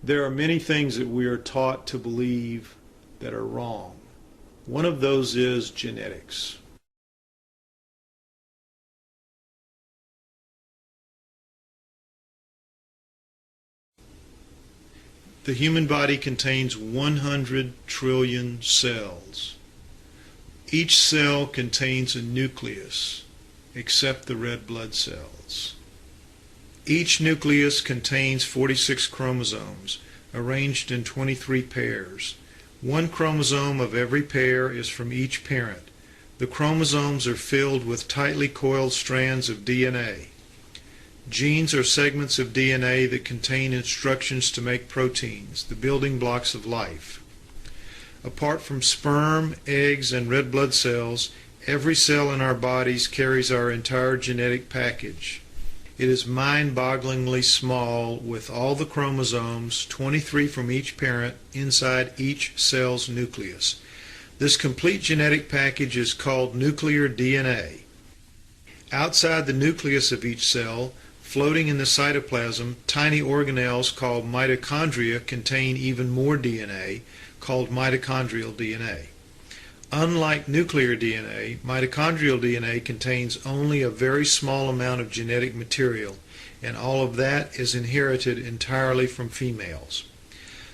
There are many things that we are taught to believe that are wrong. One of those is genetics. The human body contains 100 trillion cells. Each cell contains a nucleus, except the red blood cells. Each nucleus contains 46 chromosomes, arranged in 23 pairs. One chromosome of every pair is from each parent. The chromosomes are filled with tightly coiled strands of DNA. Genes are segments of DNA that contain instructions to make proteins, the building blocks of life. Apart from sperm, eggs, and red blood cells, every cell in our bodies carries our entire genetic package. It is mind-bogglingly small, with all the chromosomes, 23 from each parent, inside each cell's nucleus. This complete genetic package is called nuclear DNA. Outside the nucleus of each cell, floating in the cytoplasm, tiny organelles called mitochondria contain even more DNA, called mitochondrial DNA. Unlike nuclear DNA, mitochondrial DNA contains only a very small amount of genetic material, and all of that is inherited entirely from females.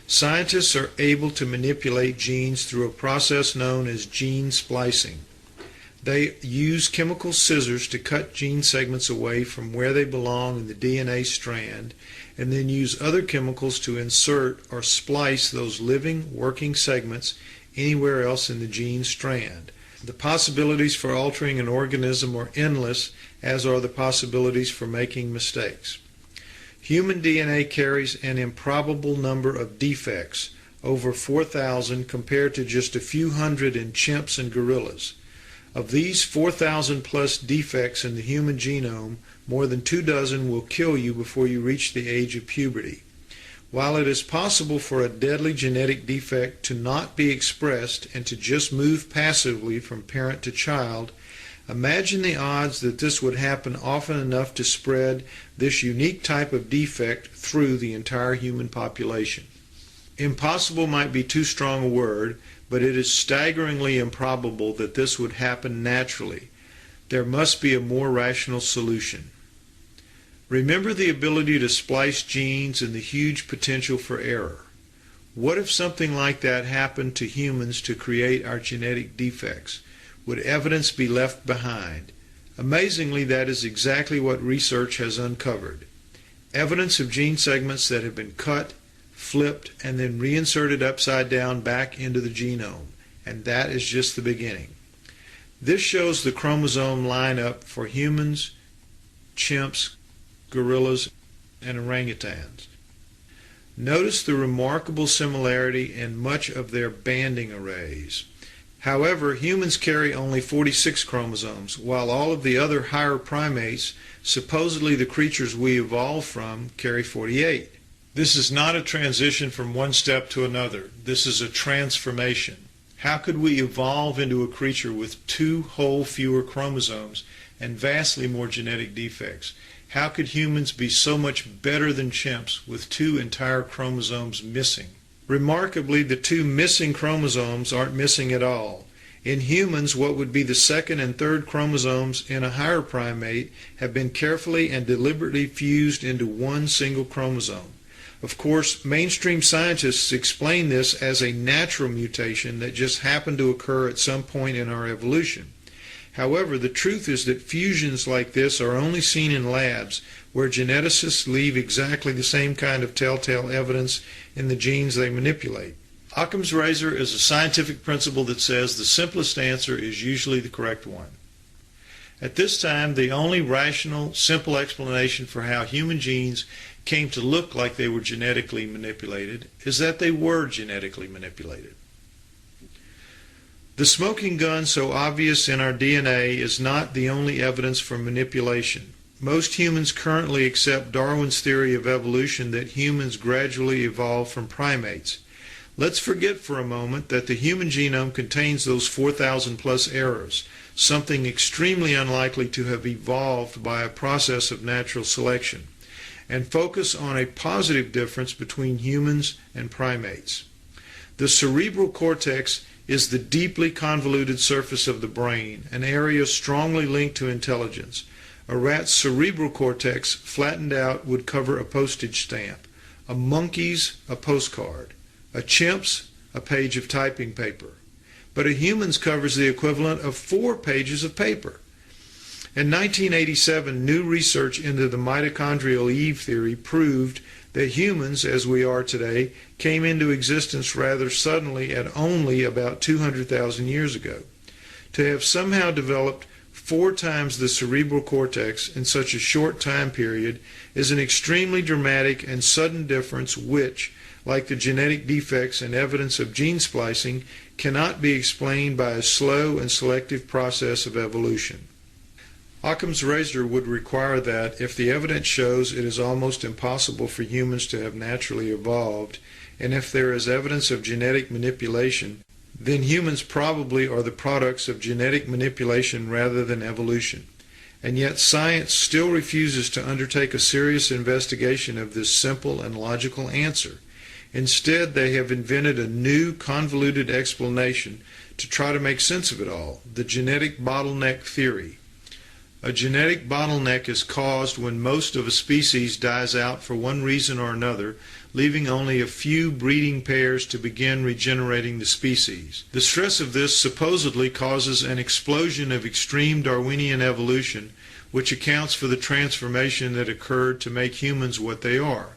Scientists are able to manipulate genes through a process known as gene splicing. They use chemical scissors to cut gene segments away from where they belong in the DNA strand, and then use other chemicals to insert or splice those living, working segments anywhere else in the gene strand. The possibilities for altering an organism are endless, as are the possibilities for making mistakes. Human DNA carries an improbable number of defects, over 4,000 compared to just a few hundred in chimps and gorillas. Of these 4,000 plus defects in the human genome, more than 24 will kill you before you reach the age of puberty. While it is possible for a deadly genetic defect to not be expressed and to just move passively from parent to child, imagine the odds that this would happen often enough to spread this unique type of defect through the entire human population. Impossible might be too strong a word, but it is staggeringly improbable that this would happen naturally. There must be a more rational solution. Remember the ability to splice genes and the huge potential for error. What if something like that happened to humans to create our genetic defects? Would evidence be left behind? Amazingly, that is exactly what research has uncovered. Evidence of gene segments that have been cut, flipped, and then reinserted upside down back into the genome. And that is just the beginning. This shows the chromosome lineup for humans, chimps, gorillas, and orangutans. Notice the remarkable similarity in much of their banding arrays. However, humans carry only 46 chromosomes, while all of the other higher primates, supposedly the creatures we evolved from, carry 48. This is not a transition from one step to another. This is a transformation. How could we evolve into a creature with 2 whole fewer chromosomes and vastly more genetic defects? How could humans be so much better than chimps with 2 entire chromosomes missing? Remarkably, the 2 missing chromosomes aren't missing at all. In humans, what would be the 2nd and 3rd chromosomes in a higher primate have been carefully and deliberately fused into one single chromosome. Of course, mainstream scientists explain this as a natural mutation that just happened to occur at some point in our evolution. However, the truth is that fusions like this are only seen in labs, where geneticists leave exactly the same kind of telltale evidence in the genes they manipulate. Occam's razor is a scientific principle that says the simplest answer is usually the correct one. At this time, the only rational, simple explanation for how human genes came to look like they were genetically manipulated is that they were genetically manipulated. The smoking gun so obvious in our DNA is not the only evidence for manipulation. Most humans currently accept Darwin's theory of evolution that humans gradually evolved from primates. Let's forget for a moment that the human genome contains those 4,000 plus errors, something extremely unlikely to have evolved by a process of natural selection. and focus on a positive difference between humans and primates. The cerebral cortex is the deeply convoluted surface of the brain, an area strongly linked to intelligence. A rat's cerebral cortex, flattened out, would cover a postage stamp, a monkey's a postcard, a chimp's a page of typing paper. But a human's covers the equivalent of 4 pages of paper. In 1987, new research into the mitochondrial Eve theory proved that humans, as we are today, came into existence rather suddenly at only about 200,000 years ago. To have somehow developed 4 times the cerebral cortex in such a short time period is an extremely dramatic and sudden difference which, like the genetic defects and evidence of gene splicing, cannot be explained by a slow and selective process of evolution. Occam's razor would require that, if the evidence shows it is almost impossible for humans to have naturally evolved, and if there is evidence of genetic manipulation, then humans probably are the products of genetic manipulation rather than evolution. And yet science still refuses to undertake a serious investigation of this simple and logical answer. Instead, they have invented a new convoluted explanation to try to make sense of it all, the genetic bottleneck theory. A genetic bottleneck is caused when most of a species dies out for one reason or another, leaving only a few breeding pairs to begin regenerating the species. The stress of this supposedly causes an explosion of extreme Darwinian evolution, which accounts for the transformation that occurred to make humans what they are.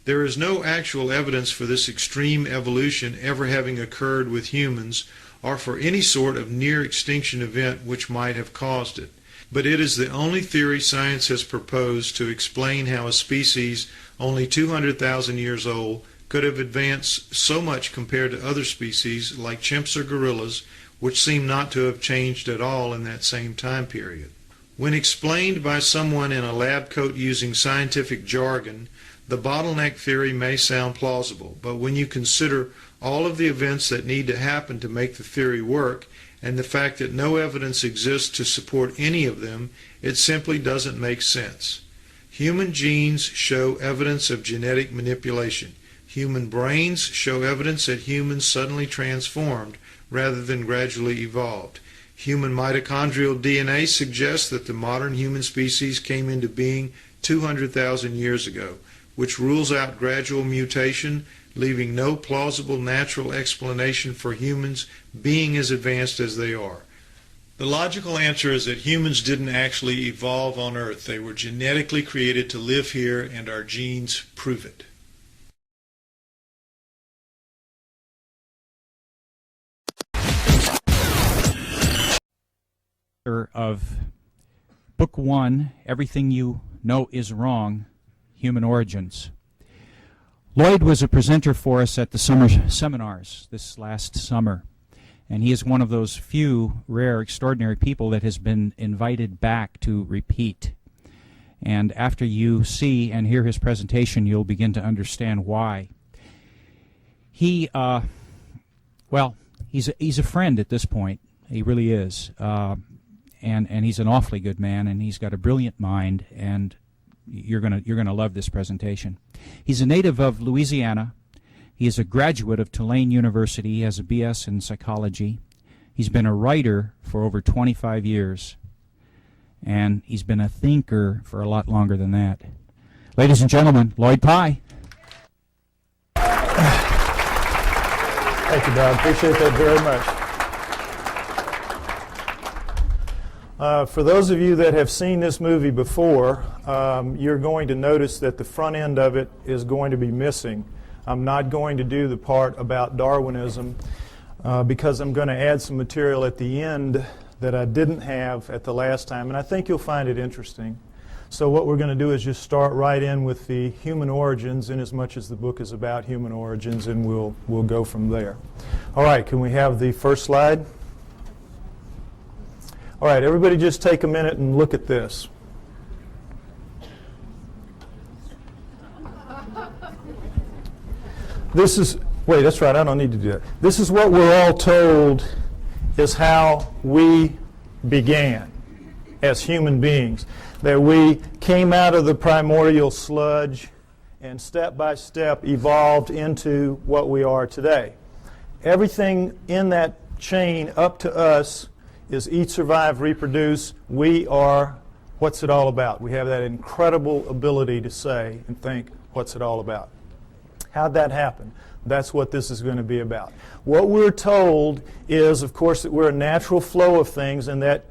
There is no actual evidence for this extreme evolution ever having occurred with humans, or for any sort of near extinction event which might have caused it. But it is the only theory science has proposed to explain how a species only 200,000 years old could have advanced so much compared to other species like chimps or gorillas, which seem not to have changed at all in that same time period. When explained by someone in a lab coat using scientific jargon, the bottleneck theory may sound plausible, but when you consider all of the events that need to happen to make the theory work, and the fact that no evidence exists to support any of them, it simply doesn't make sense. Human genes show evidence of genetic manipulation. Human brains show evidence that humans suddenly transformed rather than gradually evolved. Human mitochondrial DNA suggests that the modern human species came into being 200,000 years ago, which rules out gradual mutation, leaving no plausible natural explanation for humans being as advanced as they are. The logical answer is that humans didn't actually evolve on Earth. They were genetically created to live here, and our genes prove it. Of Book 1, Everything You Know Is Wrong, Human Origins. Lloyd was a presenter for us at the summer seminars this last summer, and he is one of those few rare, extraordinary people that has been invited back to repeat. And after you see and hear his presentation, you'll begin to understand why. He, well, he's a friend at this point. He really is, and he's an awfully good man, and he's got a brilliant mind, and you're gonna love this presentation. He's a native of Louisiana. He is a graduate of Tulane University. He has a BS in psychology. He's been a writer for over 25 years, and he's been a thinker for a lot longer than that. Ladies and gentlemen, Lloyd Pye. Thank you, Don. Appreciate that very much. For those of you that have seen this movie before, you're going to notice that the front end of it is going to be missing. I'm not going to do the part about Darwinism because I'm going to add some material at the end that I didn't have at the last time, and I think you'll find it interesting. So what we're going to do is just start right in with the human origins, in as much as the book is about human origins, and we'll go from there. All right, can we have the first slide? All right, everybody just take a minute and look at this. This is, wait, that's right, I don't need to do that. This is what we're all told is how we began. as human beings, that we came out of the primordial sludge and step by step evolved into what we are today. Everything in that chain up to us is eat, survive, reproduce. We are, what's it all about? We have that incredible ability to say and think, what's it all about? How'd that happen? That's what this is going to be about. What we're told is, of course, that we're a natural flow of things, and that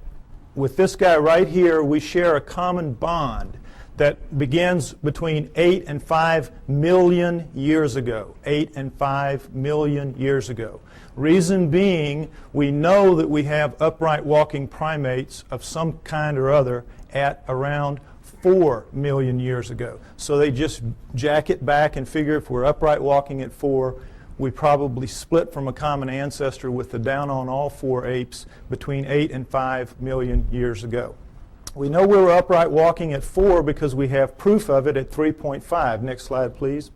with this guy right here, we share a common bond that begins between 8 and 5 million years ago. 8 and 5 million years ago. Reason being, we know that we have upright walking primates of some kind or other at around 4 million years ago. So they just jack it back and figure if we're upright walking at 4, we probably split from a common ancestor with the down on all 4 apes between 8 and 5 million years ago. We know we were upright walking at 4 because we have proof of it at 3.5. Next slide, please.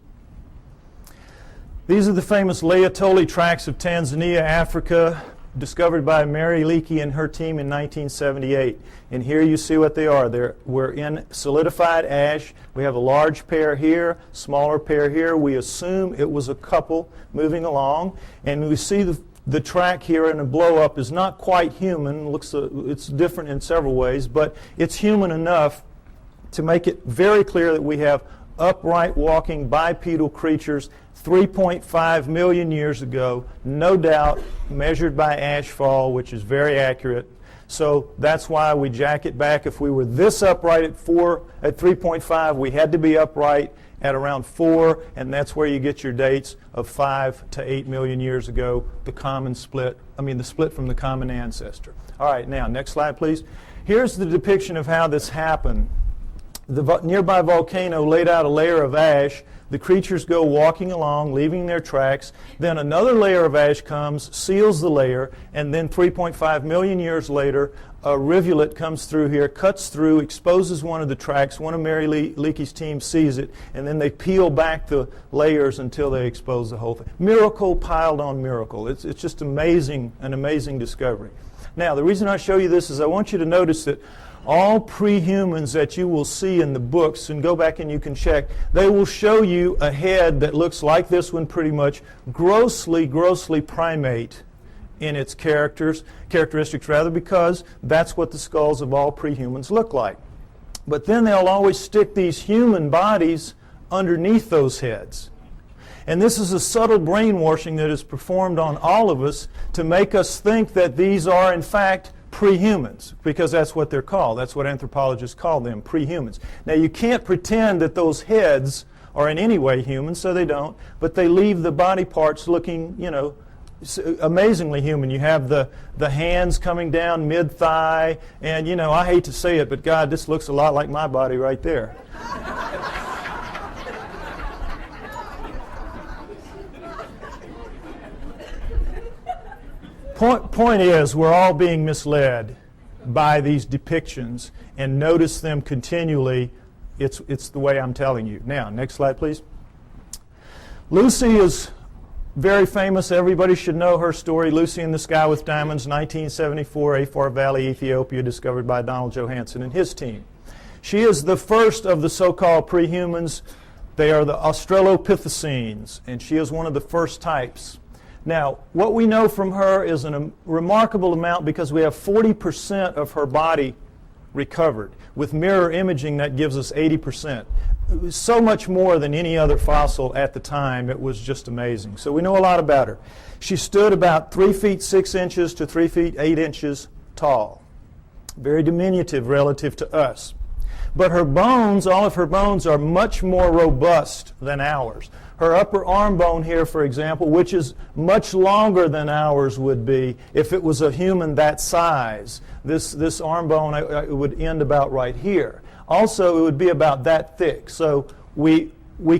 These are the famous Laetoli tracts of Tanzania, Africa, discovered by Mary Leakey and her team in 1978. And here you see what they are. We're in solidified ash. We have a large pair here, smaller pair here. We assume it was a couple moving along. And we see the track here in a blow-up is not quite human. It's different in several ways, but it's human enough to make it very clear that we have upright walking bipedal creatures 3.5 million years ago, no doubt, measured by ashfall, which is very accurate. So that's why we jack it back. If we were this upright at 3.5, we had to be upright at around 4, and that's where you get your dates of 5 to 8 million years ago, the split from the common ancestor. All right, now, next slide, please. Here's the depiction of how this happened. The nearby volcano laid out a layer of ash. The creatures go walking along, leaving their tracks. Then another layer of ash comes, seals the layer, and then 3.5 million years later, a rivulet comes through here, cuts through, exposes one of the tracks. One of Mary Leakey's team sees it, and then they peel back the layers until they expose the whole thing. Miracle piled on miracle. It's just amazing, an amazing discovery. Now, the reason I show you this is I want you to notice that all pre-humans that you will see in the books, and go back and you can check, they will show you a head that looks like this one pretty much, grossly primate in its characteristics rather, because that's what the skulls of all pre-humans look like. But then they'll always stick these human bodies underneath those heads. And this is a subtle brainwashing that is performed on all of us to make us think that these are in fact pre-humans, because that's what they're called. That's what anthropologists call them, pre-humans. Now, you can't pretend that those heads are in any way human, so they don't, but they leave the body parts looking, amazingly human. You have the hands coming down mid-thigh, and, I hate to say it, but God, this looks a lot like my body right there. Point is, we're all being misled by these depictions, and notice them continually. It's the way I'm telling you. Now, next slide, please. Lucy is very famous. Everybody should know her story. Lucy in the Sky with Diamonds, 1974, Afar Valley, Ethiopia, discovered by Donald Johanson and his team. She is the first of the so-called pre-humans. They are the Australopithecines, and she is one of the first types. Now, what we know from her is a remarkable amount, because we have 40% of her body recovered. With mirror imaging, that gives us 80%. It was so much more than any other fossil at the time. It was just amazing. So we know a lot about her. She stood about 3 feet 6 inches to 3 feet 8 inches tall. Very diminutive relative to us. But her bones, all of her bones, are much more robust than ours. Her upper arm bone here, for example, which is much longer than ours would be if it was a human that size. This arm bone it would end about right here. Also, it would be about that thick. So we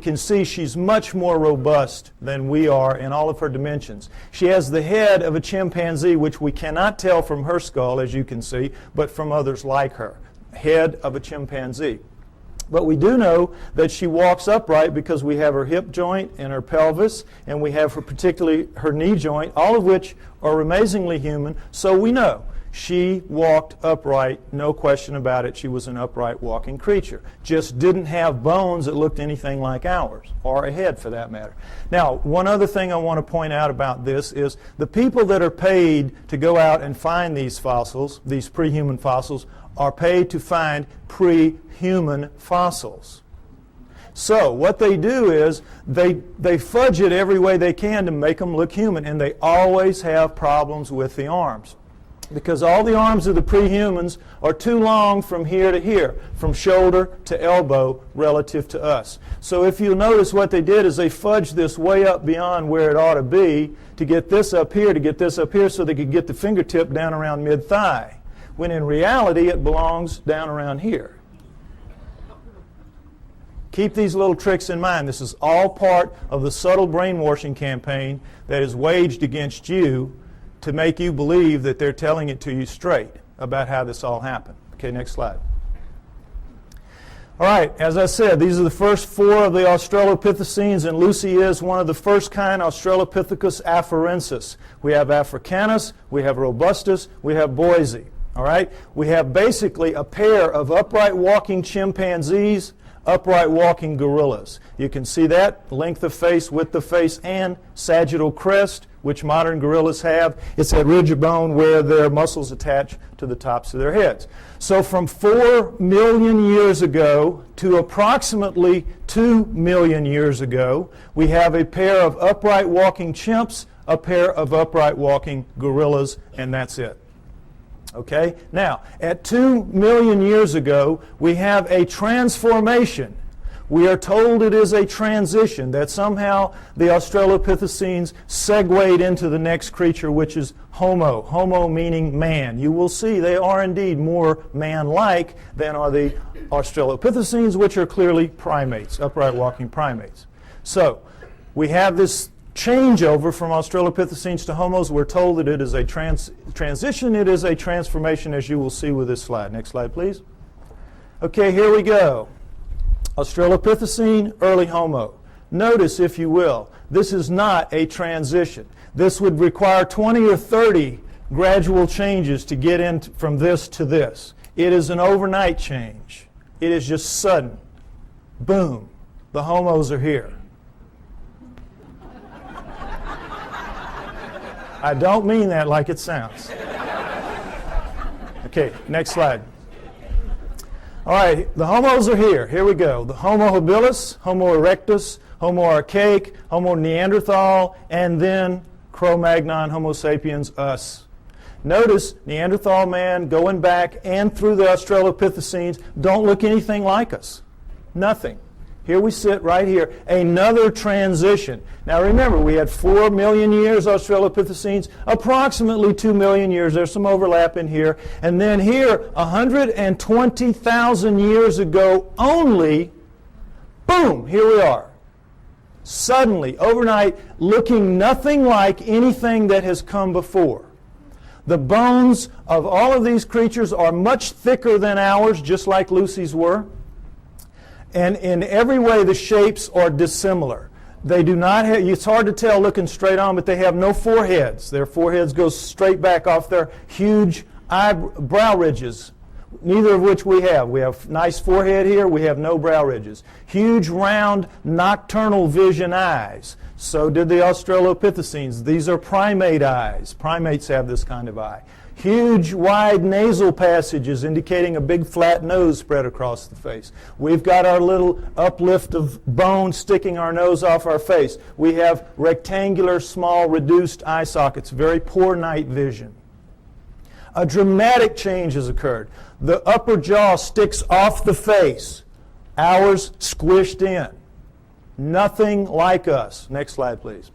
can see she's much more robust than we are in all of her dimensions. She has the head of a chimpanzee, which we cannot tell from her skull, as you can see, but from others like her. Head of a chimpanzee. But we do know that she walks upright because we have her hip joint and her pelvis, and we have particularly her knee joint, all of which are amazingly human. So we know She walked upright, no question about it. She was an upright walking creature. Just didn't have bones that looked anything like ours, or a head for that matter. Now, one other thing I want to point out about this is the people that are paid to go out and find these fossils, these pre-human fossils, are paid to find pre-human fossils. So what they do is they fudge it every way they can to make them look human, and they always have problems with the arms. Because all the arms of the pre-humans are too long from here to here, from shoulder to elbow relative to us. So if you'll notice what they did is they fudged this way up beyond where it ought to be to get this up here, so they could get the fingertip down around mid-thigh, when in reality it belongs down around here. Keep these little tricks in mind. This is all part of the subtle brainwashing campaign that is waged against you to make you believe that they're telling it to you straight about how this all happened. Okay, next slide. All right, as I said, these are the first four of the Australopithecines, and Lucy is one of the first kind, Australopithecus afarensis. We have Africanus, we have Robustus, we have Boise. All right, we have basically a pair of upright walking chimpanzees, upright walking gorillas. You can see that, length of face, width of face, and sagittal crest, which modern gorillas have. It's that ridge of bone where their muscles attach to the tops of their heads. So from 4 million years ago to approximately 2 million years ago, we have a pair of upright walking chimps, a pair of upright walking gorillas, and that's it. Okay? Now, at 2 million years ago, we have a transformation. We are told it is a transition, that somehow the Australopithecines segued into the next creature, which is Homo. Homo meaning man. You will see they are indeed more man-like than are the Australopithecines, which are clearly primates, upright walking primates. So, we have this changeover from Australopithecines to Homos. We're told that it is a transition, it is a transformation, as you will see with this slide. Next slide, please. Okay, here we go. Australopithecine, early Homo. Notice, if you will, this is not a transition. This would require 20 or 30 gradual changes to get in from this to this. It is an overnight change. It is just sudden. Boom. The Homos are here. I don't mean that like it sounds. Okay, next slide. All right, the Homos are here. Here we go. The Homo habilis, Homo erectus, Homo archaic, Homo neanderthal, and then Cro-Magnon, Homo sapiens, us. Notice Neanderthal man going back and through the Australopithecines don't look anything like us. Nothing. Here we sit right here. Another transition. Now remember, we had 4 million years Australopithecines, approximately 2 million years. There's some overlap in here. And then here, 120,000 years ago only, boom, here we are. Suddenly, overnight, looking nothing like anything that has come before. The bones of all of these creatures are much thicker than ours, just like Lucy's were. And in every way, the shapes are dissimilar. They do not have, it's hard to tell looking straight on, but they have no foreheads. Their foreheads go straight back off their huge brow ridges, neither of which we have. We have nice forehead here. We have no brow ridges. Huge, round, nocturnal vision eyes. So did the Australopithecines. These are primate eyes. Primates have this kind of eye. Huge, wide nasal passages indicating a big flat nose spread across the face. We've got our little uplift of bone sticking our nose off our face. We have rectangular, small, reduced eye sockets, very poor night vision. A dramatic change has occurred. The upper jaw sticks off the face. Ours squished in. Nothing like us. Next slide, please.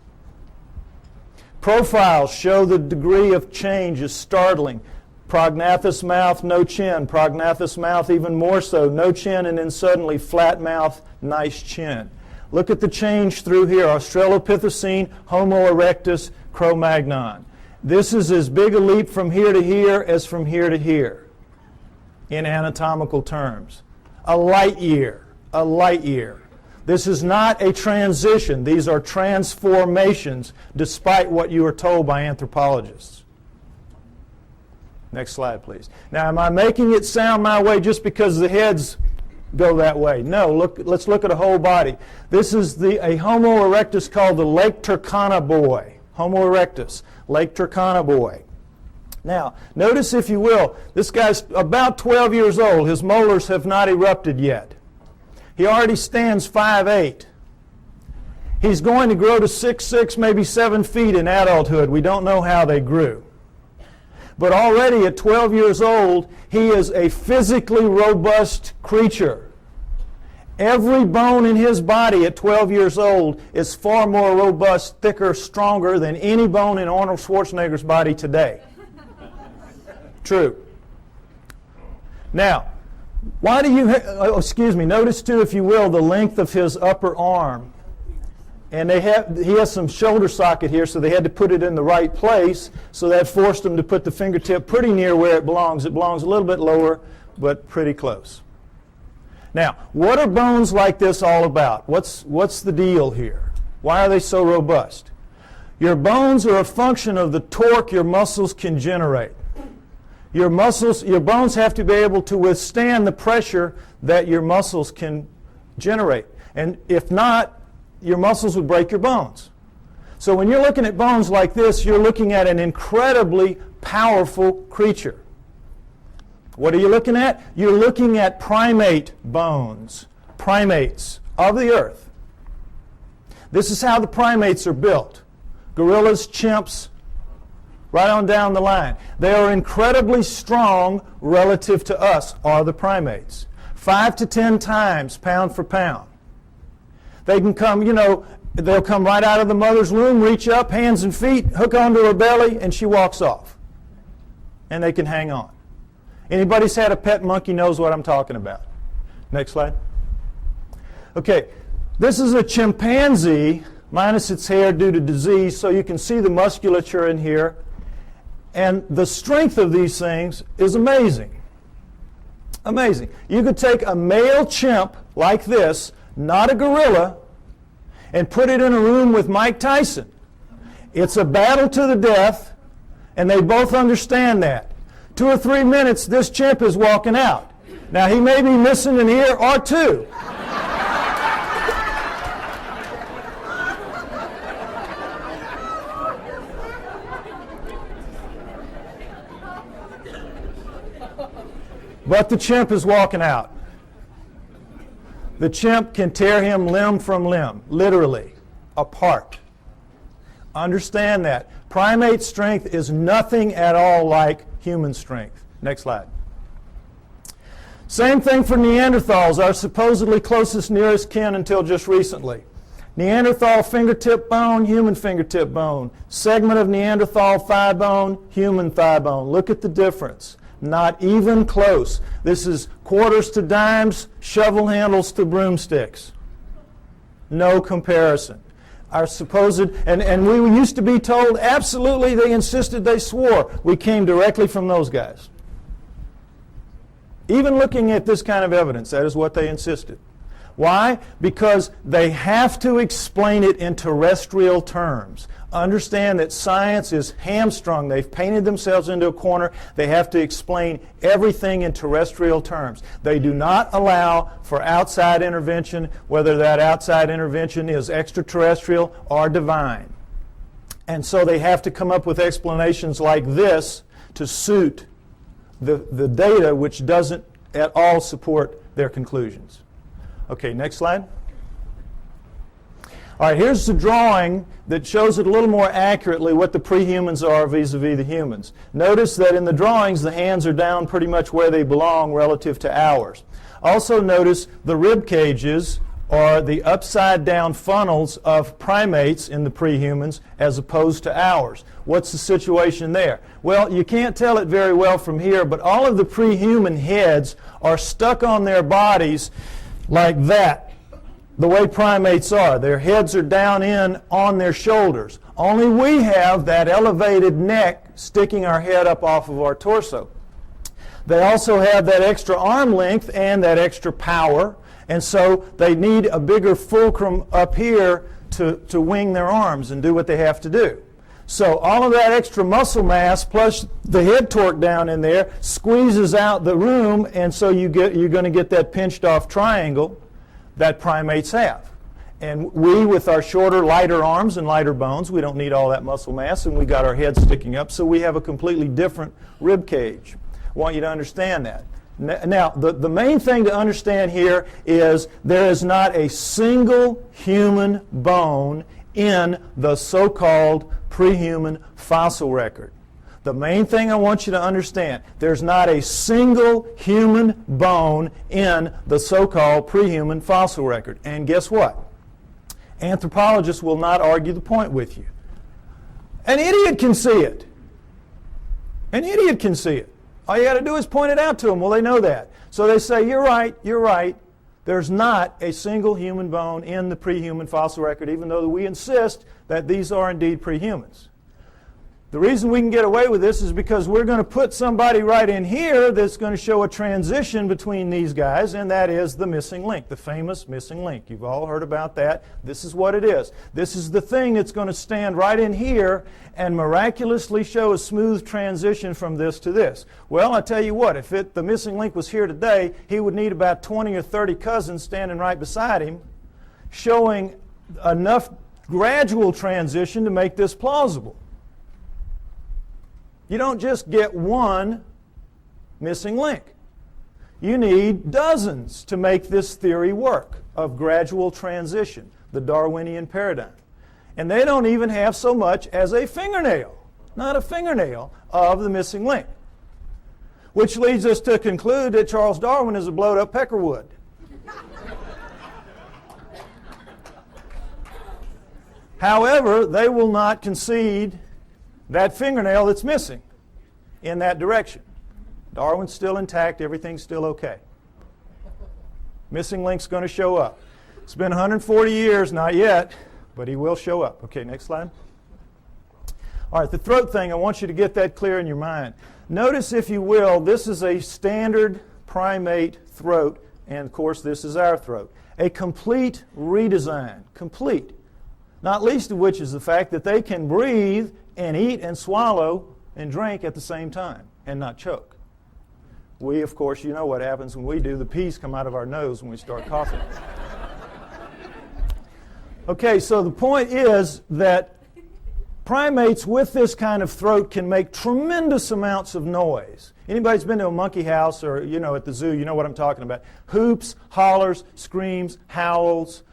Profiles show the degree of change is startling. Prognathous mouth, no chin. Prognathous mouth even more so. No chin, and then suddenly flat mouth, nice chin. Look at the change through here. Australopithecine, Homo erectus, Cro-Magnon. This is as big a leap from here to here as from here to here in anatomical terms. A light year. A light year. This is not a transition. These are transformations, despite what you are told by anthropologists. Next slide, please. Now, am I making it sound my way just because the heads go that way? No, let's look at a whole body. This is a Homo erectus called the Lake Turkana boy. Homo erectus, Lake Turkana boy. Now, notice, if you will, this guy's about 12 years old. His molars have not erupted yet. He already stands 5'8". He's going to grow to 6'6", maybe 7 feet in adulthood. We don't know how they grew. But already at 12 years old, he is a physically robust creature. Every bone in his body at 12 years old is far more robust, thicker, stronger than any bone in Arnold Schwarzenegger's body today. True. Now, why do you, notice too, if you will, the length of his upper arm. And he has some shoulder socket here, so they had to put it in the right place, so that forced them to put the fingertip pretty near where it belongs. It belongs a little bit lower, but pretty close. Now, what are bones like this all about? What's the deal here? Why are they so robust? Your bones are a function of the torque your muscles can generate. Your bones have to be able to withstand the pressure that your muscles can generate. And if not, your muscles would break your bones. So when you're looking at bones like this, you're looking at an incredibly powerful creature. What are you looking at? You're looking at primate bones, primates of the earth. This is how the primates are built. Gorillas, chimps, right on down the line. They are incredibly strong relative to us, are the primates. 5 to 10 times pound for pound. They can come, they'll come right out of the mother's womb, reach up, hands and feet, hook onto her belly, and she walks off. And they can hang on. Anybody's had a pet monkey knows what I'm talking about. Next slide. Okay, this is a chimpanzee, minus its hair due to disease, so you can see the musculature in here. And the strength of these things is amazing. Amazing. You could take a male chimp like this, not a gorilla, and put it in a room with Mike Tyson. It's a battle to the death, and they both understand that. 2 or 3 minutes, this chimp is walking out. Now, he may be missing an ear or two. But the chimp is walking out. The chimp can tear him limb from limb, literally, apart. Understand that. Primate strength is nothing at all like human strength. Next slide. Same thing for Neanderthals, our supposedly closest nearest kin until just recently. Neanderthal fingertip bone, human fingertip bone. Segment of Neanderthal thigh bone, human thigh bone. Look at the difference. Not even close. This is quarters to dimes, shovel handles to broomsticks. No comparison. Our supposed, and we used to be told, absolutely, they insisted, they swore. We came directly from those guys. Even looking at this kind of evidence, that is what they insisted. Why? Because they have to explain it in terrestrial terms. Understand that science is hamstrung. They've painted themselves into a corner. They have to explain everything in terrestrial terms. They do not allow for outside intervention, whether that outside intervention is extraterrestrial or divine. And so they have to come up with explanations like this to suit the data, which doesn't at all support their conclusions. Okay, next slide. All right, here's the drawing that shows it a little more accurately what the prehumans are vis-a-vis the humans. Notice that in the drawings, the hands are down pretty much where they belong relative to ours. Also notice the rib cages are the upside-down funnels of primates in the prehumans as opposed to ours. What's the situation there? Well, you can't tell it very well from here, but all of the prehuman heads are stuck on their bodies like that, the way primates are. Their heads are down in on their shoulders. Only we have that elevated neck sticking our head up off of our torso. They also have that extra arm length and that extra power, and so they need a bigger fulcrum up here to wing their arms and do what they have to do. So all of that extra muscle mass plus the head torque down in there squeezes out the room, and so you're going to get that pinched off triangle that primates have. And we, with our shorter, lighter arms and lighter bones, we don't need all that muscle mass, and we got our head sticking up, so we have a completely different rib cage. I want you to understand that. Now, the main thing to understand here is there is not a single human bone in the so-called pre-human fossil record. The main thing I want you to understand, there's not a single human bone in the so-called pre-human fossil record. And guess what? Anthropologists will not argue the point with you. An idiot can see it. An idiot can see it. All you got to do is point it out to them. Well, they know that. So they say, you're right, you're right. There's not a single human bone in the pre-human fossil record, even though we insist that these are indeed pre-humans. The reason we can get away with this is because we're going to put somebody right in here that's going to show a transition between these guys, and that is the missing link, the famous missing link. You've all heard about that. This is what it is. This is the thing that's going to stand right in here and miraculously show a smooth transition from this to this. Well, I tell you what, if the missing link was here today, he would need about 20 or 30 cousins standing right beside him, showing enough gradual transition to make this plausible. You don't just get one missing link. You need dozens to make this theory work of gradual transition, the Darwinian paradigm. And they don't even have so much as a fingernail, not a fingernail, of the missing link. Which leads us to conclude that Charles Darwin is a blowed-up peckerwood. However, they will not concede that fingernail that's missing in that direction. Darwin's still intact, everything's still okay. Missing link's going to show up. It's been 140 years, not yet, but he will show up. Okay, next slide. All right, the throat thing, I want you to get that clear in your mind. Notice, if you will, this is a standard primate throat, and of course this is our throat. A complete redesign, complete. Not least of which is the fact that they can breathe and eat and swallow and drink at the same time and not choke. We, of course, you know what happens when we do. The peas come out of our nose when we start coughing. Okay, so the point is that primates with this kind of throat can make tremendous amounts of noise. Anybody's been to a monkey house or, at the zoo, you know what I'm talking about. Hoops, hollers, screams, howls.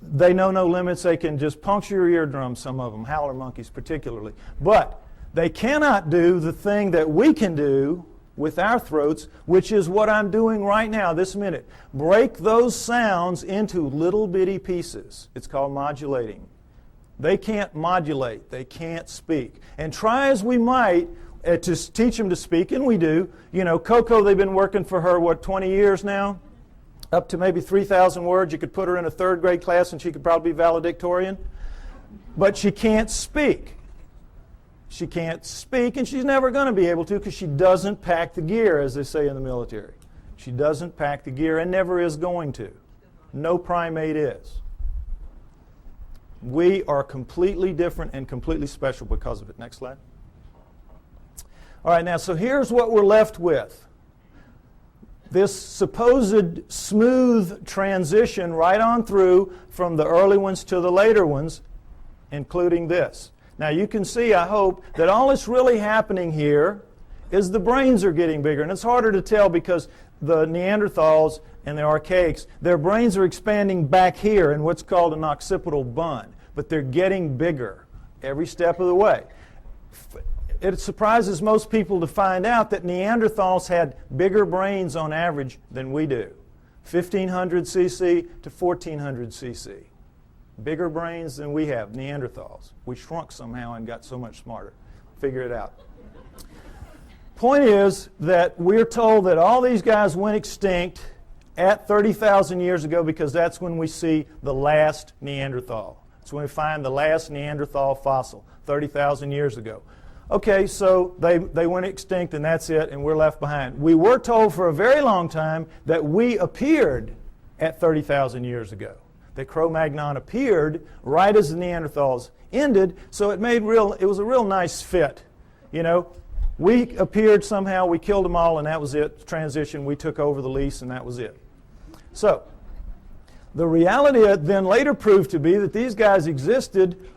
They know no limits. They can just puncture your eardrums, some of them, howler monkeys particularly. But they cannot do the thing that we can do with our throats, which is what I'm doing right now, this minute. Break those sounds into little bitty pieces. It's called modulating. They can't modulate. They can't speak. And try as we might to teach them to speak, and we do. Coco, they've been working for her, 20 years now? Up to maybe 3,000 words. You could put her in a third grade class and she could probably be valedictorian. But she can't speak. She can't speak, and she's never going to be able to because she doesn't pack the gear, as they say in the military. She doesn't pack the gear and never is going to. No primate is. We are completely different and completely special because of it. Next slide. All right, now, so here's what we're left with. This supposed smooth transition right on through from the early ones to the later ones, including this. Now you can see, I hope, that all that's really happening here is the brains are getting bigger. And it's harder to tell because the Neanderthals and the Archaics, their brains are expanding back here in what's called an occipital bun. But they're getting bigger every step of the way. It surprises most people to find out that Neanderthals had bigger brains on average than we do. 1,500 cc to 1,400 cc. Bigger brains than we have, Neanderthals. We shrunk somehow and got so much smarter. Figure it out. Point is that we're told that all these guys went extinct at 30,000 years ago because that's when we see the last Neanderthal. That's when we find the last Neanderthal fossil, 30,000 years ago. Okay, so they went extinct and that's it, and we're left behind. We were told for a very long time that we appeared at 30,000 years ago. that Cro-Magnon appeared right as the Neanderthals ended, so it was a real nice fit. You know, we appeared somehow, we killed them all, and that was it. Transition, we took over the lease, and that was it. So, the reality then later proved to be that these guys existed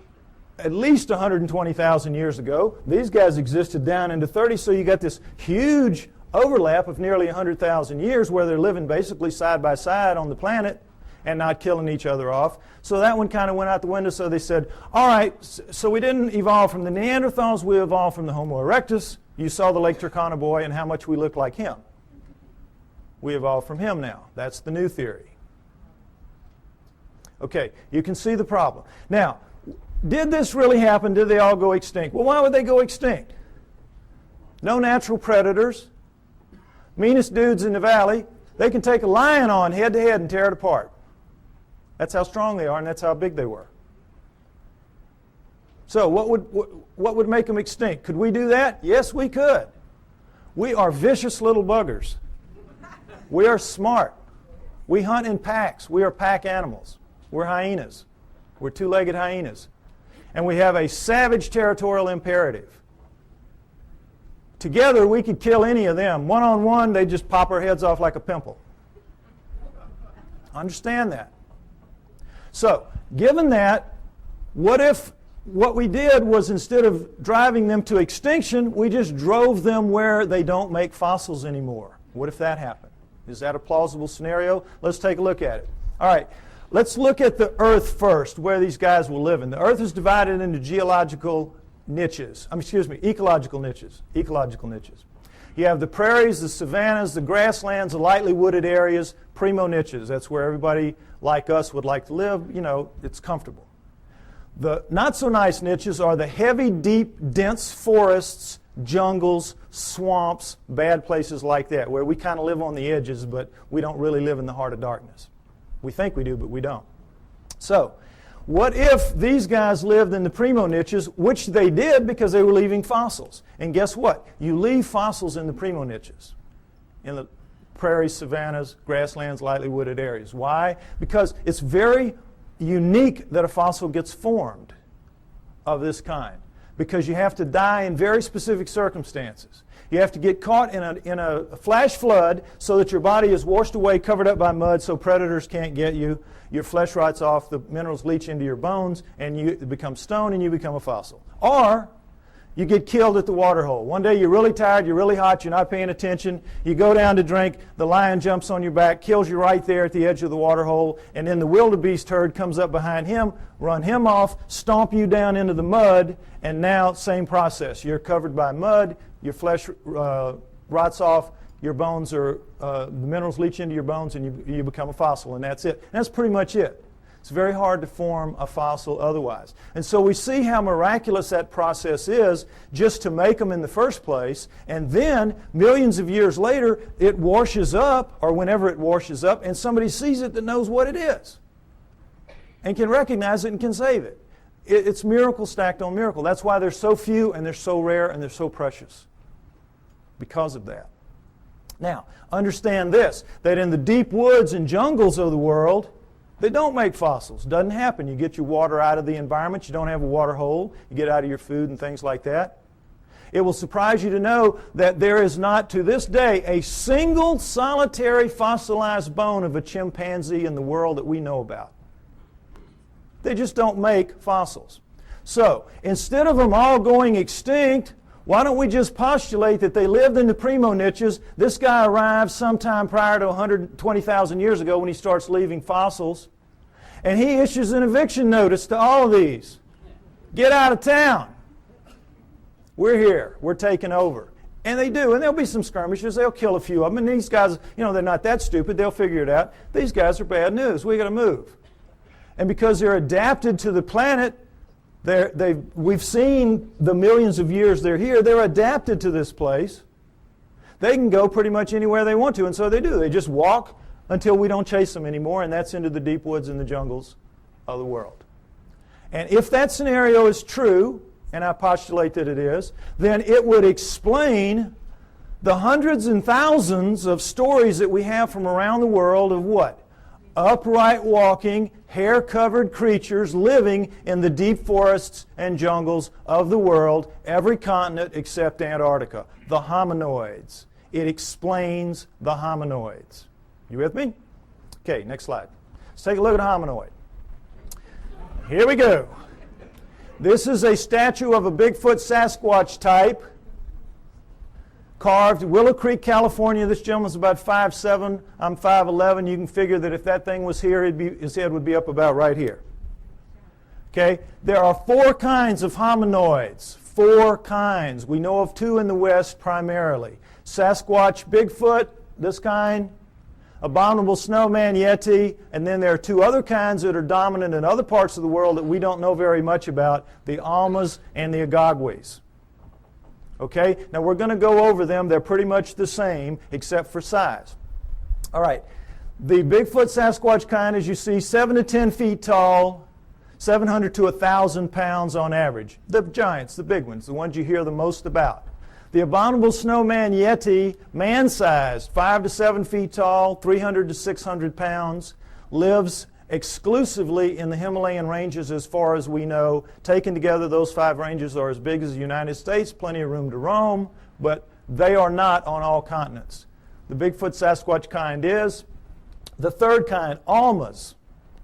at least 120,000 years ago. These guys existed down into 30, so you got this huge overlap of nearly 100,000 years where they're living basically side by side on the planet and not killing each other off. So that one kind of went out the window, so they said, all right, so we didn't evolve from the Neanderthals, we evolved from the Homo erectus. You saw the Lake Turkana boy and how much we look like him. We evolved from him now. That's the new theory. Okay, you can see the problem. Now, did this really happen? Did they all go extinct? Well, why would they go extinct? No natural predators. Meanest dudes in the valley. They can take a lion on head to head and tear it apart. That's how strong they are, and that's how big they were. So what would make them extinct? Could we do that? Yes, we could. We are vicious little buggers. We are smart. We hunt in packs. We are pack animals. We're hyenas. We're two-legged hyenas. And we have a savage territorial imperative. Together, we could kill any of them. One-on-one, they'd just pop our heads off like a pimple. Understand that. So, given that, what if what we did was instead of driving them to extinction, we just drove them where they don't make fossils anymore? What if that happened? Is that a plausible scenario? Let's take a look at it. All right. Let's look at the Earth first, where these guys will live in. The Earth is divided into ecological niches. Ecological niches. You have the prairies, the savannas, the grasslands, the lightly wooded areas, primo niches. That's where everybody like us would like to live. You know, it's comfortable. The not so nice niches are the heavy, deep, dense forests, jungles, swamps, bad places like that, where we kind of live on the edges, but we don't really live in the heart of darkness. We think we do, but we don't. So, what if these guys lived in the primo niches, which they did because they were leaving fossils? And guess what? You leave fossils in the primo niches, in the prairies, savannas, grasslands, lightly wooded areas. Why? Because it's very unique that a fossil gets formed of this kind, because you have to die in very specific circumstances. You have to get caught in a flash flood so that your body is washed away, covered up by mud, so predators can't get you. Your flesh rots off, the minerals leach into your bones, and you become stone and you become a fossil. Or you get killed at the water hole. One day you're really tired, you're really hot, you're not paying attention. You go down to drink, the lion jumps on your back, kills you right there at the edge of the water hole, and then the wildebeest herd comes up behind him, run him off, stomp you down into the mud, and now same process. You're covered by mud, your flesh rots off, your bones are, the minerals leach into your bones, and you become a fossil, and that's it. And that's pretty much it. It's very hard to form a fossil otherwise. And so we see how miraculous that process is just to make them in the first place. And then, millions of years later, it washes up, or whenever it washes up, and somebody sees it that knows what it is and can recognize it and can save it. It's miracle stacked on miracle. That's why they're so few, and they're so rare, and they're so precious because of that. Now, understand this, that in the deep woods and jungles of the world, they don't make fossils. Doesn't happen. You get your water out of the environment. You don't have a water hole. You get out of your food and things like that. It will surprise you to know that there is not, to this day, a single solitary fossilized bone of a chimpanzee in the world that we know about. They just don't make fossils. So, instead of them all going extinct, why don't we just postulate that they lived in the primo niches? This guy arrived sometime prior to 120,000 years ago when he starts leaving fossils. And he issues an eviction notice to all of these. Get out of town. We're here. We're taking over. And they do. And there'll be some skirmishes. They'll kill a few of them. And these guys, you know, they're not that stupid. They'll figure it out. These guys are bad news. We got to move. And because they're adapted to the planet, we've seen the millions of years they're here. They're adapted to this place. They can go pretty much anywhere they want to, and so they do. They just walk until we don't chase them anymore, and that's into the deep woods and the jungles of the world. And if that scenario is true, and I postulate that it is, then it would explain the hundreds and thousands of stories that we have from around the world of what? upright walking, hair-covered creatures living in the deep forests and jungles of the world, every continent except Antarctica. The hominoids. It explains the hominoids. You with me? Okay, next slide. Let's take a look at a hominoid. Here we go. This is a statue of a Bigfoot Sasquatch type, carved Willow Creek, California. This gentleman's about 5'7". I'm 5'11". You can figure that if that thing was here, his head would be up about right here. Okay? There are 4 kinds of hominoids. 4 kinds. We know of 2 in the West primarily. Sasquatch Bigfoot, this kind, abominable snowman Yeti, and then there are 2 other kinds that are dominant in other parts of the world that we don't know very much about, the Almas and the Agagwes. Okay, now we're going to go over them. They're pretty much the same except for size. All right, the Bigfoot Sasquatch kind, as you see, 7 to 10 feet tall, 700 to 1,000 pounds on average. The giants, the big ones, the ones you hear the most about. The abominable snowman Yeti, man-sized, 5 to 7 feet tall, 300 to 600 pounds, lives exclusively in the Himalayan ranges as far as we know. Taken together, those 5 ranges are as big as the United States, plenty of room to roam, but they are not on all continents. The Bigfoot Sasquatch kind is. The third kind, Almas.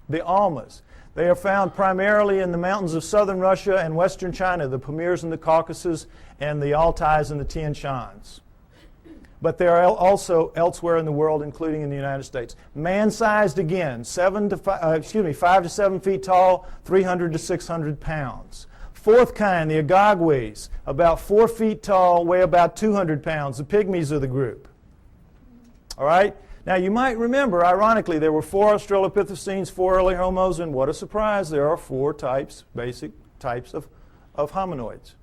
The Almas. They are found primarily in the mountains of southern Russia and western China, the Pamirs and the Caucasus, and the Altais and the Tian Shans. But they are also elsewhere in the world, including in the United States. Man-sized again, 5 to 7 feet tall, 300 to 600 pounds. Fourth kind, the Agagwes, about 4 feet tall, weigh about 200 pounds, the pygmies of the group. All right? Now, you might remember, ironically, there were 4 Australopithecines, 4 early homos, and what a surprise, there are 4 types, basic types of hominoids.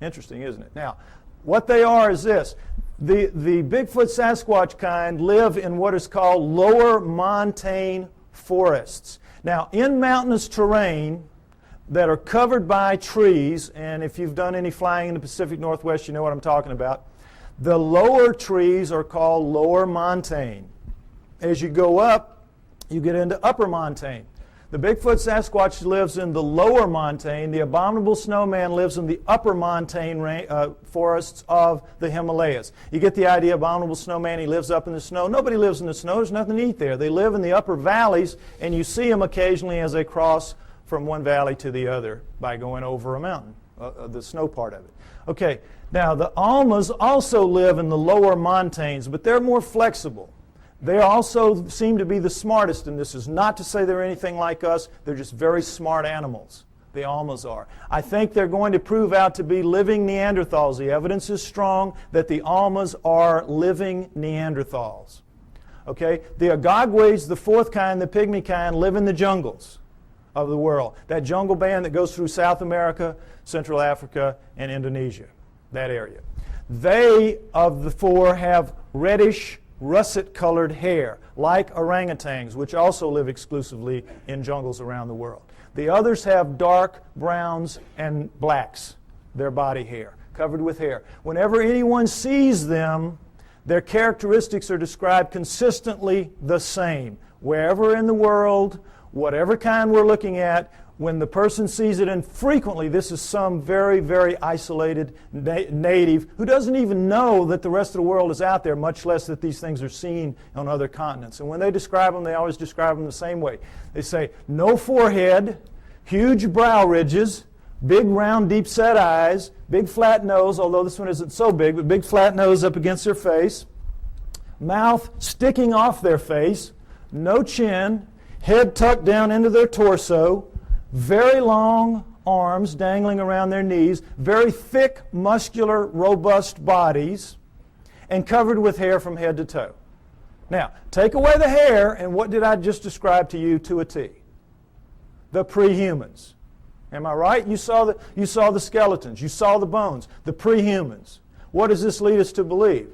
Interesting, isn't it? Now, what they are is this. The Bigfoot Sasquatch kind live in what is called lower montane forests. Now, in mountainous terrain that are covered by trees, and if you've done any flying in the Pacific Northwest, you know what I'm talking about. The lower trees are called lower montane. As you go up, you get into upper montane. The Bigfoot Sasquatch lives in the lower montane. The abominable snowman lives in the upper montane forests of the Himalayas. You get the idea, abominable snowman, he lives up in the snow. Nobody lives in the snow. There's nothing to eat there. They live in the upper valleys, and you see them occasionally as they cross from one valley to the other by going over a mountain, the snow part of it. Okay, now the Almas also live in the lower montanes, but they're more flexible. They also seem to be the smartest, and this is not to say they're anything like us. They're just very smart animals. The Almas are. I think they're going to prove out to be living Neanderthals. The evidence is strong that the Almas are living Neanderthals. Okay? The Agagwes, the fourth kind, the pygmy kind, live in the jungles of the world. That jungle band that goes through South America, Central Africa, and Indonesia, that area. They, of the 4, have reddish, russet-colored hair, like orangutans, which also live exclusively in jungles around the world. The others have dark browns and blacks, their body hair, covered with hair. Whenever anyone sees them, their characteristics are described consistently the same. Wherever in the world, whatever kind we're looking at, when the person sees it, and frequently this is some very, very isolated native who doesn't even know that the rest of the world is out there, much less that these things are seen on other continents. And when they describe them, they always describe them the same way. They say, no forehead, huge brow ridges, big round deep set eyes, big flat nose, although this one isn't so big, but big flat nose up against their face, mouth sticking off their face, no chin, head tucked down into their torso, very long arms dangling around their knees, very thick, muscular, robust bodies, and covered with hair from head to toe. Now, take away the hair, and what did I just describe to you to a T? The pre-humans. Am I right? You saw the skeletons. You saw the bones. The pre-humans. What does this lead us to believe?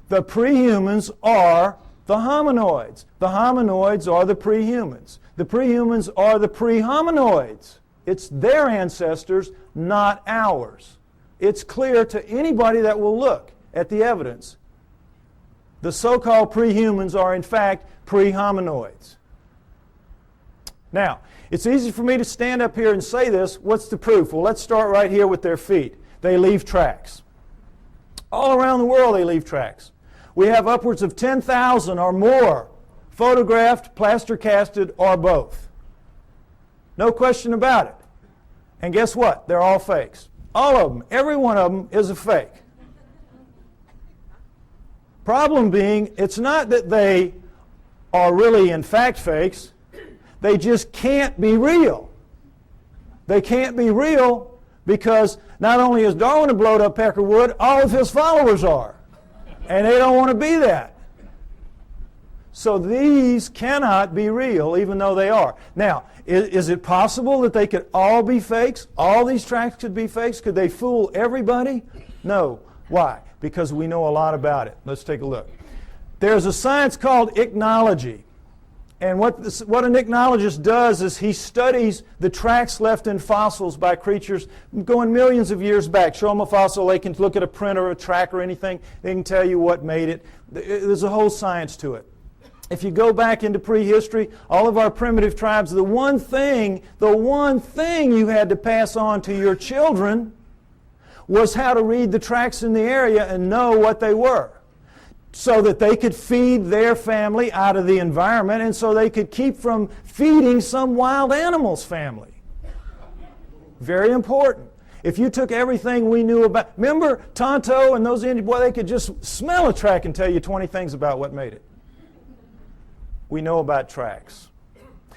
The pre-humans are the hominoids. The hominoids are the pre-humans. The pre-humans are the pre-hominoids. It's their ancestors, not ours. It's clear to anybody that will look at the evidence. The so-called pre-humans are in fact pre-hominoids. Now, it's easy for me to stand up here and say this. What's the proof? Well, let's start right here with their feet. They leave tracks. All around the world they leave tracks. We have upwards of 10,000 or more photographed, plaster casted, or both. No question about it. And guess what? They're all fakes. All of them. Every one of them is a fake. Problem being, it's not that they are really in fact fakes. They just can't be real. They can't be real because not only is Darwin a blowed up peckerwood, all of his followers are. And they don't want to be that. So these cannot be real even though they are. Now, is it possible that they could all be fakes? All these tracks could be fakes? Could they fool everybody? No. Why? Because we know a lot about it. Let's take a look. There's a science called ichnology. And what an ichnologist does is he studies the tracks left in fossils by creatures going millions of years back. Show them a fossil, they can look at a print or a track or anything. They can tell you what made it. There's a whole science to it. If you go back into prehistory, all of our primitive tribes, the one thing you had to pass on to your children was how to read the tracks in the area and know what they were, so that they could feed their family out of the environment and so they could keep from feeding some wild animal's family. Very important. If you took everything we knew about, remember Tonto and those Indians, boy, they could just smell a track and tell you 20 things about what made it. We know about tracks.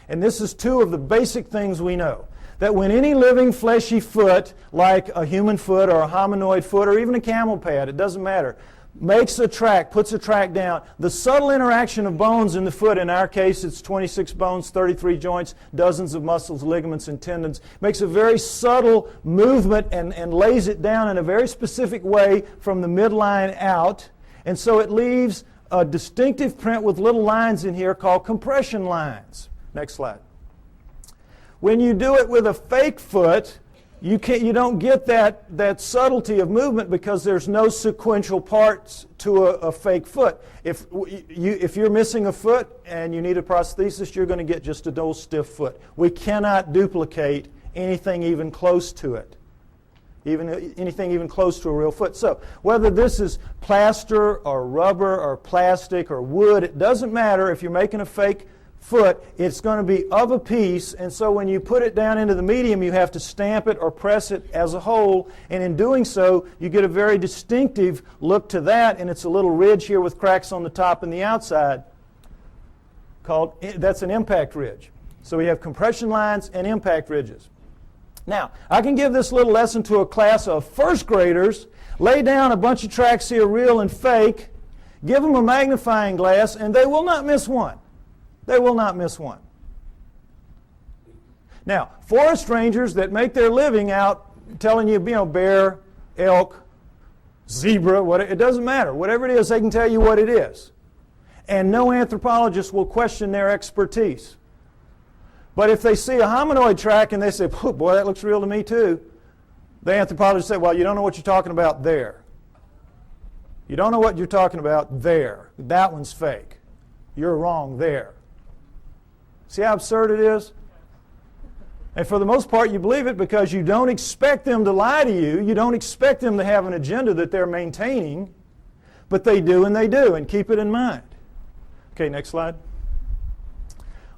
And this is two of the basic things we know. That when any living fleshy foot, like a human foot or a hominoid foot or even a camel pad, it doesn't matter, makes a track, puts a track down, the subtle interaction of bones in the foot, in our case it's 26 bones, 33 joints, dozens of muscles, ligaments, and tendons, makes a very subtle movement and lays it down in a very specific way from the midline out. And so it leaves a distinctive print with little lines in here called compression lines. Next slide. When you do it with a fake foot, you don't get that subtlety of movement because there's no sequential parts to a fake foot. If you're missing a foot and you need a prosthesis, you're going to get just a dull stiff foot. We cannot duplicate anything even close to it. Anything even close to a real foot. So whether this is plaster or rubber or plastic or wood, it doesn't matter. If you're making a fake foot, it's going to be of a piece, and so when you put it down into the medium, you have to stamp it or press it as a whole, and in doing so, you get a very distinctive look to that, and it's a little ridge here with cracks on the top and the outside that's an impact ridge. So we have compression lines and impact ridges. Now, I can give this little lesson to a class of first graders, lay down a bunch of tracks here, real and fake, give them a magnifying glass, and they will not miss one. They will not miss one. Now, forest rangers that make their living out telling you, bear, elk, zebra, it doesn't matter. Whatever it is, they can tell you what it is. And no anthropologist will question their expertise. But if they see a hominoid track and they say, boy, that looks real to me too, the anthropologist say, well, you don't know what you're talking about there. You don't know what you're talking about there. That one's fake. You're wrong there. See how absurd it is? And for the most part, you believe it because you don't expect them to lie to you. You don't expect them to have an agenda that they're maintaining. But they do, and they do, and keep it in mind. Okay, next slide.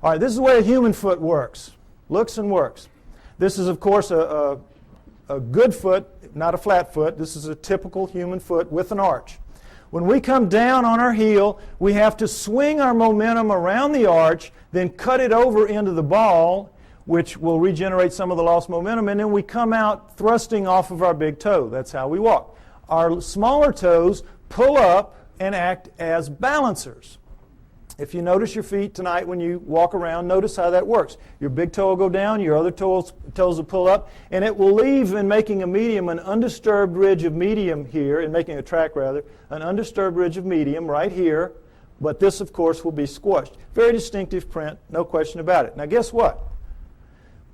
All right, this is the way a human foot works. Looks and works. This is, of course, a good foot, not a flat foot. This is a typical human foot with an arch. When we come down on our heel, we have to swing our momentum around the arch, then cut it over into the ball, which will regenerate some of the lost momentum, and then we come out thrusting off of our big toe. That's how we walk. Our smaller toes pull up and act as balancers. If you notice your feet tonight when you walk around, notice how that works. Your big toe will go down, your other toes will pull up, and it will leave in making a medium, an undisturbed ridge of medium here, in making a track rather, an undisturbed ridge of medium right here, but this, of course, will be squashed. Very distinctive print, no question about it. Now guess what?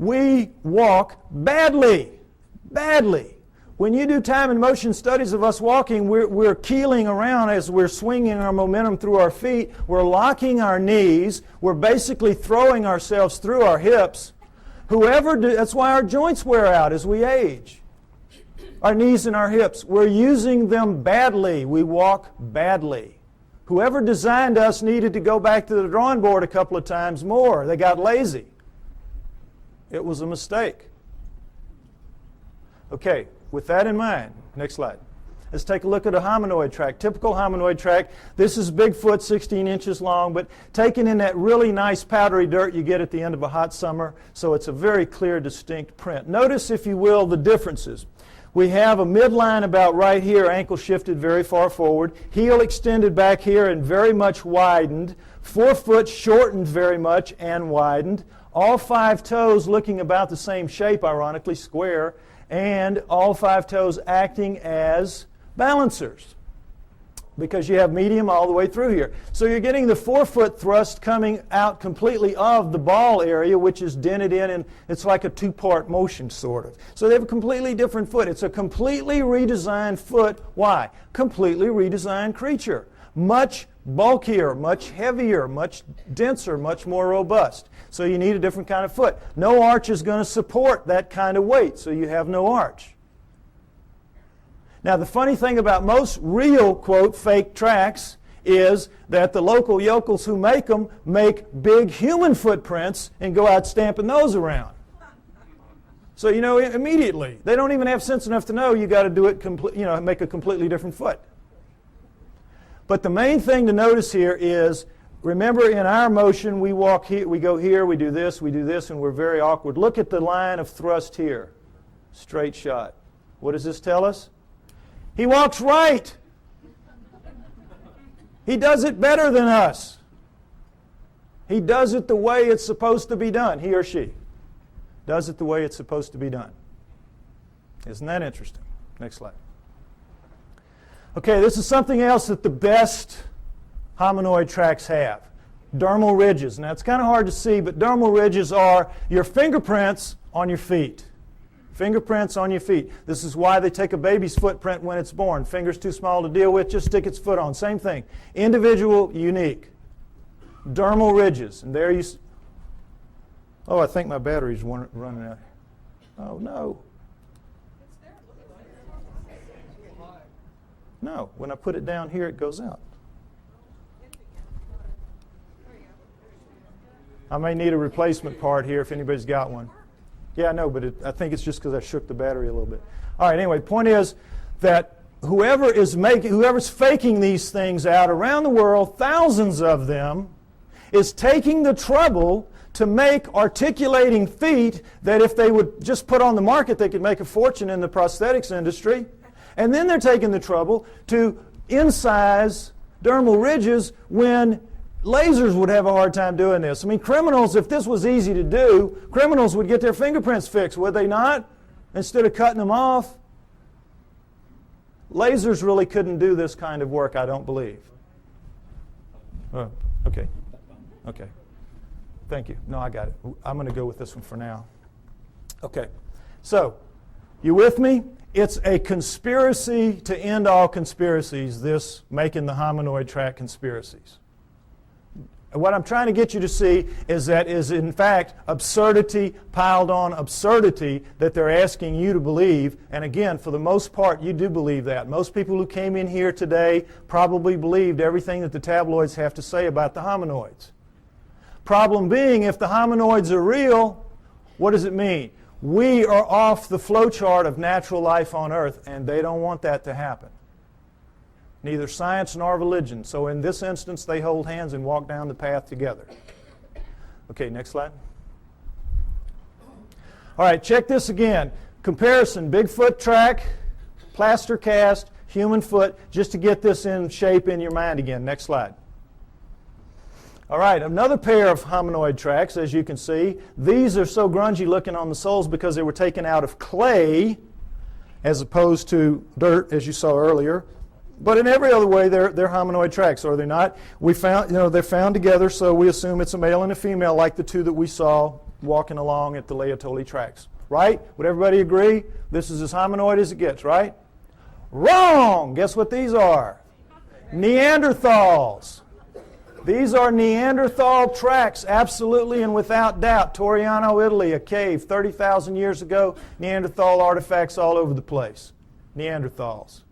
We walk badly. Badly. When you do time and motion studies of us walking, we're keeling around as we're swinging our momentum through our feet. We're locking our knees. We're basically throwing ourselves through our hips. That's why our joints wear out as we age. Our knees and our hips. We're using them badly. We walk badly. Whoever designed us needed to go back to the drawing board a couple of times more. They got lazy. It was a mistake. Okay, with that in mind, next slide. Let's take a look at a hominoid track. Typical hominoid track. This is Bigfoot, 16 inches long, but taken in that really nice powdery dirt you get at the end of a hot summer, so it's a very clear, distinct print. Notice, if you will, the differences. We have a midline about right here, ankle shifted very far forward, heel extended back here and very much widened, forefoot shortened very much and widened, all 5 toes looking about the same shape, ironically, square, and all 5 toes acting as balancers, because you have medium all the way through here. So you're getting the forefoot thrust coming out completely of the ball area, which is dented in, and it's like a 2-part motion, sort of. So they have a completely different foot. It's a completely redesigned foot. Why? Completely redesigned creature. Much bulkier, much heavier, much denser, much more robust. So you need a different kind of foot. No arch is going to support that kind of weight, so you have no arch. Now, the funny thing about most real, quote, fake tracks is that the local yokels who make them make big human footprints and go out stamping those around. So, you know, immediately, they don't even have sense enough to know you got to do it, make a completely different foot. But the main thing to notice here is, remember, in our motion, we walk here, we go here, we do this, and we're very awkward. Look at the line of thrust here. Straight shot. What does this tell us? He walks right. He does it better than us. He does it the way it's supposed to be done. He or she does it the way it's supposed to be done. Isn't that interesting? Next slide. Okay, this is something else that the best hominoid tracks have. Dermal ridges. Now, it's kind of hard to see, but dermal ridges are your fingerprints on your feet. Fingerprints on your feet. This is why they take a baby's footprint when it's born. Finger's too small to deal with, just stick its foot on. Same thing. Individual, unique. Dermal ridges. And there you oh, I think my battery's running out. Oh, no. No, when I put it down here, it goes out. I may need a replacement part here if anybody's got one. Yeah, I know, but I think it's just because I shook the battery a little bit. All right, anyway, point is that whoever's faking these things out around the world, thousands of them, is taking the trouble to make articulating feet that if they would just put on the market, they could make a fortune in the prosthetics industry. And then they're taking the trouble to incise dermal ridges when lasers would have a hard time doing this. I mean, criminals, if this was easy to do, criminals would get their fingerprints fixed, would they not? Instead of cutting them off. Lasers really couldn't do this kind of work, I don't believe. Oh, okay. Okay. Thank you. No, I got it. I'm going to go with this one for now. Okay. So, you with me? It's a conspiracy to end all conspiracies, this making the hominoid track conspiracies. What I'm trying to get you to see is that is in fact absurdity piled on absurdity that they're asking you to believe. And again, for the most part, you do believe that. Most people who came in here today probably believed everything that the tabloids have to say about the hominoids. Problem being, if the hominoids are real, what does it mean? We are off the flowchart of natural life on Earth, and they don't want that to happen. Neither science nor religion. So in this instance, they hold hands and walk down the path together. Okay, next slide. All right, check this again. Comparison, Bigfoot track, plaster cast, human foot, just to get this in shape in your mind again. Next slide. All right, another pair of hominoid tracks, as you can see. These are so grungy looking on the soles because they were taken out of clay as opposed to dirt, as you saw earlier. But in every other way, they're hominoid tracks, are they not? We found, they're found together, so we assume it's a male and a female, like the two that we saw walking along at the Laetoli tracks. right? Would everybody agree? This is as hominoid as it gets, right? Wrong! Guess what these are? Neanderthals. These are Neanderthal tracks, absolutely and without doubt. Toriano, Italy, a cave 30,000 years ago. Neanderthal artifacts all over the place. Neanderthals.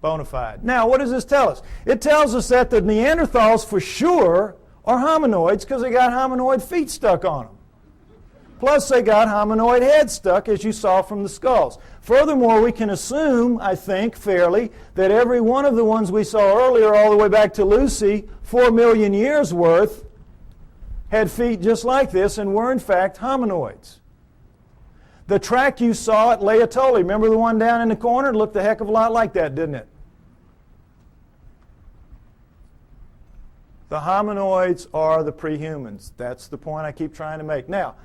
Bona fide. Now, what does this tell us? It tells us that the Neanderthals for sure are hominoids because they got hominoid feet stuck on them. Plus, they got hominoid heads stuck, as you saw from the skulls. Furthermore, we can assume, I think, fairly, that every one of the ones we saw earlier, all the way back to Lucy, 4 million years worth, had feet just like this and were, in fact, hominoids. The track you saw at Laetoli, remember the one down in the corner? It looked a heck of a lot like that, didn't it? The hominoids are the prehumans. That's the point I keep trying to make. Now,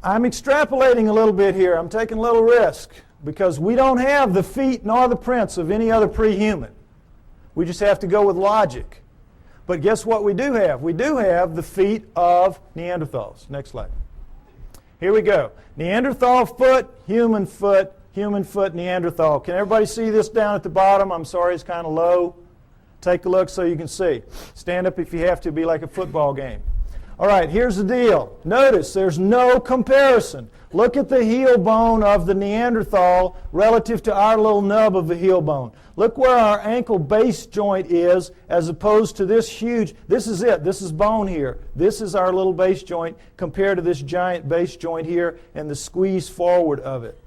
I'm extrapolating a little bit here. I'm taking a little risk because we don't have the feet nor the prints of any other prehuman. We just have to go with logic. But guess what we do have? We do have the feet of Neanderthals. Next slide. Here we go. Neanderthal foot, Neanderthal. Can everybody see this down at the bottom? I'm sorry, it's kind of low. Take a look so you can see. Stand up if you have to. Be like a football game. All right, here's the deal. Notice there's no comparison. Look at the heel bone of the Neanderthal relative to our little nub of the heel bone. Look where our ankle base joint is as opposed to this huge. This is it. This is bone here. This is our little base joint compared to this giant base joint here and the squeeze forward of it.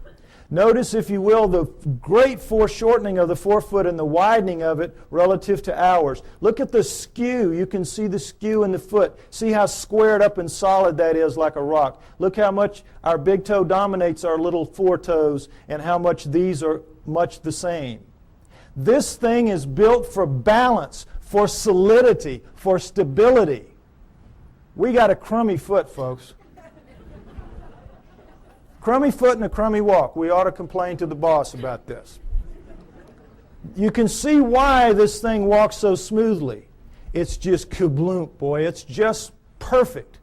Notice, if you will, the great foreshortening of the forefoot and the widening of it relative to ours. Look at the skew. You can see the skew in the foot. See how squared up and solid that is like a rock. Look how much our big toe dominates our little foretoes and how much these are much the same. This thing is built for balance, for solidity, for stability. We got a crummy foot, folks. Crummy foot and a crummy walk. We ought to complain to the boss about this. You can see why this thing walks so smoothly. It's just kabloomp, boy. It's just perfect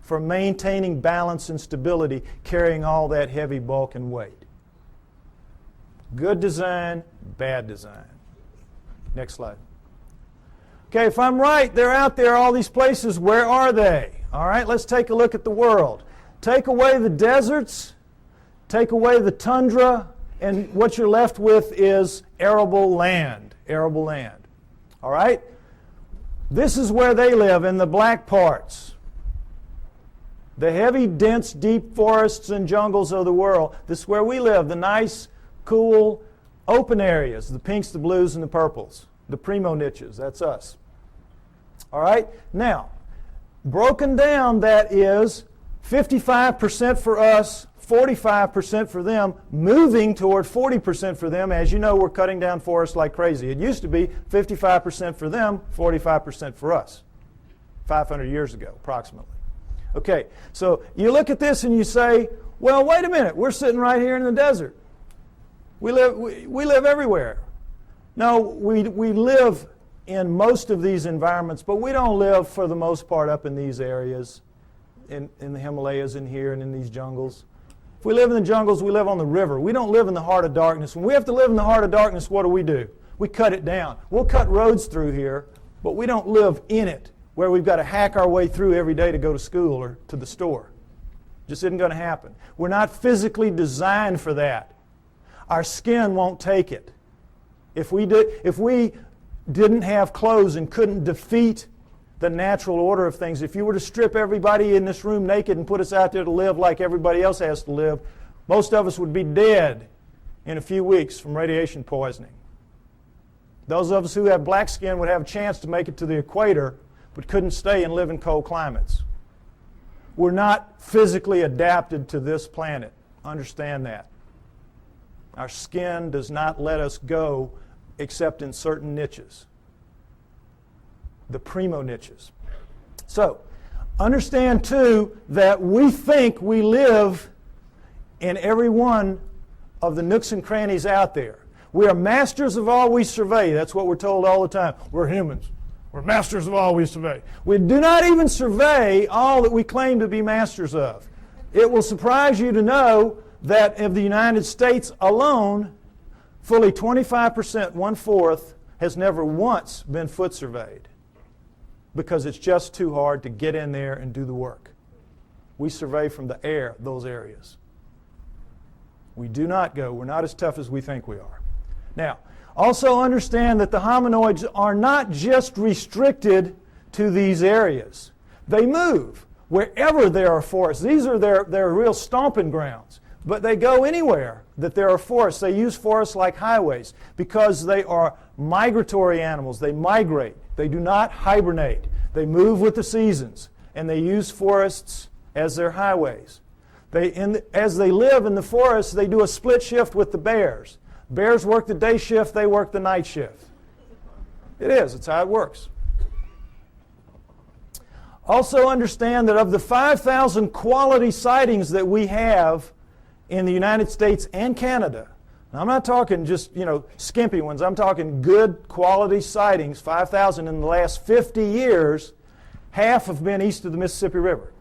for maintaining balance and stability, carrying all that heavy bulk and weight. Good design, bad design. Next slide. Okay, if I'm right, they're out there, all these places. Where are they? All right, let's take a look at the world. Take away the deserts, take away the tundra, and what you're left with is arable land. Arable land. All right? This is where they live, in the black parts. The heavy, dense, deep forests and jungles of the world. This is where we live, the nice, cool, open areas, the pinks, the blues, and the purples. The primo niches, that's us. All right? Now, broken down, that is 55% for us, 45% for them, moving toward 40% for them. As you know, we're cutting down forests like crazy. It used to be 55% for them, 45% for us, 500 years ago, approximately. Okay, so you look at this and you say, well, wait a minute, we're sitting right here in the desert. We live everywhere. No, we live in most of these environments, but we don't live, for the most part, up in these areas, in the Himalayas and here and in these jungles. If we live in the jungles, we live on the river. We don't live in the heart of darkness. When we have to live in the heart of darkness, what do? We cut it down. We'll cut roads through here, but we don't live in it, where we've got to hack our way through every day to go to school or to the store. Just isn't going to happen. We're not physically designed for that. Our skin won't take it. If we didn't have clothes and couldn't defeat the natural order of things, if you were to strip everybody in this room naked and put us out there to live like everybody else has to live, most of us would be dead in a few weeks from radiation poisoning. Those of us who have black skin would have a chance to make it to the equator, but couldn't stay and live in cold climates. We're not physically adapted to this planet. Understand that. Our skin does not let us go except in certain niches. The primo niches. So, understand too that we think we live in every one of the nooks and crannies out there. We are masters of all we survey. That's what we're told all the time. We're humans. We're masters of all we survey. We do not even survey all that we claim to be masters of. It will surprise you to know that of the United States alone, fully 25%, 1/4, has never once been foot surveyed because it's just too hard to get in there and do the work. We survey from the air those areas. We do not go. We're not as tough as we think we are. Now, also understand that the hominoids are not just restricted to these areas. They move wherever there are forests. These are their real stomping grounds. But they go anywhere that there are forests. They use forests like highways because they are migratory animals. They migrate. They do not hibernate. They move with the seasons. And they use forests as their highways. As they live in the forests, they do a split shift with the bears. Bears work the day shift, they work the night shift. It is. It's how it works. Also understand that of the 5,000 quality sightings that we have in the United States and Canada, now I'm not talking just, skimpy ones. I'm talking good quality sightings, 5,000 in the last 50 years, half have been east of the Mississippi River.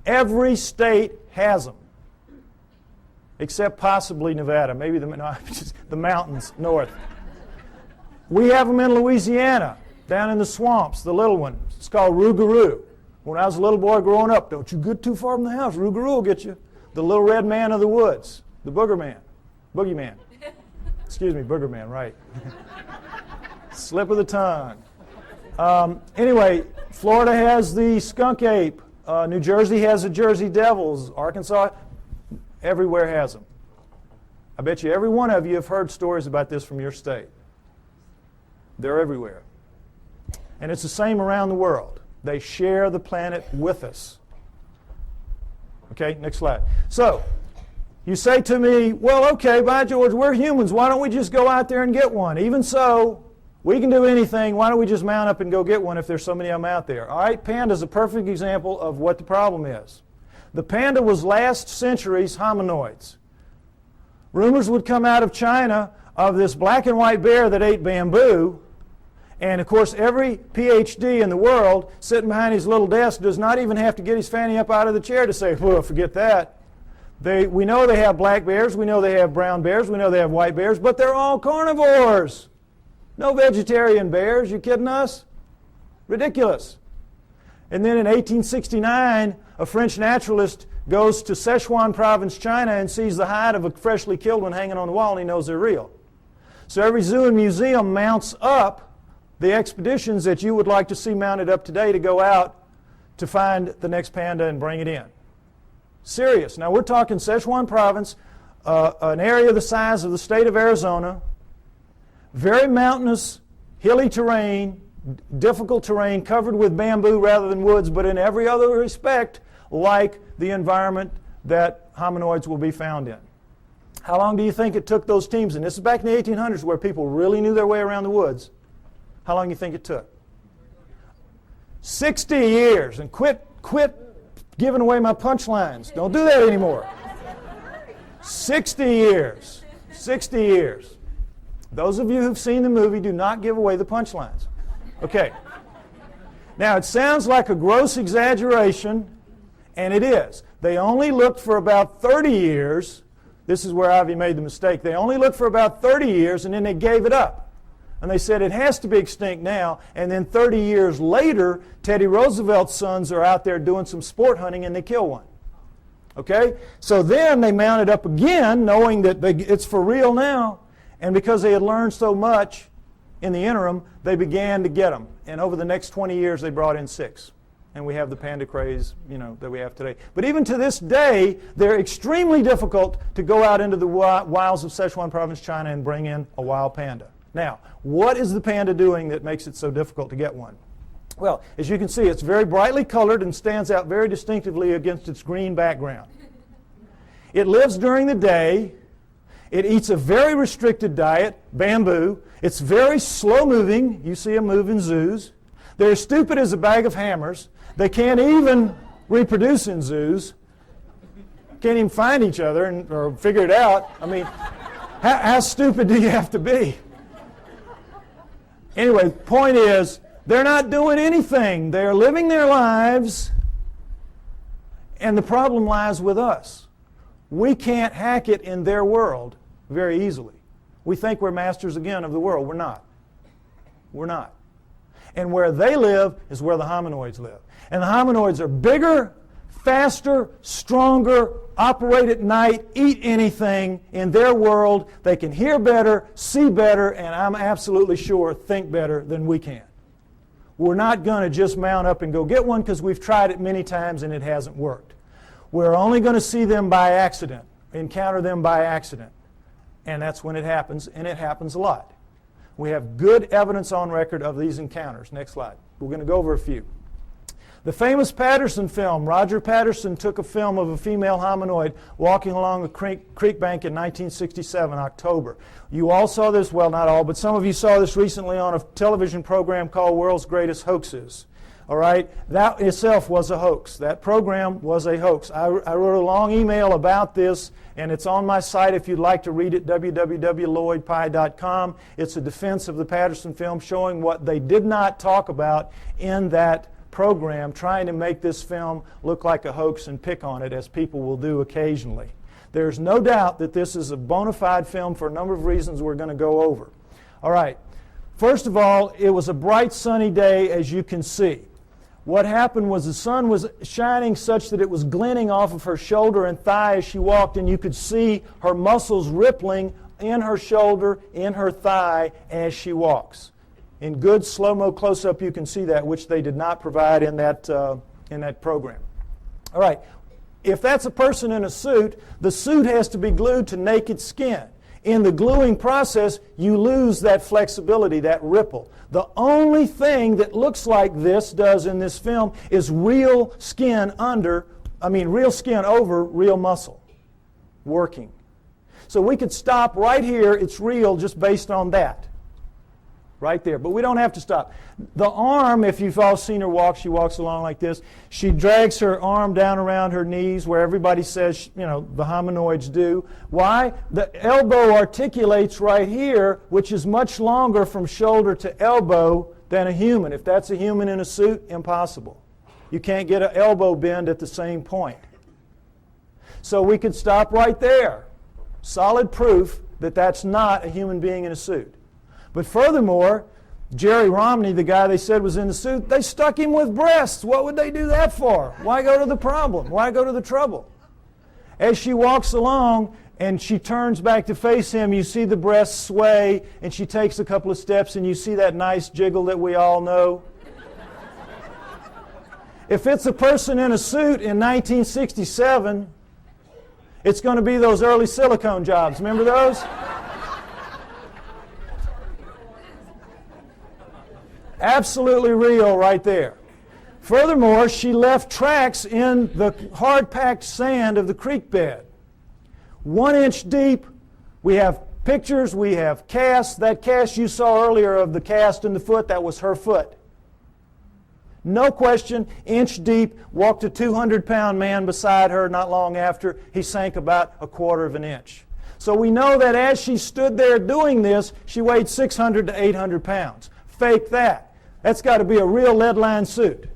Every state has them, except possibly Nevada, maybe the mountains north. We have them in Louisiana, down in the swamps, the little one. It's called rougarou. When I was a little boy growing up, don't you get too far from the house, rougarou will get you. The little red man of the woods, the boogeyman. Excuse me, boogerman, right. Slip of the tongue. Anyway, Florida has the skunk ape. New Jersey has the Jersey Devils. Arkansas, everywhere has them. I bet you every one of you have heard stories about this from your state. They're everywhere. And it's the same around the world. They share the planet with us. Okay, next slide. So, you say to me, well, okay, by George, we're humans. Why don't we just go out there and get one? Even so, we can do anything. Why don't we just mount up and go get one if there's so many of them out there? All right, panda is a perfect example of what the problem is. The panda was last century's hominoids. Rumors would come out of China of this black and white bear that ate bamboo. And, of course, every PhD in the world sitting behind his little desk does not even have to get his fanny up out of the chair to say, well, forget that. We know they have black bears. We know they have brown bears. We know they have white bears. But they're all carnivores. No vegetarian bears. You kidding us? Ridiculous. And then in 1869, a French naturalist goes to Sichuan province, China, and sees the hide of a freshly killed one hanging on the wall, and he knows they're real. So every zoo and museum mounts up the expeditions that you would like to see mounted up today to go out to find the next panda and bring it in. Serious. Now we're talking Sichuan province, an area the size of the state of Arizona, very mountainous, hilly terrain, difficult terrain, covered with bamboo rather than woods, but in every other respect like the environment that hominoids will be found in. How long do you think it took those teams? And this is back in the 1800s where people really knew their way around the woods. How long do you think it took? 60 years. And quit giving away my punchlines. Don't do that anymore. 60 years. 60 years. Those of you who've seen the movie, do not give away the punchlines. Okay. Now, it sounds like a gross exaggeration, and it is. They only looked for about 30 years. This is where Ivy made the mistake. They only looked for about 30 years, and then they gave it up. And they said it has to be extinct now. And then 30 years later, Teddy Roosevelt's sons are out there doing some sport hunting, and they kill one. Okay? So then they mounted up again, knowing that it's for real now. And because they had learned so much in the interim, they began to get them. And over the next 20 years, they brought in 6. And we have the panda craze, that we have today. But even to this day, they're extremely difficult to go out into the wilds of Sichuan province, China, and bring in a wild panda. Now, what is the panda doing that makes it so difficult to get one? Well, as you can see, it's very brightly colored and stands out very distinctively against its green background. It lives during the day. It eats a very restricted diet, bamboo. It's very slow-moving. You see them move in zoos. They're as stupid as a bag of hammers. They can't even reproduce in zoos. Can't even find each other or figure it out. I mean, how stupid do you have to be? Anyway, point is, they're not doing anything. They're living their lives, And the problem lies with us. We can't hack it in their world very easily. We think we're masters again of the world. We're not. We're not. And where they live is where the hominoids live. And the hominoids are bigger, faster, stronger, operate at night, eat anything in their world. They can hear better, see better, and I'm absolutely sure think better than we can. We're not going to just mount up and go get one because we've tried it many times and it hasn't worked. We're only going to see them by accident, encounter them by accident. And that's when it happens, and it happens a lot. We have good evidence on record of these encounters. Next slide. We're going to go over a few. The famous Patterson film, Roger Patterson took a film of a female hominoid walking along a creek bank in 1967, October. You all saw this, well, not all, but some of you saw this recently on a television program called World's Greatest Hoaxes. All right, that itself was a hoax. That program was a hoax. I wrote a long email about this, and it's on my site if you'd like to read it, www.lloydpye.com. It's a defense of the Patterson film showing what they did not talk about in that program, trying to make this film look like a hoax and pick on it, as people will do occasionally. There's no doubt that this is a bona fide film for a number of reasons we're going to go over. All right, first of all, it was a bright sunny day, as you can see. What happened was the sun was shining such that it was glinting off of her shoulder and thigh as she walked, and you could see her muscles rippling in her shoulder, in her thigh as she walks. In good slow-mo close-up you can see that, which they did not provide in that program. All right, if that's a person in a suit, the suit has to be glued to naked skin. In the gluing process, you lose that flexibility, that ripple. The only thing that looks like this does in this film is real skin over real muscle working. So we could stop right here. It's real just based on that. Right there. But we don't have to stop. The arm, if you've all seen her walk, she walks along like this. She drags her arm down around her knees where everybody says, the hominoids do. Why? The elbow articulates right here, which is much longer from shoulder to elbow than a human. If that's a human in a suit, impossible. You can't get an elbow bend at the same point. So we could stop right there. Solid proof that that's not a human being in a suit. But furthermore, Jerry Romney, the guy they said was in the suit, they stuck him with breasts. What would they do that for? Why go to the problem? Why go to the trouble? As she walks along and she turns back to face him, you see the breasts sway, and she takes a couple of steps, and you see that nice jiggle that we all know. If it's a person in a suit in 1967, it's going to be those early silicone jobs. Remember those? Absolutely real right there. Furthermore, she left tracks in the hard-packed sand of the creek bed. 1 inch deep. We have pictures, we have casts. That cast you saw earlier of the cast in the foot, that was her foot. No question, inch deep, walked a 200-pound man beside her not long after. He sank about a 1/4 inch. So we know that as she stood there doing this, she weighed 600 to 800 pounds. Fake that. That's got to be a real lead-lined suit.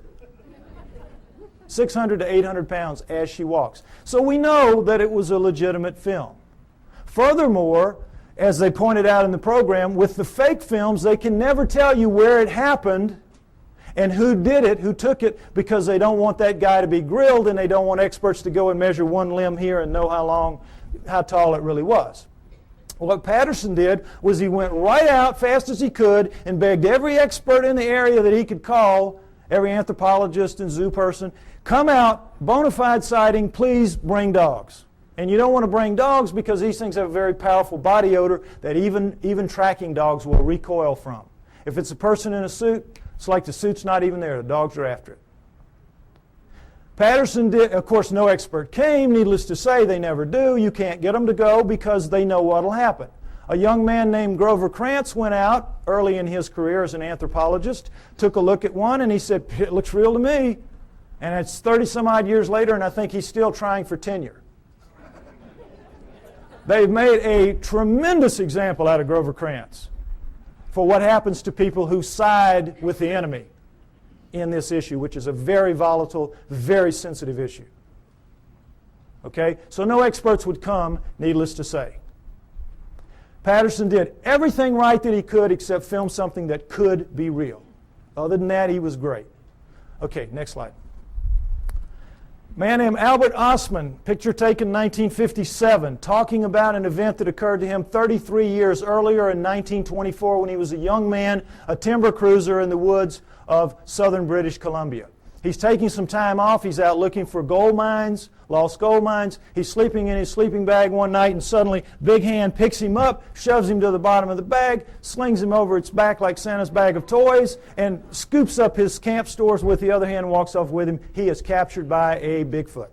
600 to 800 pounds as she walks. So we know that it was a legitimate film. Furthermore, as they pointed out in the program, with the fake films, they can never tell you where it happened and who did it, who took it, because they don't want that guy to be grilled and they don't want experts to go and measure one limb here and know how tall it really was. What Patterson did was he went right out fast as he could and begged every expert in the area that he could call, every anthropologist and zoo person, come out, bona fide sighting, please bring dogs. And you don't want to bring dogs because these things have a very powerful body odor that even tracking dogs will recoil from. If it's a person in a suit, it's like the suit's not even there. The dogs are after it. Patterson did, of course, no expert came. Needless to say, they never do. You can't get them to go because they know what will happen. A young man named Grover Krantz went out early in his career as an anthropologist, took a look at one, and he said, it looks real to me. And it's 30-some-odd years later, and I think he's still trying for tenure. They've made a tremendous example out of Grover Krantz for what happens to people who side with the enemy in this issue, which is a very volatile, very sensitive issue. Okay? So no experts would come, needless to say. Patterson did everything right that he could except film something that could be real. Other than that, he was great. Okay, next slide. A man named Albert Ostman, picture taken in 1957, talking about an event that occurred to him 33 years earlier in 1924 when he was a young man, a timber cruiser in the woods of southern British Columbia. He's taking some time off. He's out looking for gold mines, lost gold mines. He's sleeping in his sleeping bag one night, and suddenly Big Hand picks him up, shoves him to the bottom of the bag, slings him over its back like Santa's bag of toys, and scoops up his camp stores with the other hand and walks off with him. He is captured by a Bigfoot.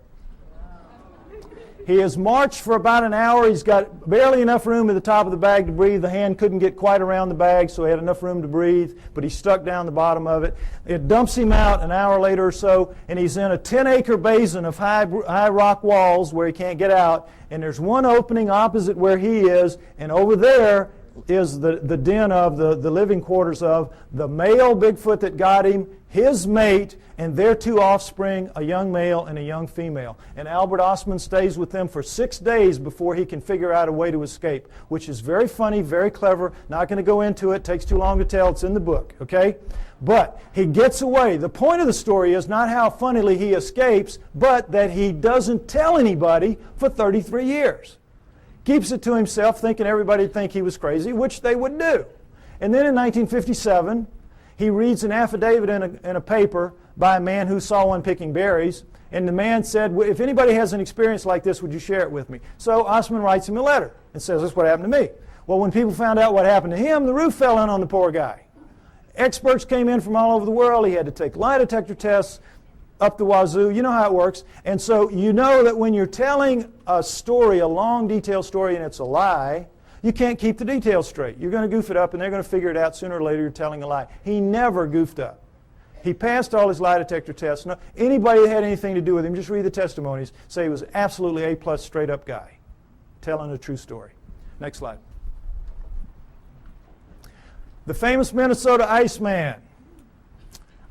He has marched for about an hour. He's got barely enough room at the top of the bag to breathe. The hand couldn't get quite around the bag, so he had enough room to breathe, but he's stuck down the bottom of it. It dumps him out an hour later or so, and he's in a 10-acre basin of high rock walls where he can't get out, and there's one opening opposite where he is, and over there is the den of the living quarters of the male Bigfoot that got him, his mate, and their two offspring, a young male and a young female. And Albert Ostman stays with them for 6 days before he can figure out a way to escape, which is very funny, very clever. Not going to go into it. Takes too long to tell. It's in the book, okay? But he gets away. The point of the story is not how funnily he escapes, but that he doesn't tell anybody for 33 years. Keeps it to himself, thinking everybody would think he was crazy, which they would do. And then in 1957, he reads an affidavit in a paper by a man who saw one picking berries, and the man said, well, if anybody has an experience like this, would you share it with me? So Ostman writes him a letter and says, this is what happened to me. Well, when people found out what happened to him, the roof fell in on the poor guy. Experts came in from all over the world. He had to take lie detector tests up the wazoo. You know how it works. And so you know that when you're telling a story, a long, detailed story, and it's a lie, you can't keep the details straight. You're going to goof it up, and they're going to figure it out sooner or later you're telling a lie. He never goofed up. He passed all his lie detector tests. No, anybody that had anything to do with him, just read the testimonies, say he was absolutely A+ straight-up guy, telling a true story. Next slide. The famous Minnesota Iceman.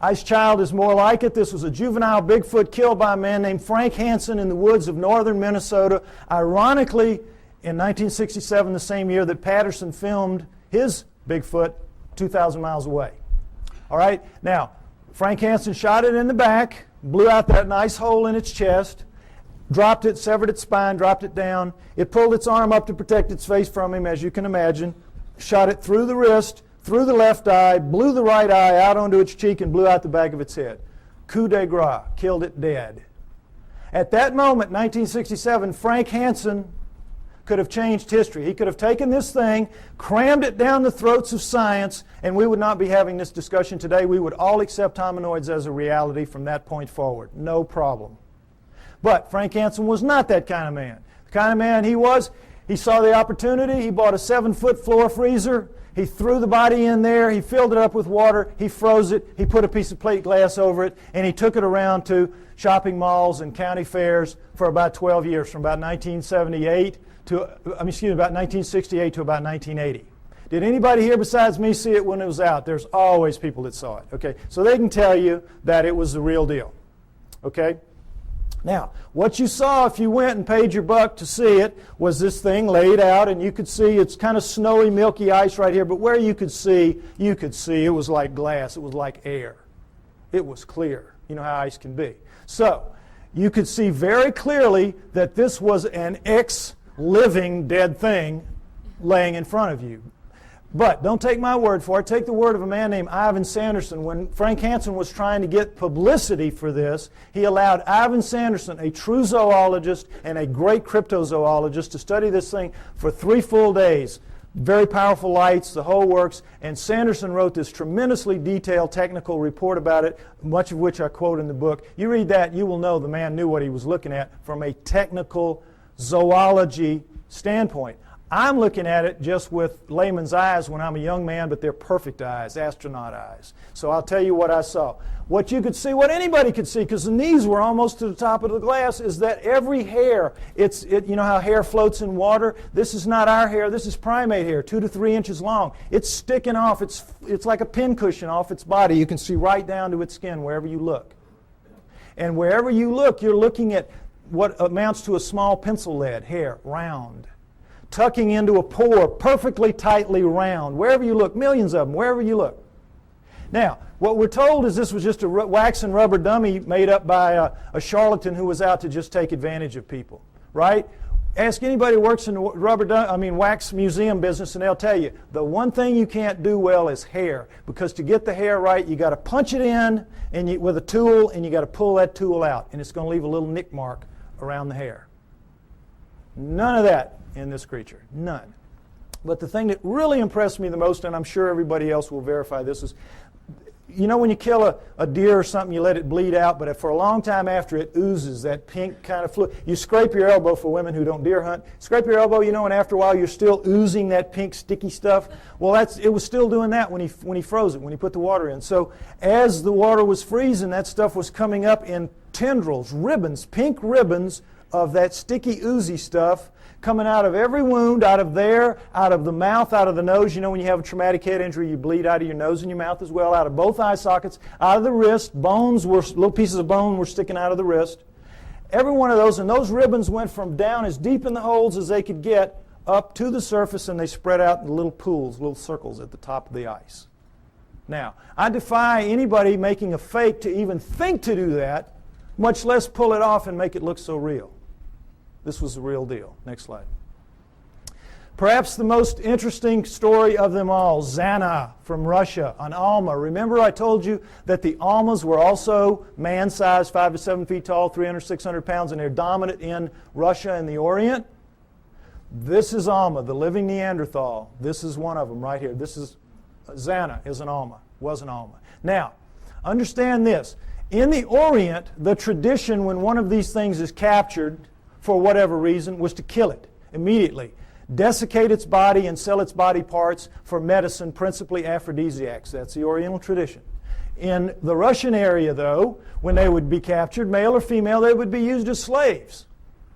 Ice Child is more like it. This was a juvenile Bigfoot killed by a man named Frank Hansen in the woods of northern Minnesota. Ironically, in 1967, the same year that Patterson filmed his Bigfoot 2,000 miles away. All right, now, Frank Hansen shot it in the back, blew out that nice hole in its chest, dropped it, severed its spine, dropped it down. It pulled its arm up to protect its face from him, as you can imagine, shot it through the wrist, through the left eye, blew the right eye out onto its cheek, and blew out the back of its head. Coup de grace, killed it dead. At that moment, 1967, Frank Hansen could have changed history. He could have taken this thing, crammed it down the throats of science, and we would not be having this discussion today. We would all accept hominoids as a reality from that point forward. No problem. But Frank Hansen was not that kind of man. The kind of man he was, he saw the opportunity. He bought a 7-foot floor freezer. He threw the body in there. He filled it up with water. He froze it. He put a piece of plate glass over it, and he took it around to shopping malls and county fairs for about 12 years, from about 1978 to, about 1968 to about 1980. Did anybody here besides me see it when it was out? There's always people that saw it. Okay, so they can tell you that it was the real deal. Okay? Now, what you saw if you went and paid your buck to see it was this thing laid out, and you could see it's kind of snowy, milky ice right here, but where you could see it was like glass. It was like air. It was clear. You know how ice can be. So, you could see very clearly that this was an living dead thing laying in front of you. But don't take my word for it. Take the word of a man named Ivan Sanderson. When Frank Hansen was trying to get publicity for this, he allowed Ivan Sanderson, a true zoologist and a great cryptozoologist, to study this thing for 3 full days. Very powerful lights, the whole works. And Sanderson wrote this tremendously detailed technical report about it, much of which I quote in the book. You read that, you will know the man knew what he was looking at from a technical zoology standpoint. I'm looking at it just with layman's eyes when I'm a young man, but they're perfect eyes, astronaut eyes. So I'll tell you what I saw. What you could see, what anybody could see, because the knees were almost to the top of the glass, is that every hair, you know how hair floats in water? This is not our hair, this is primate hair, 2 to 3 inches long. It's sticking off, it's like a pincushion off its body. You can see right down to its skin wherever you look. And wherever you look, you're looking at what amounts to a small pencil lead, hair, round. Tucking into a pore, perfectly tightly round. Wherever you look, millions of them, wherever you look. Now, what we're told is this was just a wax and rubber dummy made up by a charlatan who was out to just take advantage of people, right? Ask anybody who works in the wax museum business, and they'll tell you the one thing you can't do well is hair, because to get the hair right, you got to punch it in with a tool, and you got to pull that tool out, and it's going to leave a little nick mark around the hair. None of that in this creature, none. But the thing that really impressed me the most, and I'm sure everybody else will verify this, is you know when you kill a deer or something, you let it bleed out, but for a long time after it oozes that pink kind of fluid. You scrape your elbow, for women who don't deer hunt, scrape your elbow, you know, and after a while you're still oozing that pink sticky stuff. Well, it was still doing that when he froze it, when he put the water in. So as the water was freezing, that stuff was coming up in tendrils, ribbons, pink ribbons of that sticky oozy stuff coming out of every wound, out of there, out of the mouth, out of the nose. You know when you have a traumatic head injury, you bleed out of your nose and your mouth as well, out of both eye sockets, out of the wrist. Little pieces of bone were sticking out of the wrist. Every one of those, and those ribbons went from down as deep in the holes as they could get up to the surface, and they spread out in little pools, little circles at the top of the ice. Now, I defy anybody making a fake to even think to do that, much less pull it off and make it look so real. This was the real deal. Next slide. Perhaps the most interesting story of them all, Zana from Russia, an Alma. Remember I told you that the Almas were also man-sized, 5 to 7 feet tall, 300, 600 pounds, and they're dominant in Russia and the Orient. This is Alma, the living Neanderthal. This is one of them right here. This is Zana is an Alma, was an Alma. Now, understand this. In the Orient, the tradition when one of these things is captured for whatever reason, was to kill it immediately, desiccate its body and sell its body parts for medicine, principally aphrodisiacs. That's the Oriental tradition. In the Russian area, though, when they would be captured, male or female, they would be used as slaves,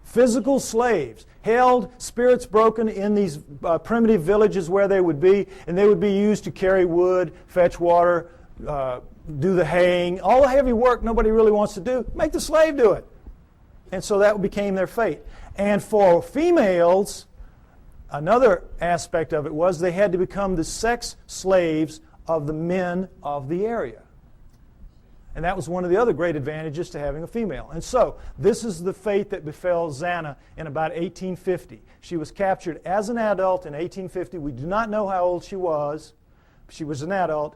physical slaves, held, spirits broken in these primitive villages where they would be, and they would be used to carry wood, fetch water, do the haying, all the heavy work nobody really wants to do. Make the slave do it. And so that became their fate. And for females, another aspect of it was they had to become the sex slaves of the men of the area. And that was one of the other great advantages to having a female. And so this is the fate that befell Zana in about 1850. She was captured as an adult in 1850. We do not know how old she was. She was an adult.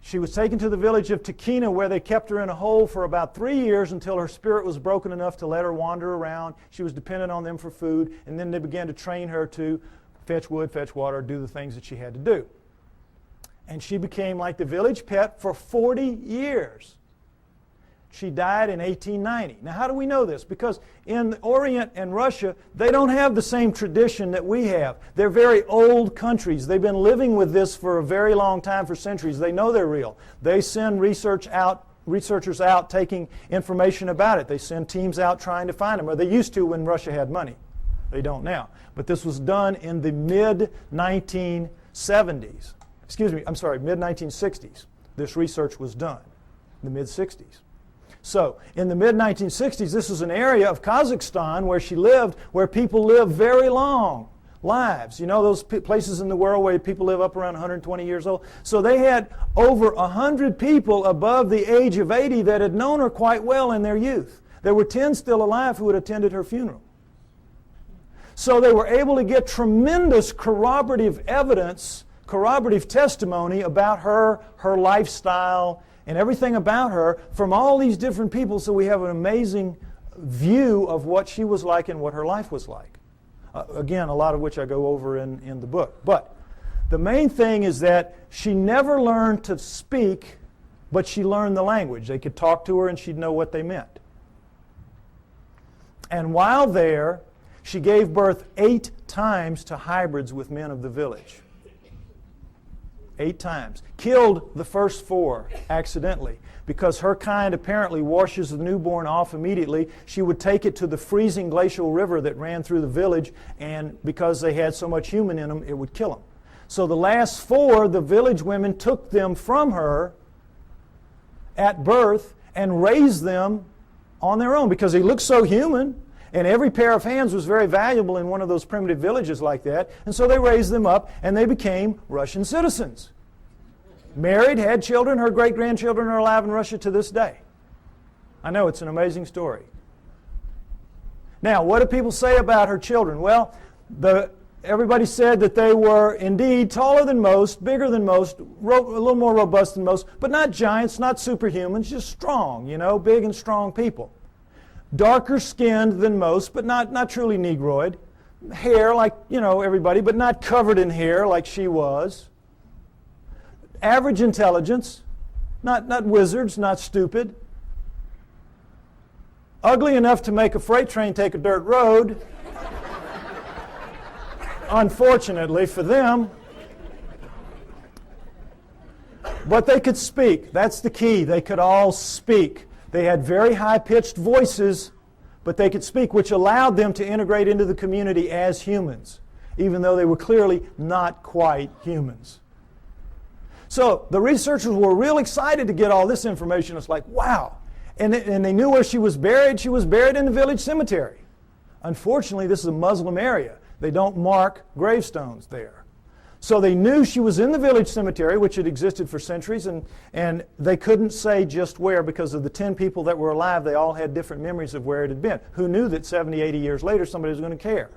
She was taken to the village of Takina, where they kept her in a hole for about 3 years until her spirit was broken enough to let her wander around. She was dependent on them for food, and then they began to train her to fetch wood, fetch water, do the things that she had to do. And she became like the village pet for 40 years. She died in 1890. Now, how do we know this? Because in the Orient and Russia, they don't have the same tradition that we have. They're very old countries. They've been living with this for a very long time, for centuries. They know they're real. They send researchers out taking information about it. They send teams out trying to find them, or they used to when Russia had money. They don't now. But this was done in the mid-1970s. Mid-1960s. This research was done in the mid-60s. So, in the mid-1960s, this was an area of Kazakhstan where she lived, where people live very long lives. You know those places in the world where people live up around 120 years old? So they had over 100 people above the age of 80 that had known her quite well in their youth. There were 10 still alive who had attended her funeral. So they were able to get tremendous corroborative evidence, corroborative testimony about her lifestyle, and everything about her from all these different people, so we have an amazing view of what she was like and what her life was like. Again, a lot of which I go over in the book. But the main thing is that she never learned to speak, but she learned the language. They could talk to her and she'd know what they meant. And while there, she gave birth 8 times to hybrids with men of the village. 8 times. Killed the first 4 accidentally because her kind apparently washes the newborn off immediately. She would take it to the freezing glacial river that ran through the village, and because they had so much human in them, it would kill them. So the last 4, the village women took them from her at birth and raised them on their own because they looked so human. And every pair of hands was very valuable in one of those primitive villages like that. And so they raised them up and they became Russian citizens. Married, had children. Her great-grandchildren are alive in Russia to this day. I know, it's an amazing story. Now, what do people say about her children? Well, everybody said that they were indeed taller than most, bigger than most, a little more robust than most, but not giants, not superhumans, just strong, big and strong people. Darker skinned than most, but not truly Negroid. Hair like, everybody, but not covered in hair like she was. Average intelligence, not wizards, not stupid. Ugly enough to make a freight train take a dirt road. Unfortunately for them. But they could speak. That's the key. They could all speak. They had very high-pitched voices, but they could speak, which allowed them to integrate into the community as humans, even though they were clearly not quite humans. So the researchers were real excited to get all this information. It's like, wow. And they knew where she was buried. She was buried in the village cemetery. Unfortunately, this is a Muslim area. They don't mark gravestones there. So they knew she was in the village cemetery, which had existed for centuries, and they couldn't say just where because of the 10 people that were alive. They all had different memories of where it had been. Who knew that 70, 80 years later somebody was going to care?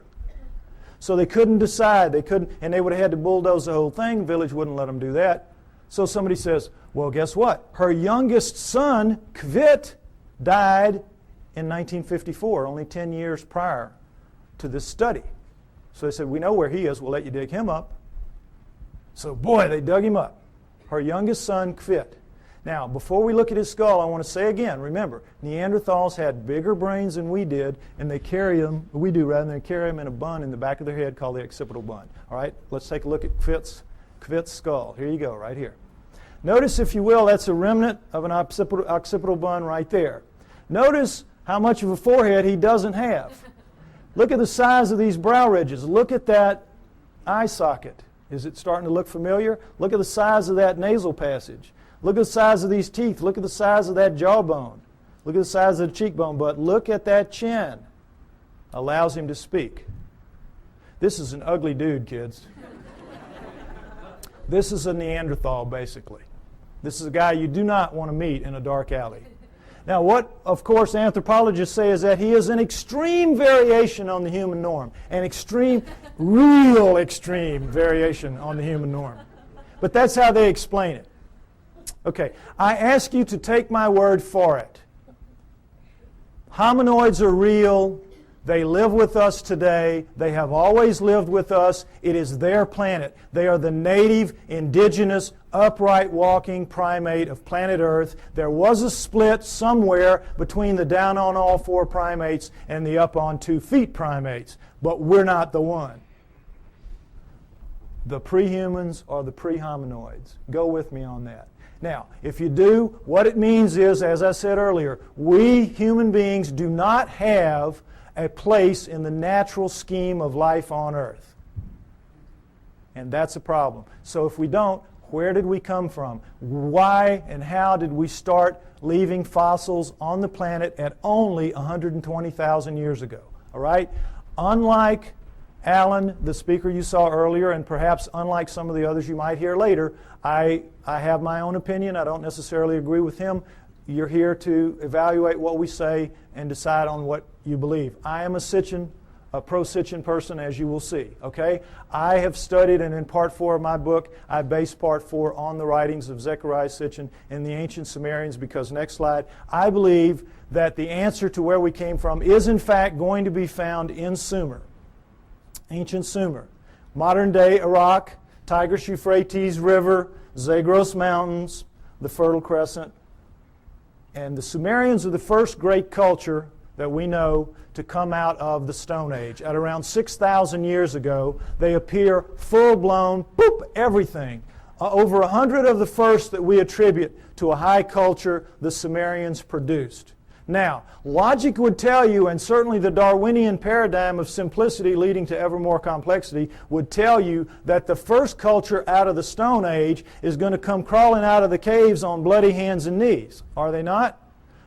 So they couldn't decide. And they would have had to bulldoze the whole thing. The village wouldn't let them do that. So somebody says, well, guess what? Her youngest son, Kvit, died in 1954, only 10 years prior to this study. So they said, we know where he is. We'll let you dig him up. So, boy, they dug him up. Her youngest son, Kvit. Now, before we look at his skull, I want to say again, remember, Neanderthals had bigger brains than we did, and they carry them, we do rather than carry them in a bun in the back of their head called the occipital bun. All right, let's take a look at Kvit's skull. Here you go, right here. Notice, if you will, that's a remnant of an occipital bun right there. Notice how much of a forehead he doesn't have. Look at the size of these brow ridges. Look at that eye socket. Is it starting to look familiar? Look at the size of that nasal passage. Look at the size of these teeth. Look at the size of that jawbone. Look at the size of the cheekbone. But look at that chin. Allows him to speak. This is an ugly dude, kids. This is a Neanderthal, basically. This is a guy you do not want to meet in a dark alley. Now, what, of course, anthropologists say is that he is an extreme variation on the human norm. An extreme, real extreme variation on the human norm. But that's how they explain it. Okay, I ask you to take my word for it. Hominoids are real. They live with us today. They have always lived with us. It is their planet. They are the native, indigenous, upright walking primate of planet Earth. There was a split somewhere between the down on all four primates and the up on 2 feet primates, but we're not the one. The pre-humans are the pre-hominoids. Go with me on that. Now, if you do, what it means is, as I said earlier, we human beings do not have a place in the natural scheme of life on Earth. And that's a problem. So if we don't, where did we come from? Why and how did we start leaving fossils on the planet at only 120,000 years ago? All right? Unlike Alan, the speaker you saw earlier, and perhaps unlike some of the others you might hear later, I have my own opinion. I don't necessarily agree with him. You're here to evaluate what we say and decide on what you believe. I am a pro-Sitchin person, as you will see. Okay? I have studied, and in part 4 of my book, I base part 4 on the writings of Zechariah Sitchin and the ancient Sumerians, because, next slide, I believe that the answer to where we came from is, in fact, going to be found in Sumer, ancient Sumer. Modern-day Iraq, Tigris-Euphrates River, Zagros Mountains, the Fertile Crescent. And the Sumerians are the first great culture that we know to come out of the Stone Age. At around 6,000 years ago, they appear full-blown, boop, everything. Over 100 of the first that we attribute to a high culture the Sumerians produced. Now, logic would tell you, and certainly the Darwinian paradigm of simplicity leading to ever more complexity would tell you that the first culture out of the Stone Age is going to come crawling out of the caves on bloody hands and knees. Are they not?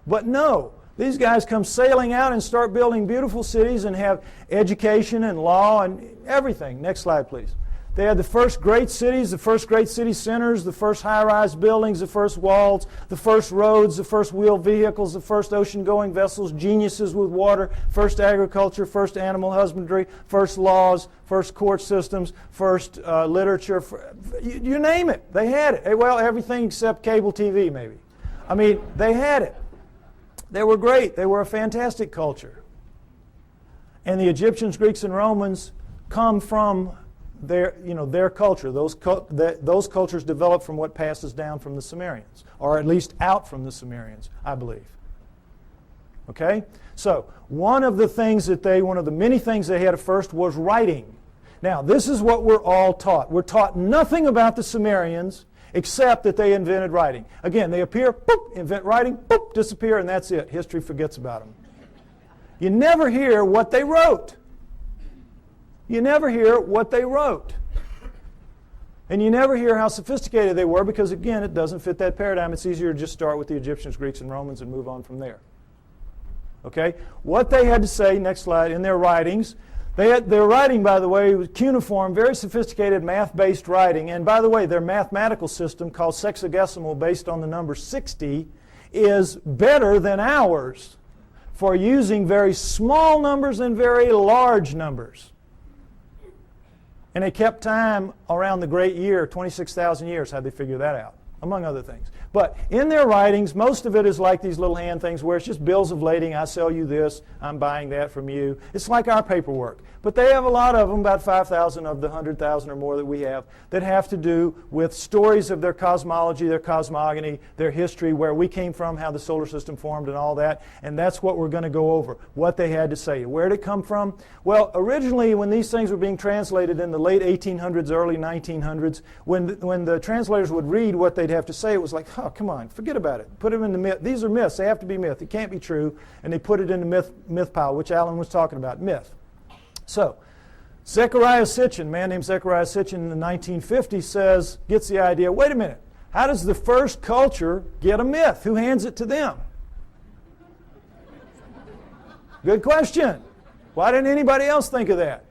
But no, These guys come sailing out and start building beautiful cities and have education and law and everything. Next slide, please. They had the first great cities, the first great city centers, the first high-rise buildings, the first walls, the first roads, the first wheeled vehicles, the first ocean-going vessels, geniuses with water, first agriculture, first animal husbandry, first laws, first court systems, first literature. You name it. They had it. Well, everything except cable TV, maybe. I mean, they had it. They were great. They were a fantastic culture. And the Egyptians, Greeks, and Romans come from their culture. Those cultures developed from what passes down from the Sumerians, or at least out from the Sumerians, I believe. Okay? So, one of the many things they had at first was writing. Now, this is what we're all taught. We're taught nothing about the Sumerians except that they invented writing. Again, they appear, boop, invent writing, boop, disappear, and that's it. History forgets about them. You never hear what they wrote. You never hear what they wrote. And you never hear how sophisticated they were because, again, it doesn't fit that paradigm. It's easier to just start with the Egyptians, Greeks, and Romans and move on from there. Okay? What they had to say, next slide, in their writings, their writing, by the way, was cuneiform, very sophisticated math-based writing. And by the way, their mathematical system, called sexagesimal, based on the number 60, is better than ours for using very small numbers and very large numbers. And they kept time around the great year, 26,000 years. How'd they figure that out? Among other things. But in their writings, most of it is like these little hand things where it's just bills of lading. I sell you this. I'm buying that from you. It's like our paperwork. But they have a lot of them, about 5,000 of the 100,000 or more that we have, that have to do with stories of their cosmology, their cosmogony, their history, where we came from, how the solar system formed and all that. And that's what we're going to go over, what they had to say. Where did it come from? Well, originally when these things were being translated in the late 1800s, early 1900s, when the translators would read what they'd have to say, it was like, oh, come on, forget about it. Put them in the myth. These are myths. They have to be myth. It can't be true. And they put it in the myth pile, which Alan was talking about, myth. So, Zechariah Sitchin, a man named Zechariah Sitchin in the 1950s gets the idea, wait a minute, how does the first culture get a myth? Who hands it to them? Good question. Why didn't anybody else think of that?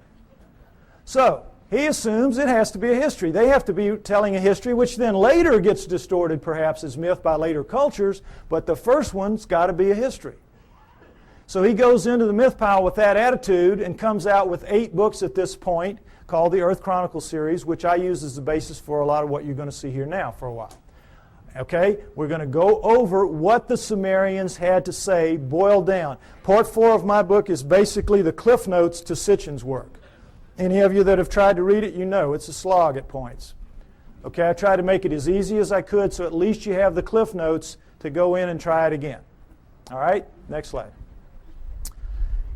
So, he assumes it has to be a history. They have to be telling a history, which then later gets distorted perhaps as myth by later cultures, but the first one's got to be a history. So he goes into the myth pile with that attitude and comes out with 8 books at this point called the Earth Chronicle series, which I use as the basis for a lot of what you're going to see here now for a while. Okay? We're going to go over what the Sumerians had to say, boiled down. Part 4 of my book is basically the cliff notes to Sitchin's work. Any of you that have tried to read it, you know it's a slog at points. Okay? I tried to make it as easy as I could so at least you have the cliff notes to go in and try it again. All right? Next slide.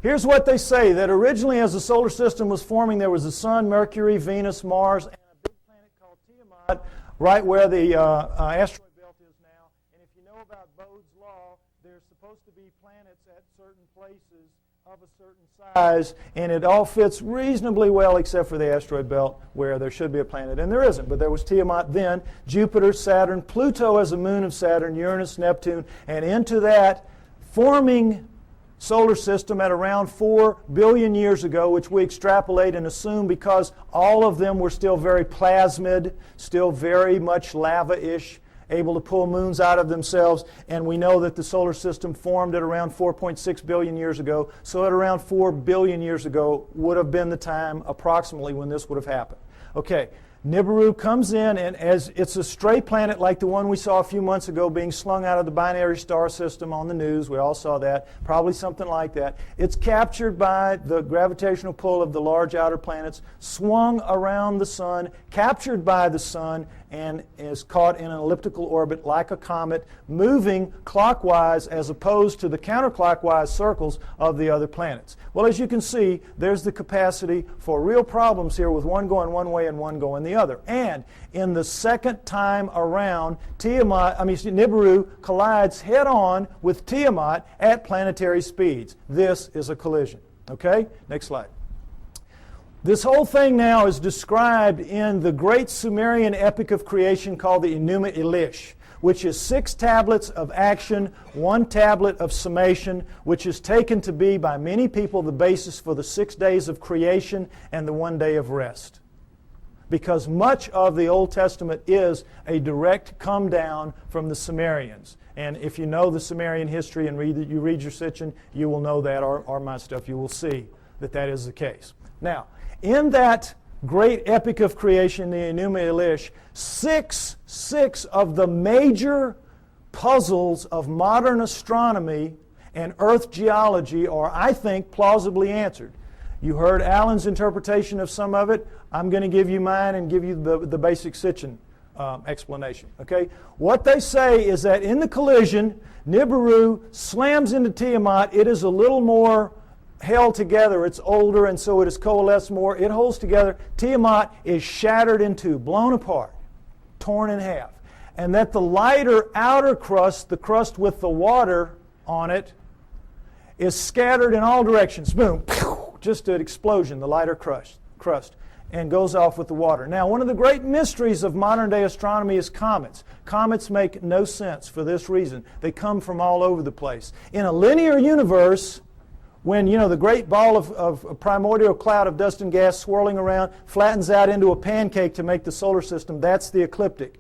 Here's what they say, that originally as the solar system was forming, there was the Sun, Mercury, Venus, Mars, and a big planet called Tiamat, right where the asteroid belt is now. And if you know about Bode's law, there's supposed to be planets at certain places of a certain size, and it all fits reasonably well except for the asteroid belt where there should be a planet, and there isn't. But there was Tiamat then, Jupiter, Saturn, Pluto as a moon of Saturn, Uranus, Neptune, and into that forming solar system at around 4 billion years ago, which we extrapolate and assume because all of them were still very plasmid, still very much lava-ish, able to pull moons out of themselves. And we know that the solar system formed at around 4.6 billion years ago. So at around 4 billion years ago would have been the time approximately when this would have happened. Okay. Nibiru comes in, and as it's a stray planet like the one we saw a few months ago being slung out of the binary star system on the news. We all saw that. Probably something like that. It's captured by the gravitational pull of the large outer planets, swung around the sun, captured by the sun, and is caught in an elliptical orbit like a comet, moving clockwise as opposed to the counterclockwise circles of the other planets. Well, as you can see, there's the capacity for real problems here with one going one way and one going the other. And in the second time around, Nibiru collides head-on with Tiamat at planetary speeds. This is a collision. Okay? Next slide. This whole thing now is described in the great Sumerian epic of creation called the Enuma Elish, which is 6 tablets of action, 1 tablet of summation, which is taken to be by many people the basis for the 6 days of creation and the 1 day of rest. Because much of the Old Testament is a direct come down from the Sumerians. And if you know the Sumerian history and you read your Sitchin, you will know that, or my stuff, you will see that that is the case. Now, in that great epic of creation, the Enuma Elish, six of the major puzzles of modern astronomy and Earth geology are, I think, plausibly answered. You heard Alan's interpretation of some of it. I'm going to give you mine and give you the basic Sitchin explanation. Okay? What they say is that in the collision, Nibiru slams into Tiamat. It is a little more held together. It's older, and so it is coalesced more. It holds together. Tiamat is shattered in two, blown apart, torn in half. And that the lighter outer crust, the crust with the water on it, is scattered in all directions. Boom. Just an explosion, the lighter crust, and goes off with the water. Now, one of the great mysteries of modern-day astronomy is comets. Comets make no sense for this reason. They come from all over the place. In a linear universe, when, you know, the great ball of a primordial cloud of dust and gas swirling around flattens out into a pancake to make the solar system, that's the ecliptic.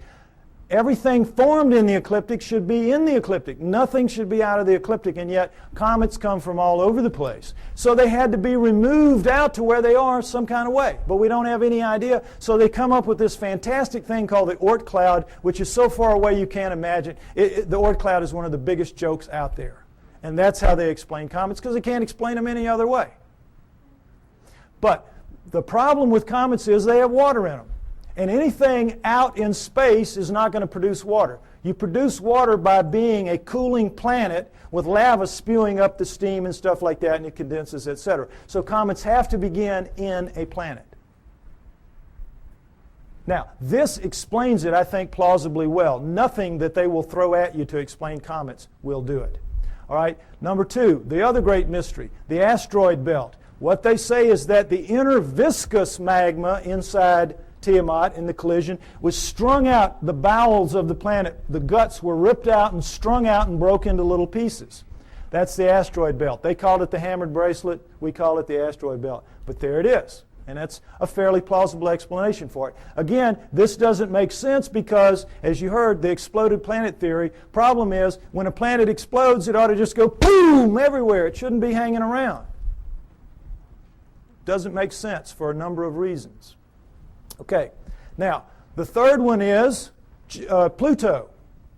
Everything formed in the ecliptic should be in the ecliptic. Nothing should be out of the ecliptic, and yet comets come from all over the place. So they had to be removed out to where they are some kind of way, but we don't have any idea. So they come up with this fantastic thing called the Oort cloud, which is so far away you can't imagine. The Oort cloud is one of the biggest jokes out there. And that's how they explain comets, because they can't explain them any other way. But the problem with comets is they have water in them. And anything out in space is not going to produce water. You produce water by being a cooling planet with lava spewing up the steam and stuff like that, and it condenses, etc. So comets have to begin in a planet. Now, this explains it, I think, plausibly well. Nothing that they will throw at you to explain comets will do it. All right, number 2, the other great mystery, the asteroid belt. What they say is that the inner viscous magma inside Tiamat in the collision was strung out the bowels of the planet. The guts were ripped out and strung out and broke into little pieces. That's the asteroid belt. They called it the hammered bracelet. We call it the asteroid belt. But there it is. And that's a fairly plausible explanation for it. Again, this doesn't make sense because, as you heard, the exploded planet theory. Problem is, when a planet explodes, it ought to just go boom everywhere. It shouldn't be hanging around. Doesn't make sense for a number of reasons. Okay, now the third one is Pluto.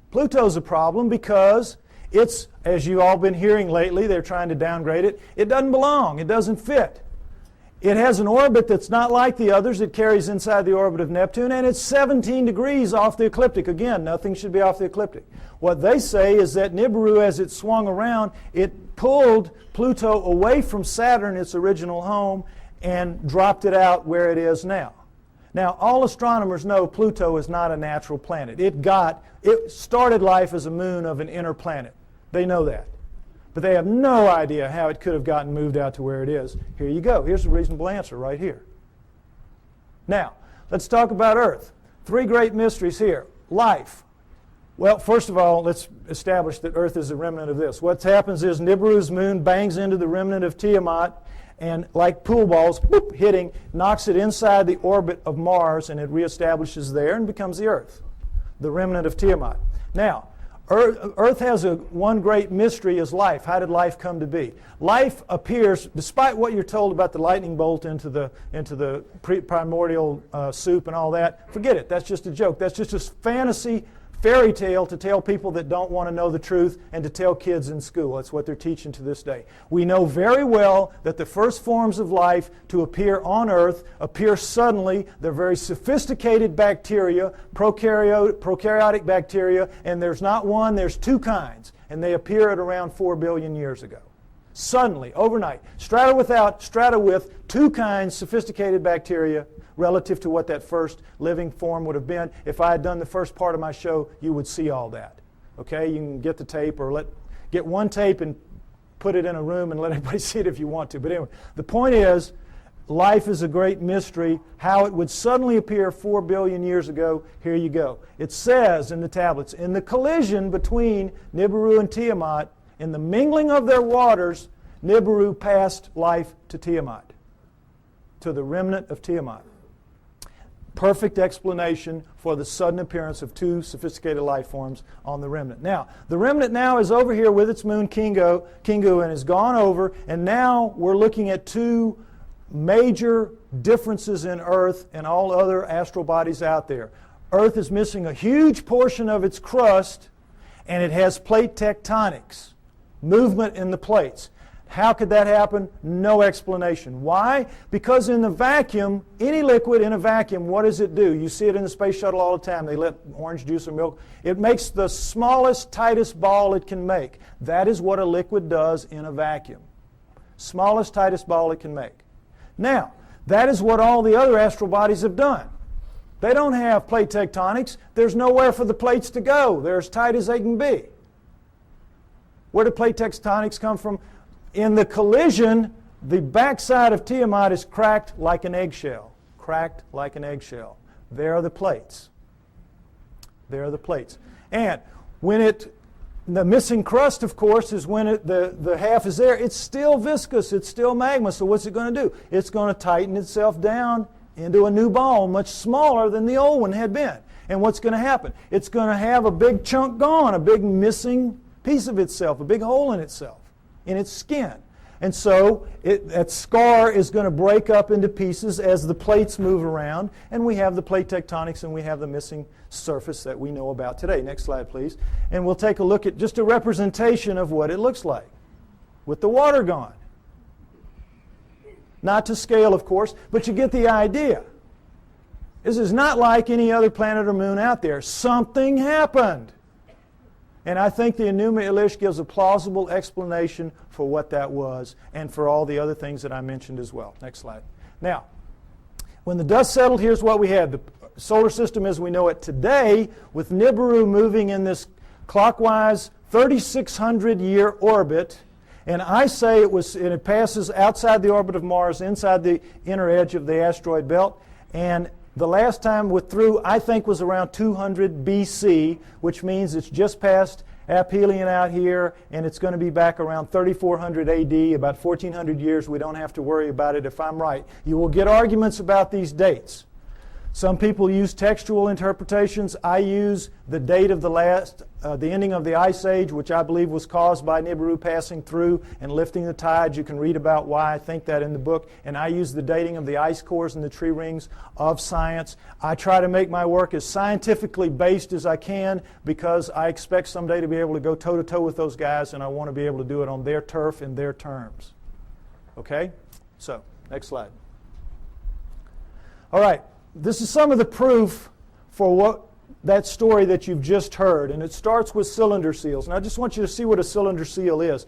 Pluto's a problem because it's, as you've all been hearing lately, they're trying to downgrade it. It doesn't belong. It doesn't fit. It has an orbit that's not like the others. It carries inside the orbit of Neptune, and it's 17 degrees off the ecliptic. Again, nothing should be off the ecliptic. What they say is that Nibiru, as it swung around, it pulled Pluto away from Saturn, its original home, and dropped it out where it is now. Now, all astronomers know Pluto is not a natural planet. It started life as a moon of an inner planet. They know that. But they have no idea how it could have gotten moved out to where it is. Here you go. Here's a reasonable answer right here. Now, let's talk about Earth. 3 great mysteries here. Life. Well, first of all, let's establish that Earth is a remnant of this. What happens is Nibiru's moon bangs into the remnant of Tiamat, and like pool balls, boop, hitting, knocks it inside the orbit of Mars, and it reestablishes there and becomes the Earth, the remnant of Tiamat. Now, Earth has one great mystery is life. How did life come to be? Life appears, despite what you're told about the lightning bolt into the primordial soup and all that, forget it. That's just a joke. That's just a fantasy fairy tale to tell people that don't want to know the truth and to tell kids in school. That's what they're teaching to this day. We know very well that the first forms of life to appear on Earth appear suddenly. They're very sophisticated bacteria, prokaryotic bacteria, and there's not one, there's 2 kinds, and they appear at around 4 billion years ago. Suddenly, overnight, strata with 2 kinds, sophisticated bacteria, relative to what that first living form would have been. If I had done the first part of my show, you would see all that. Okay, you can get the tape or get one tape and put it in a room and let everybody see it if you want to. But anyway, the point is, life is a great mystery. How it would suddenly appear 4 billion years ago, here you go. It says in the tablets, in the collision between Nibiru and Tiamat, in the mingling of their waters, Nibiru passed life to Tiamat, to the remnant of Tiamat. Perfect explanation for the sudden appearance of two sophisticated life forms on the remnant. Now, the remnant now is over here with its moon Kingu, and has gone over, and now we're looking at two major differences in Earth and all other astral bodies out there. Earth is missing a huge portion of its crust, and it has plate tectonics, movement in the plates. How could that happen? No explanation. Why? Because in the vacuum, any liquid in a vacuum, what does it do? You see it in the space shuttle all the time. They let orange juice or milk. It makes the smallest, tightest ball it can make. That is what a liquid does in a vacuum. Smallest, tightest ball it can make. Now, that is what all the other astral bodies have done. They don't have plate tectonics. There's nowhere for the plates to go. They're as tight as they can be. Where do plate tectonics come from? In the collision, the backside of Tiamat is cracked like an eggshell. Cracked like an eggshell. There are the plates. There are the plates. And when the missing crust, of course, is when the half is there. It's still viscous. It's still magma. So what's it going to do? It's going to tighten itself down into a new ball, much smaller than the old one had been. And what's going to happen? It's going to have a big chunk gone, a big missing piece of itself, a big hole in itself, in its skin. And so that scar is going to break up into pieces as the plates move around, and we have the plate tectonics and we have the missing surface that we know about today. Next slide, please. And we'll take a look at just a representation of what it looks like with the water gone. Not to scale, of course, but you get the idea. This is not like any other planet or moon out there. Something happened. And I think the Enuma Elish gives a plausible explanation for what that was and for all the other things that I mentioned as well. Next slide. Now, when the dust settled, here's what we had. The solar system as we know it today, with Nibiru moving in this clockwise 3,600-year orbit. And I say it passes outside the orbit of Mars, inside the inner edge of the asteroid belt. And the last time through, I think, was around 200 BC, which means it's just past aphelion out here, and it's going to be back around 3400 AD, about 1400 years. We don't have to worry about it if I'm right. You will get arguments about these dates. Some people use textual interpretations. I use the date of the ending of the Ice Age, which I believe was caused by Nibiru passing through and lifting the tides. You can read about why I think that in the book. And I use the dating of the ice cores and the tree rings of science. I try to make my work as scientifically based as I can because I expect someday to be able to go toe-to-toe with those guys, and I want to be able to do it on their turf in their terms. Okay? So, next slide. All right. This is some of the proof for that story that you've just heard, and it starts with cylinder seals. And I just want you to see what a cylinder seal is.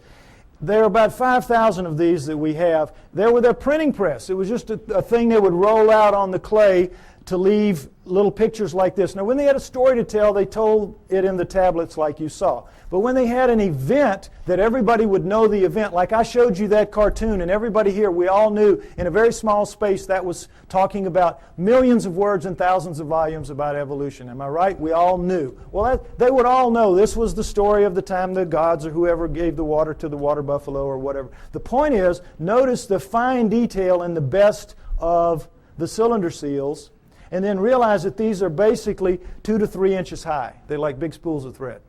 There are about 5,000 of these that we have. They were their printing press. It was just a thing they would roll out on the clay to leave little pictures like this. Now, when they had a story to tell, they told it in the tablets like you saw. But when they had an event that everybody would know the event, like I showed you that cartoon, and everybody here, we all knew in a very small space that was talking about millions of words and thousands of volumes about evolution. Am I right? We all knew. Well, they would all know this was the story of the time the gods or whoever gave the water to the water buffalo or whatever. The point is, notice the fine detail in the best of the cylinder seals, and then realize that these are basically 2 to 3 inches high. They're like big spools of thread.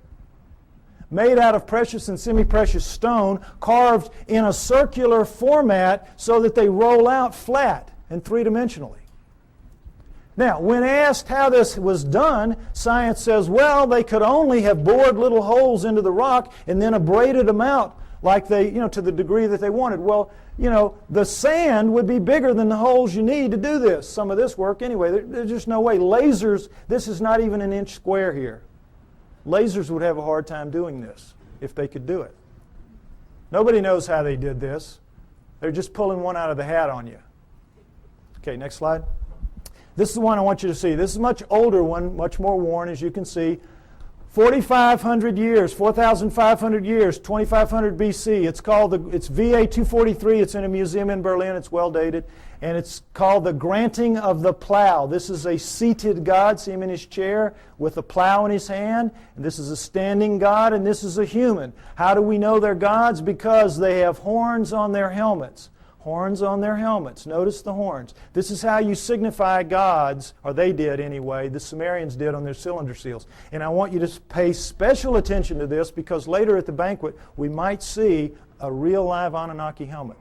Made out of precious and semi-precious stone, carved in a circular format so that they roll out flat and three-dimensionally. Now, when asked how this was done, science says, well, they could only have bored little holes into the rock and then abraded them out like they, to the degree that they wanted. Well, the sand would be bigger than the holes you need to do this, some of this work anyway. There's just no way. Lasers, this is not even an inch square here. Lasers would have a hard time doing this if they could do it. Nobody knows how they did this. They're just pulling one out of the hat on you. Okay, next slide. This is the one I want you to see. This is a much older one, much more worn, as you can see. 4,500 years, 4,500 years, 2,500 BC. It's VA 243. It's in a museum in Berlin. It's well dated. And it's called the granting of the plow. This is a seated God. See him in his chair with a plow in his hand. And this is a standing God, and this is a human. How do we know they're gods? Because they have horns on their helmets. Horns on their helmets. Notice the horns. This is how you signify gods, or they did anyway, the Sumerians did on their cylinder seals. And I want you to pay special attention to this because later at the banquet we might see a real live Anunnaki helmet.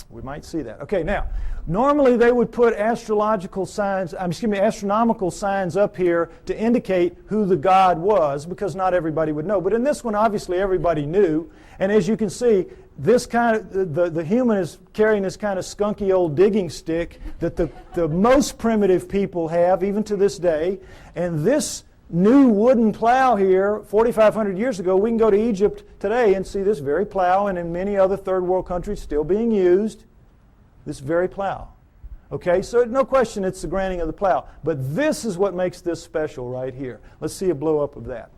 We might see that. Okay, now, normally they would put astronomical signs up here to indicate who the god was because not everybody would know. But in this one, obviously everybody knew. And as you can see, this kind of the human is carrying this kind of skunky old digging stick that the most primitive people have even to this day. And this new wooden plow here 4,500 years ago, we can go to Egypt today and see this very plow, and in many other third world countries still being used, this very plow. Okay, so no question it's the granting of the plow. But this is what makes this special right here. Let's see a blow up of that.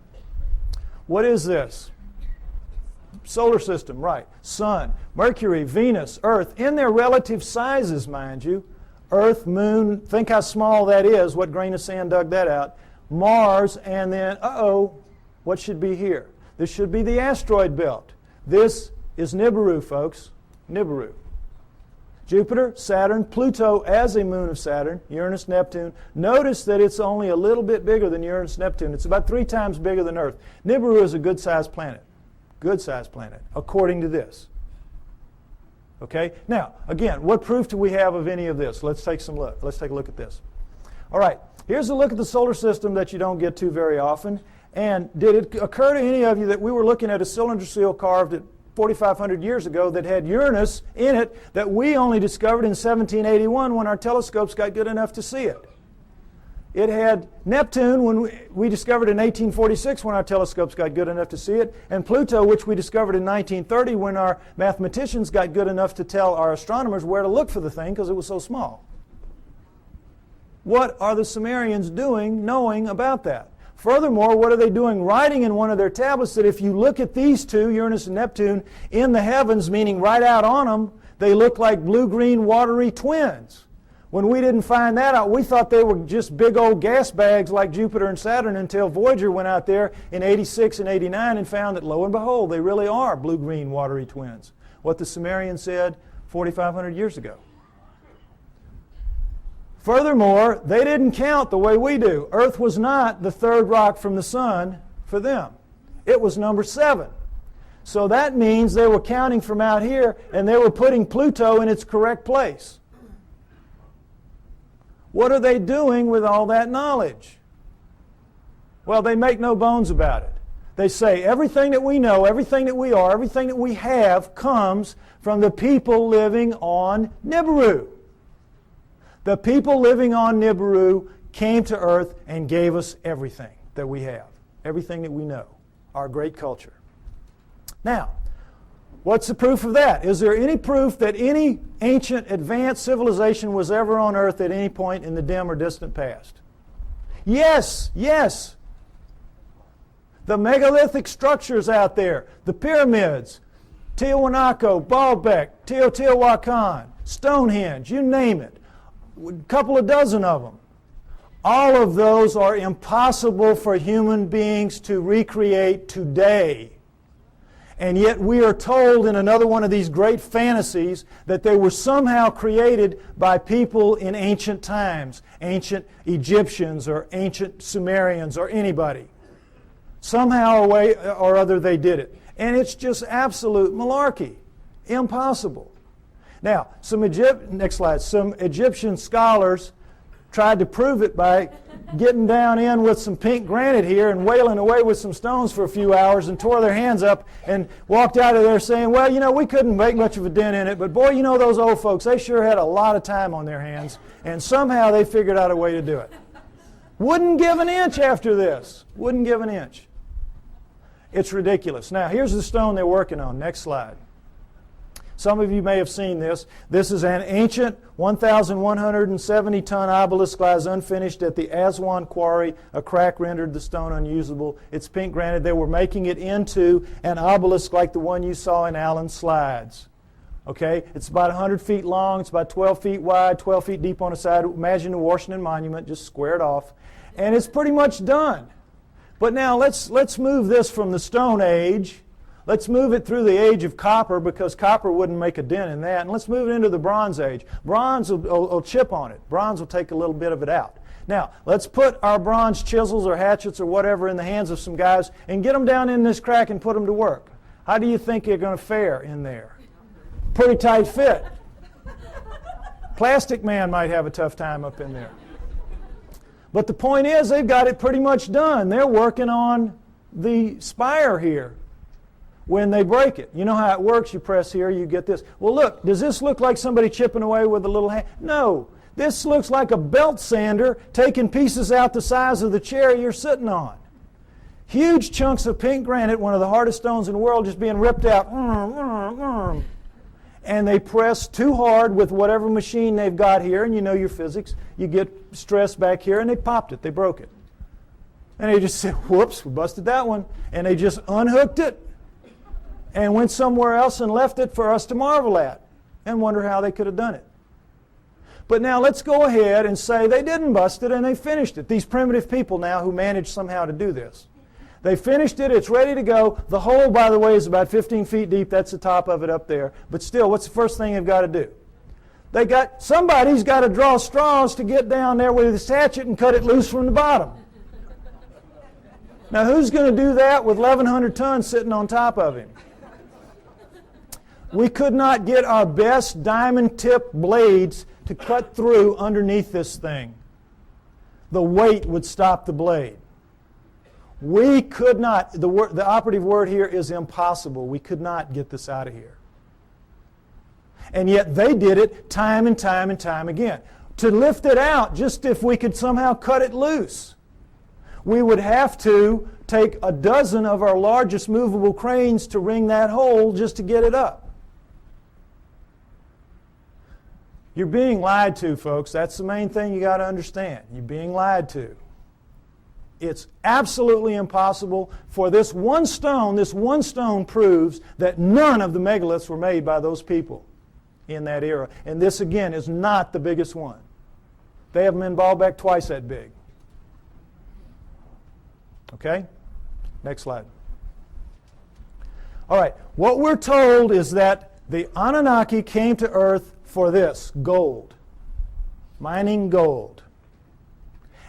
What is this? Solar system, right. Sun, Mercury, Venus, Earth, in their relative sizes, mind you. Earth, Moon, think how small that is. What grain of sand dug that out? Mars, and then, what should be here? This should be the asteroid belt. This is Nibiru, folks. Nibiru. Jupiter, Saturn, Pluto as a moon of Saturn, Uranus, Neptune. Notice that it's only a little bit bigger than Uranus, Neptune. It's about 3 times bigger than Earth. Nibiru is a good-sized planet. Good-sized planet, according to this. Okay? Now, again, what proof do we have of any of this? Let's take a look at this. All right. Here's a look at the solar system that you don't get to very often. And did it occur to any of you that we were looking at a cylinder seal carved at 4,500 years ago that had Uranus in it that we only discovered in 1781 when our telescopes got good enough to see it? It had Neptune when we discovered in 1846 when our telescopes got good enough to see it, and Pluto, which we discovered in 1930 when our mathematicians got good enough to tell our astronomers where to look for the thing because it was so small. What are the Sumerians doing knowing about that? Furthermore, what are they doing writing in one of their tablets that if you look at these two, Uranus and Neptune, in the heavens, meaning right out on them, they look like blue-green watery twins? When we didn't find that out, we thought they were just big old gas bags like Jupiter and Saturn until Voyager went out there in 86 and 89 and found that, lo and behold, they really are blue-green watery twins. What the Sumerians said 4,500 years ago. Furthermore, they didn't count the way we do. Earth was not the third rock from the sun for them. It was number 7. So that means they were counting from out here and they were putting Pluto in its correct place. What are they doing with all that knowledge? Well, they make no bones about it. They say everything that we know, everything that we are, everything that we have comes from the people living on Nibiru. The people living on Nibiru came to Earth and gave us everything that we have, everything that we know, our great culture. Now, what's the proof of that? Is there any proof that any ancient advanced civilization was ever on Earth at any point in the dim or distant past? Yes, yes. The megalithic structures out there, the pyramids, Tiwanaku, Baalbek, Teotihuacan, Stonehenge, you name it. A couple of dozen of them. All of those are impossible for human beings to recreate today. And yet we are told in another one of these great fantasies that they were somehow created by people in ancient times, ancient Egyptians or ancient Sumerians or anybody. Somehow or other they did it. And it's just absolute malarkey. Impossible. Now, next slide. Some Egyptian scholars tried to prove it by getting down in with some pink granite here and wailing away with some stones for a few hours and tore their hands up and walked out of there saying, well, you know, we couldn't make much of a dent in it, but boy, you know, those old folks, they sure had a lot of time on their hands, and somehow they figured out a way to do it. Wouldn't give an inch after this. Wouldn't give an inch. It's ridiculous. Now, here's the stone they're working on. Next slide. Some of you may have seen this. This is an ancient 1,170-ton obelisk lies unfinished at the Aswan quarry. A crack rendered the stone unusable. It's pink granite. They were making it into an obelisk like the one you saw in Allen's slides. Okay? It's about 100 feet long. It's about 12 feet wide, 12 feet deep on the side. Imagine the Washington Monument, just squared off. And it's pretty much done. But now let's move this from the Stone Age. Let's move it through the age of copper, because copper wouldn't make a dent in that. And let's move it into the Bronze Age. Bronze will chip on it. Bronze will take a little bit of it out. Now, let's put our bronze chisels or hatchets or whatever in the hands of some guys and get them down in this crack and put them to work. How do you think you're going to fare in there? Pretty tight fit. Plastic Man might have a tough time up in there. But the point is, they've got it pretty much done. They're working on the spire here when they break it. You know how it works. You press here, you get this. Well, look, does this look like somebody chipping away with a little hand? No. This looks like a belt sander taking pieces out the size of the chair you're sitting on. Huge chunks of pink granite, one of the hardest stones in the world, just being ripped out. And they press too hard with whatever machine they've got here, and you know your physics. You get stress back here, and they popped it. They broke it. And they just said, whoops, we busted that one. And they just unhooked it and went somewhere else and left it for us to marvel at and wonder how they could have done it. But now let's go ahead and say they didn't bust it and they finished it. These primitive people now who managed somehow to do this. They finished it. It's ready to go. The hole, by the way, is about 15 feet deep. That's the top of it up there. But still, what's the first thing they've got to do? Somebody's got to draw straws to get down there with his hatchet and cut it loose from the bottom. Now, who's going to do that with 1,100 tons sitting on top of him? We could not get our best diamond-tipped blades to cut through underneath this thing. The weight would stop the blade. We could not, the operative word here is impossible. We could not get this out of here. And yet they did it time and time and time again. To lift it out, just if we could somehow cut it loose, we would have to take a dozen of our largest movable cranes to wring that hole just to get it up. You're being lied to, folks. That's the main thing you got to understand. You're being lied to. It's absolutely impossible for this one stone. This one stone proves that none of the megaliths were made by those people in that era. And this, again, is not the biggest one. They have them in Baalbek twice that big. Okay? Next slide. All right. What we're told is that the Anunnaki came to Earth for this, gold. Mining gold.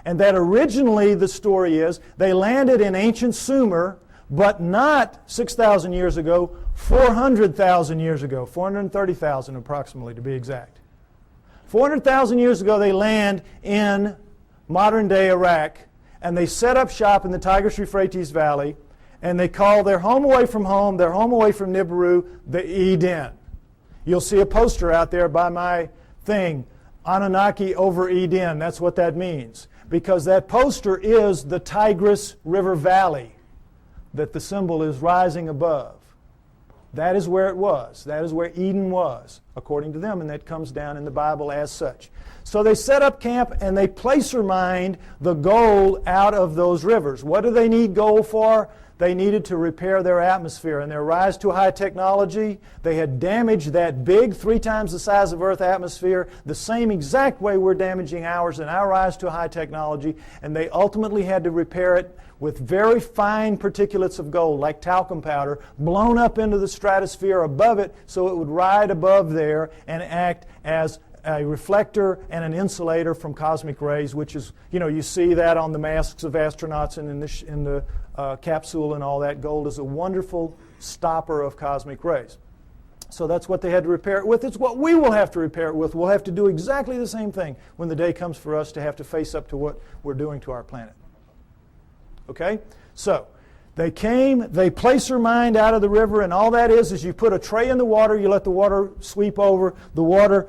And that originally the story is they landed in ancient Sumer, but not 6,000 years ago, 400,000 years ago, 430,000 approximately to be exact. 400,000 years ago they land in modern-day Iraq, and they set up shop in the Tigris-Euphrates Valley, and they call their home away from home, their home away from Nibiru, the Eden. You'll see a poster out there by my thing, Anunnaki over Eden. That's what that means. Because that poster is the Tigris River Valley that the symbol is rising above. That is where it was. That is where Eden was, according to them, and that comes down in the Bible as such. So they set up camp and they placer mined the gold out of those rivers. What do they need gold for? They needed to repair their atmosphere. In their rise to high technology, they had damaged that big, 3 times the size of Earth atmosphere, the same exact way we're damaging ours in our rise to high technology, and they ultimately had to repair it with very fine particulates of gold, like talcum powder, blown up into the stratosphere above it so it would ride above there and act as a reflector and an insulator from cosmic rays, which is, you see that on the masks of astronauts and in the capsule and all that. Gold is a wonderful stopper of cosmic rays. So that's what they had to repair it with. It's what we will have to repair it with. We'll have to do exactly the same thing when the day comes for us to have to face up to what we're doing to our planet. Okay? So they came, they placer mined out of the river, and all that is you put a tray in the water, you let the water sweep over, the water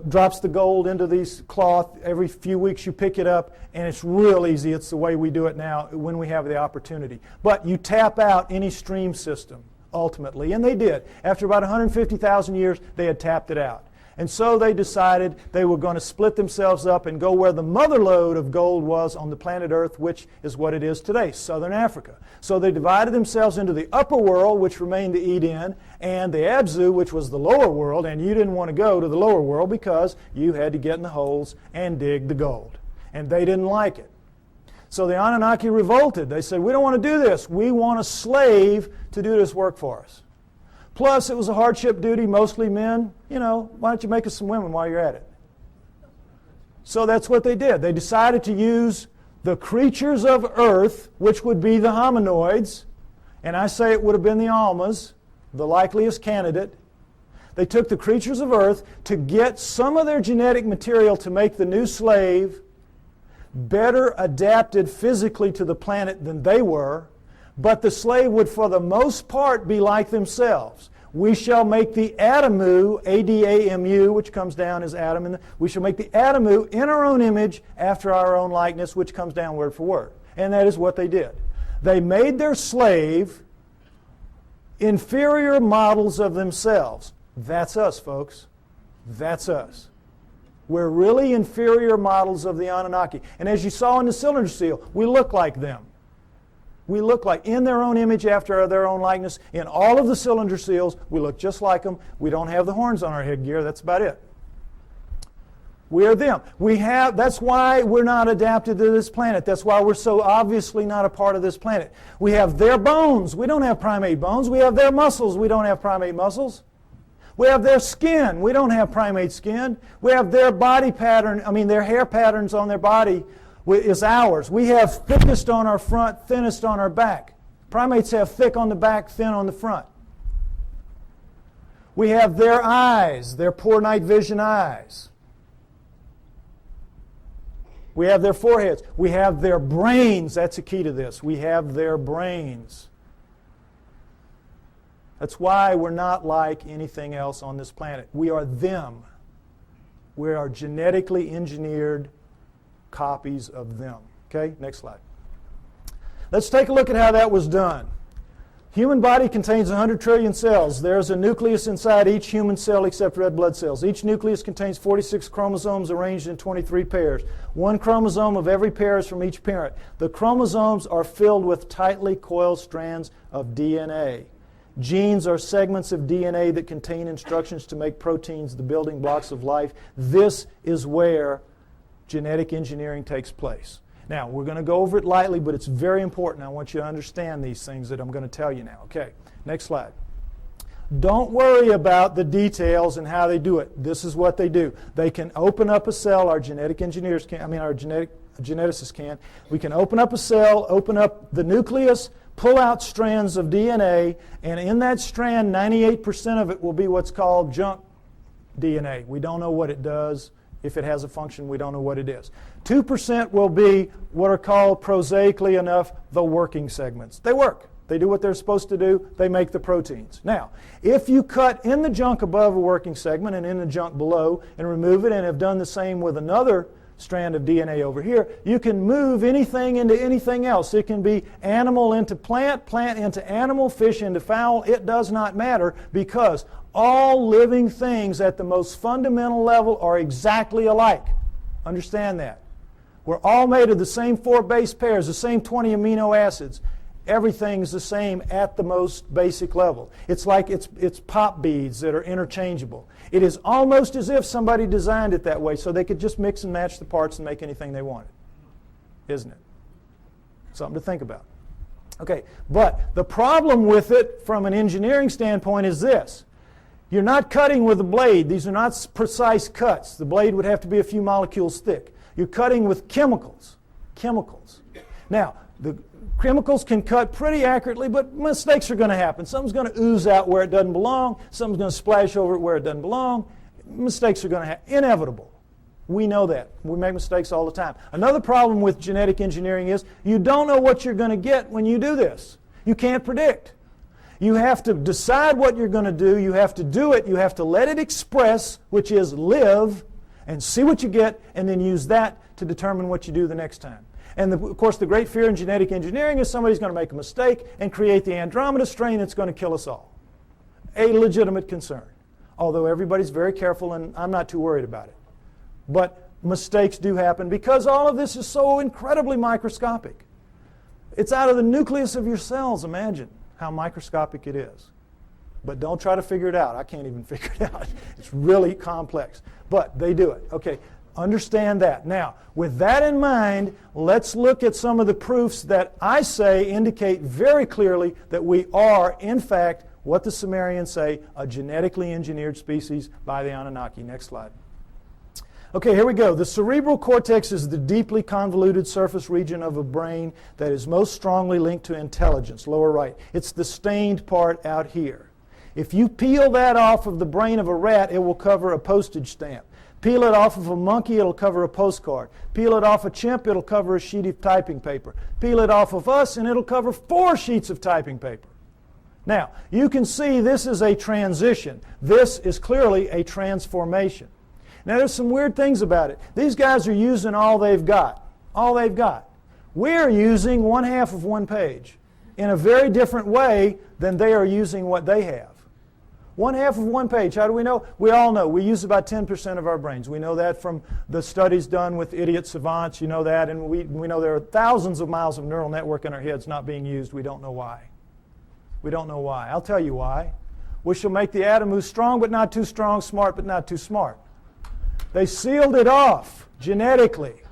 drops the gold into these cloth. Every few weeks you pick it up, and it's real easy. It's the way we do it now when we have the opportunity. But you tap out any stream system ultimately. And they did. After about 150,000 years, they had tapped it out. And so they decided they were going to split themselves up and go where the mother lode of gold was on the planet Earth, which is what it is today, southern Africa. So they divided themselves into the upper world, which remained the Eden, and the Abzu, which was the lower world, and you didn't want to go to the lower world because you had to get in the holes and dig the gold. And they didn't like it. So the Anunnaki revolted. They said, we don't want to do this. We want a slave to do this work for us. Plus, it was a hardship duty, mostly men. You know, why don't you make us some women while you're at it? So that's what they did. They decided to use the creatures of Earth, which would be the hominoids, and I say it would have been the Almas, the likeliest candidate. They took the creatures of Earth to get some of their genetic material to make the new slave better adapted physically to the planet than they were, but the slave would for the most part be like themselves. We shall make the Adamu, A-D-A-M-U, which comes down as Adam, and we shall make the Adamu in our own image after our own likeness, which comes down word for word. And that is what they did. They made their slave inferior models of themselves. That's us, folks. That's us. We're really inferior models of the Anunnaki. And as you saw in the cylinder seal, we look like them. We look like, in their own image after their own likeness. In all of the cylinder seals, we look just like them. We don't have the horns on our headgear. That's about it. We are them. That's why we're not adapted to this planet. That's why we're so obviously not a part of this planet. We have their bones. We don't have primate bones. We have their muscles. We don't have primate muscles. We have their skin. We don't have primate skin. We have their body pattern, their hair patterns on their body is ours. We have thickest on our front, thinnest on our back. Primates have thick on the back, thin on the front. We have their eyes, their poor night vision eyes. We have their foreheads. We have their brains. That's the key to this. We have their brains. That's why we're not like anything else on this planet. We are them. We are genetically engineered copies of them. Okay, next slide. Let's take a look at how that was done. Human body contains 100 trillion cells. There's a nucleus inside each human cell except red blood cells. Each nucleus contains 46 chromosomes arranged in 23 pairs. One chromosome of every pair is from each parent. The chromosomes are filled with tightly coiled strands of DNA. Genes are segments of DNA that contain instructions to make proteins, the building blocks of life. This is where genetic engineering takes place. Now, we're going to go over it lightly, but it's very important. I want you to understand these things that I'm going to tell you now. Okay, next slide. Don't worry about the details and how they do it. This is what they do. They can open up a cell, our genetic engineers can, our geneticists can. We can open up a cell, open up the nucleus, pull out strands of DNA, and in that strand, 98% of it will be what's called junk DNA. We don't know what it does. If it has a function, we don't know what it is. 2% will be what are called, prosaically enough, the working segments. They work. They do what they're supposed to do. They make the proteins. Now, if you cut in the junk above a working segment and in the junk below and remove it and have done the same with another strand of DNA over here, you can move anything into anything else. It can be animal into plant, plant into animal, fish into fowl. It does not matter because all living things at the most fundamental level are exactly alike. Understand that. We're all made of the same 4 base pairs, the same 20 amino acids. Everything's the same at the most basic level. It's like it's pop beads that are interchangeable. It is almost as if somebody designed it that way so they could just mix and match the parts and make anything they wanted. Isn't it? Something to think about. Okay, but the problem with it from an engineering standpoint is this. You're not cutting with a blade. These are not precise cuts. The blade would have to be a few molecules thick. You're cutting with chemicals. Chemicals. Now, the chemicals can cut pretty accurately, but mistakes are going to happen. Something's going to ooze out where it doesn't belong. Something's going to splash over it where it doesn't belong. Mistakes are going to happen. Inevitable. We know that. We make mistakes all the time. Another problem with genetic engineering is you don't know what you're going to get when you do this. You can't predict. You have to decide what you're going to do. You have to do it. You have to let it express, which is live, and see what you get, and then use that to determine what you do the next time. And of course, the great fear in genetic engineering is somebody's going to make a mistake and create the Andromeda strain that's going to kill us all. A legitimate concern. Although everybody's very careful, and I'm not too worried about it. But mistakes do happen because all of this is so incredibly microscopic. It's out of the nucleus of your cells. Imagine how microscopic it is. But don't try to figure it out. I can't even figure it out. It's really complex. But they do it. Okay, understand that. Now, with that in mind, let's look at some of the proofs that I say indicate very clearly that we are, in fact, what the Sumerians say, a genetically engineered species by the Anunnaki. Next slide. Okay, here we go. The cerebral cortex is the deeply convoluted surface region of a brain that is most strongly linked to intelligence, lower right. It's the stained part out here. If you peel that off of the brain of a rat, it will cover a postage stamp. Peel it off of a monkey, it'll cover a postcard. Peel it off a chimp, it'll cover a sheet of typing paper. Peel it off of us, and it'll cover 4 sheets of typing paper. Now, you can see this is a transition. This is clearly a transformation. Now, there's some weird things about it. These guys are using all they've got. All they've got. We're using 1/2 of one page in a very different way than they are using what they have. 1/2 of one page. How do we know? We all know. We use about 10% of our brains. We know that from the studies done with idiot savants. You know that. And we know there are thousands of miles of neural network in our heads not being used. We don't know why. We don't know why. I'll tell you why. We shall make the atom move strong but not too strong, smart but not too smart. They sealed it off genetically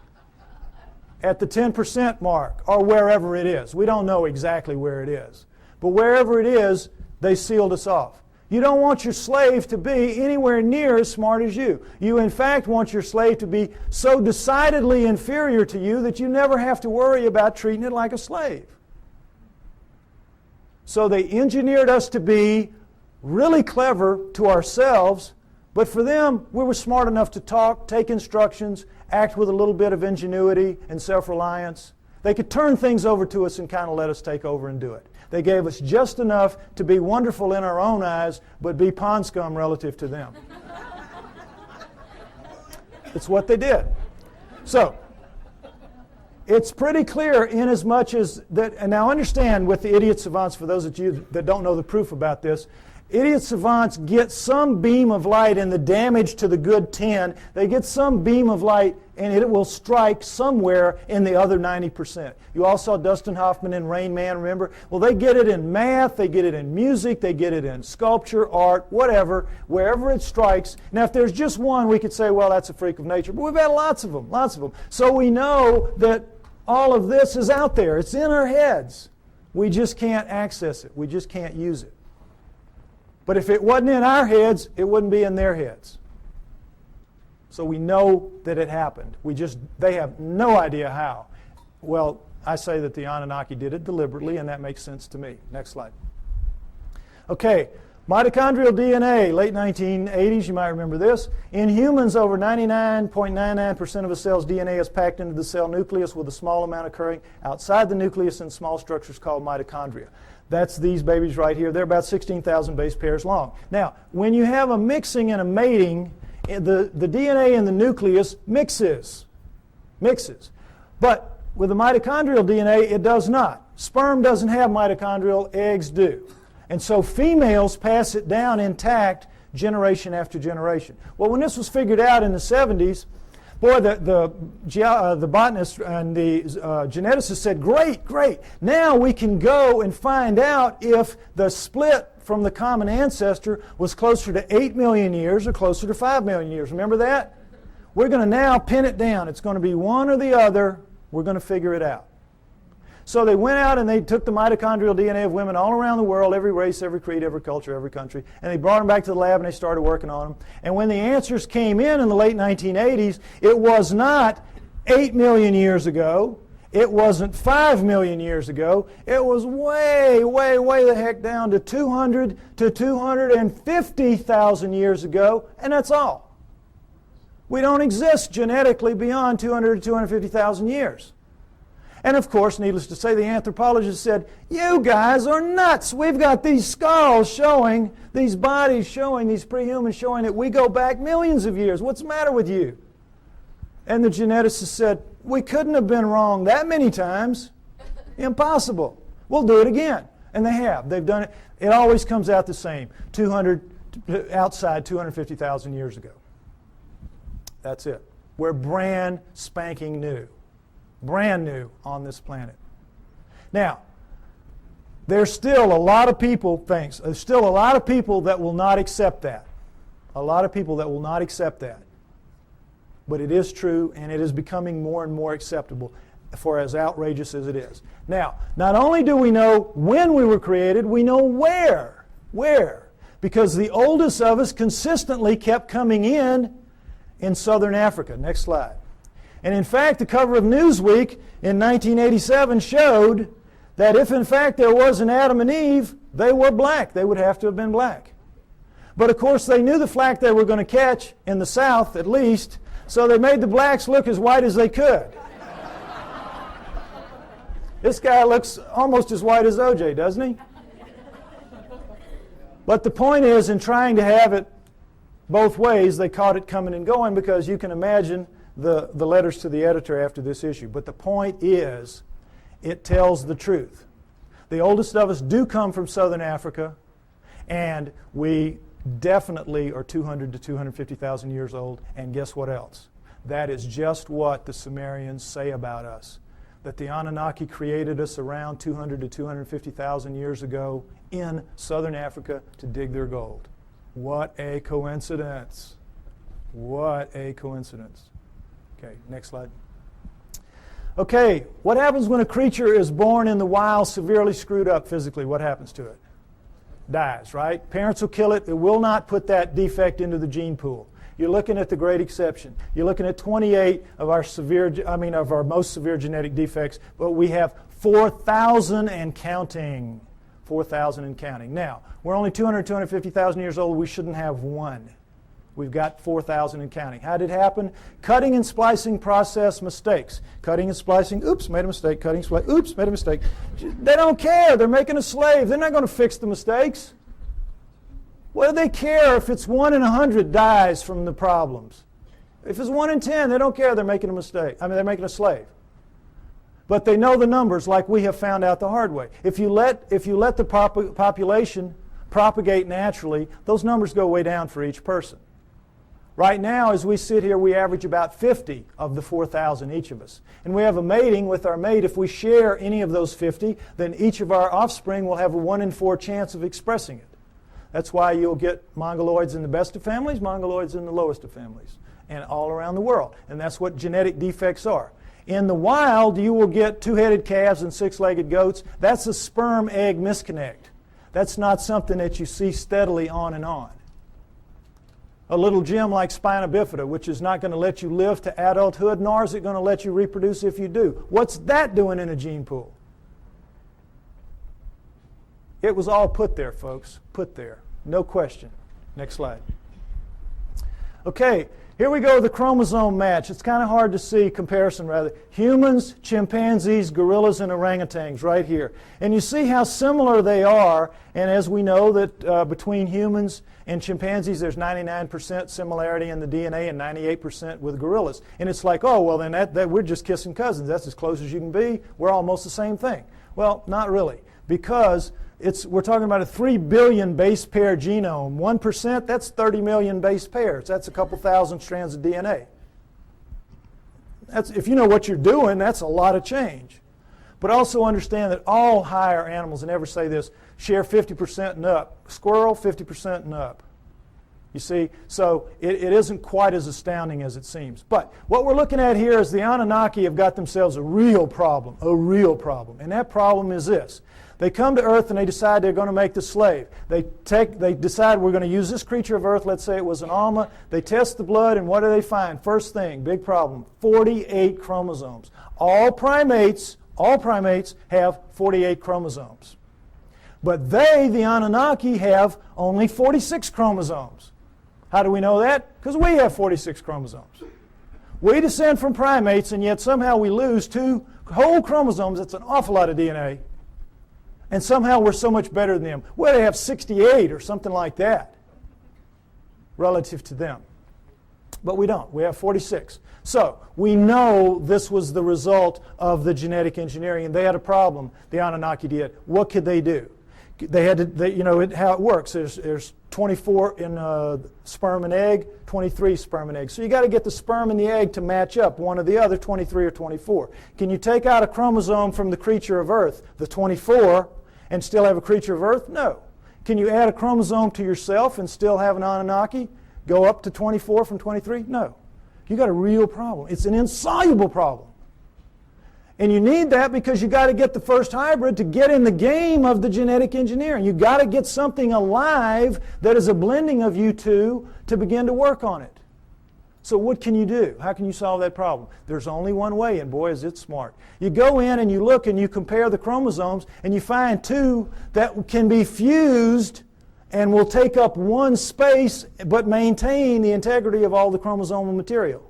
at the 10% mark or wherever it is. We don't know exactly where it is. But wherever it is, they sealed us off. You don't want your slave to be anywhere near as smart as you. You, in fact, want your slave to be so decidedly inferior to you that you never have to worry about treating it like a slave. So they engineered us to be really clever to ourselves, but for them, we were smart enough to talk, take instructions, act with a little bit of ingenuity and self-reliance. They could turn things over to us and kind of let us take over and do it. They gave us just enough to be wonderful in our own eyes, but be pond scum relative to them. It's what they did. So, it's pretty clear in as much as that, and now understand with the idiot savants, for those of you that don't know the proof about this, idiot savants get some beam of light in the damage to the good 10. They get some beam of light and it will strike somewhere in the other 90%. You all saw Dustin Hoffman in Rain Man, remember? Well, they get it in math, they get it in music, they get it in sculpture, art, whatever, wherever it strikes. Now, if there's just one, we could say, well, that's a freak of nature. But we've had lots of them, lots of them. So we know that all of this is out there. It's in our heads. We just can't access it. We just can't use it. But if it wasn't in our heads, it wouldn't be in their heads. So we know that it happened. They have no idea how. Well, I say that the Anunnaki did it deliberately, and that makes sense to me. Next slide. Okay, mitochondrial DNA, late 1980s, you might remember this. In humans, over 99.99% of a cell's DNA is packed into the cell nucleus with a small amount occurring outside the nucleus in small structures called mitochondria. That's these babies right here. They're about 16,000 base pairs long. Now, when you have a mixing and a mating, the DNA in the nucleus mixes. But with the mitochondrial DNA, it does not. Sperm doesn't have mitochondrial, eggs do. And so females pass it down intact generation after generation. Well, when this was figured out in the 70s, boy, the botanists and the geneticists said, great. Now we can go and find out if the split from the common ancestor was closer to 8 million years or closer to 5 million years. Remember that? We're going to now pin it down. It's going to be one or the other. We're going to figure it out. So they went out and they took the mitochondrial DNA of women all around the world, every race, every creed, every culture, every country, and they brought them back to the lab and they started working on them. And when the answers came in the late 1980s, it was not 8 million years ago. It wasn't 5 million years ago. It was way the heck down to 200 to 250,000 years ago, and that's all. We don't exist genetically beyond 200 to 250,000 years. And of course, needless to say, the anthropologists said, you guys are nuts. We've got these skulls showing, these bodies showing, these prehumans showing that we go back millions of years. What's the matter with you? And the geneticists said, We couldn't have been wrong that many times. Impossible. We'll do it again. And they have. They've done it. It always comes out the same. Outside 250,000 years ago. That's it. We're brand spanking new. Brand new on this planet. Now, there's still a lot of people, there's still a lot of people that will not accept that. A lot of people that will not accept that. But it is true, and it is becoming more and more acceptable, for as outrageous as it is. Now, not only do we know when we were created, we know where. Where? Because the oldest of us consistently kept coming in southern Africa. Next slide. And in fact, the cover of Newsweek in 1987 showed that if in fact there was an Adam and Eve, they were black. They would have to have been black. But of course they knew the flak they were going to catch, in the South at least, so they made the blacks look as white as they could. This guy looks almost as white as OJ, doesn't he? But the point is, in trying to have it both ways, they caught it coming and going, because you can imagine the letters to the editor after this issue. But the point is, it tells the truth. The oldest of us do come from southern Africa, and we definitely are 200 to 250,000 years old. And guess what else? That is just what the Sumerians say about us. That the Anunnaki created us around 200 to 250,000 years ago in southern Africa to dig their gold. What a coincidence. What a coincidence. Okay, next slide. Okay, what happens when a creature is born in the wild severely screwed up physically? What happens to it? Dies, right? Parents will kill it. It will not put that defect into the gene pool. You're looking at the great exception. You're looking at 28 of our most severe genetic defects, but we have 4,000 and counting. 4,000 and counting. Now, we're only 200, 250,000 years old. We shouldn't have one. We've got 4,000 and counting. How did it happen? Cutting and splicing process mistakes. Cutting and splicing, oops, made a mistake. Cutting, splicing, oops, made a mistake. They don't care. They're making a slave. They're not going to fix the mistakes. What do they care if it's 1 in 100 dies from the problems? If it's 1 in 10, they don't care. They're making a mistake. They're making a slave. But they know the numbers, like we have found out the hard way. If you let the population propagate naturally, those numbers go way down for each person. Right now, as we sit here, we average about 50 of the 4,000, each of us. And we have a mating with our mate. If we share any of those 50, then each of our offspring will have a 1 in 4 chance of expressing it. That's why you'll get mongoloids in the best of families, mongoloids in the lowest of families, and all around the world. And that's what genetic defects are. In the wild, you will get 2-headed calves and 6-legged goats. That's a sperm-egg misconnect. That's not something that you see steadily on and on. A little gem like spina bifida, which is not going to let you live to adulthood, nor is it going to let you reproduce if you do. What's that doing in a gene pool? It was all put there, folks. Put there. No question. Next slide. Okay, here we go, the chromosome match. It's kind of hard to see, comparison rather. Humans, chimpanzees, gorillas, and orangutans right here. And you see how similar they are. And as we know that between humans and chimpanzees, there's 99% similarity in the DNA and 98% with gorillas. And it's like, oh, well, then that we're just kissing cousins. That's as close as you can be. We're almost the same thing. Well, not really, because we're talking about a 3 billion base pair genome. 1%, that's 30 million base pairs. That's a couple thousand strands of DNA. If you know what you're doing, that's a lot of change. But also understand that all higher animals, and never say this, share 50% and up. Squirrel, 50% and up. You see, so it isn't quite as astounding as it seems. But what we're looking at here is the Anunnaki have got themselves a real problem. And that problem is this. They come to Earth and they decide they're going to make the slave. They decide we're going to use this creature of Earth, let's say it was an Alma. They test the blood, and what do they find? First thing, big problem, 48 chromosomes. All primates have 48 chromosomes. But they, the Anunnaki, have only 46 chromosomes. How do we know that? Because we have 46 chromosomes. We descend from primates, and yet somehow we lose 2 whole chromosomes. That's an awful lot of DNA. And somehow we're so much better than them. Well, they have 68 or something like that relative to them. But we don't. We have 46. So we know this was the result of the genetic engineering, and they had a problem, the Anunnaki did. What could they do? They had to, how it works. There's 24 in sperm and egg, 23 sperm and egg. So you got to get the sperm and the egg to match up, one or the other, 23 or 24. Can you take out a chromosome from the creature of Earth, the 24, and still have a creature of Earth? No. Can you add a chromosome to yourself and still have an Anunnaki? Go up to 24 from 23? No. You got a real problem. It's an insoluble problem. And you need that because you got to get the first hybrid to get in the game of the genetic engineering. You got to get something alive that is a blending of you two to begin to work on it. So what can you do? How can you solve that problem? There's only one way, and boy, is it smart. You go in and you look and you compare the chromosomes, and you find two that can be fused and will take up one space but maintain the integrity of all the chromosomal material.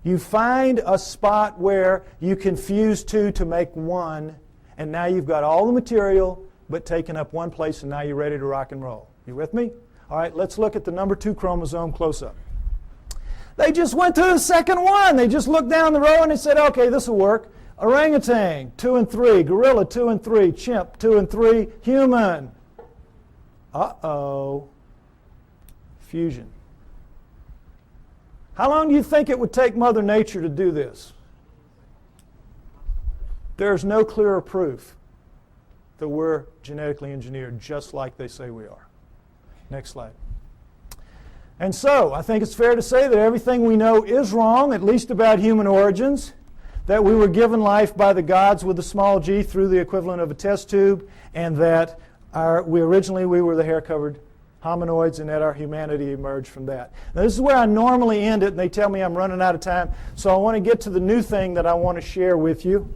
You find a spot where you can fuse two to make one, and now you've got all the material but taken up one place, and now you're ready to rock and roll. You with me? All right, let's look at the number 2 chromosome close up. They just went to the second one. They just looked down the row and they said, okay, this will work. Orangutan, 2 and 3. Gorilla, 2 and 3. Chimp, 2 and 3. Human. Uh-oh. Fusion. How long do you think it would take Mother Nature to do this? There's no clearer proof that we're genetically engineered just like they say we are. Next slide. And so, I think it's fair to say that everything we know is wrong, at least about human origins, that we were given life by the gods with a small g through the equivalent of a test tube, and that we were the hair-covered hominoids, and that our humanity emerged from that. Now, this is where I normally end it, and they tell me I'm running out of time, so I want to get to the new thing that I want to share with you.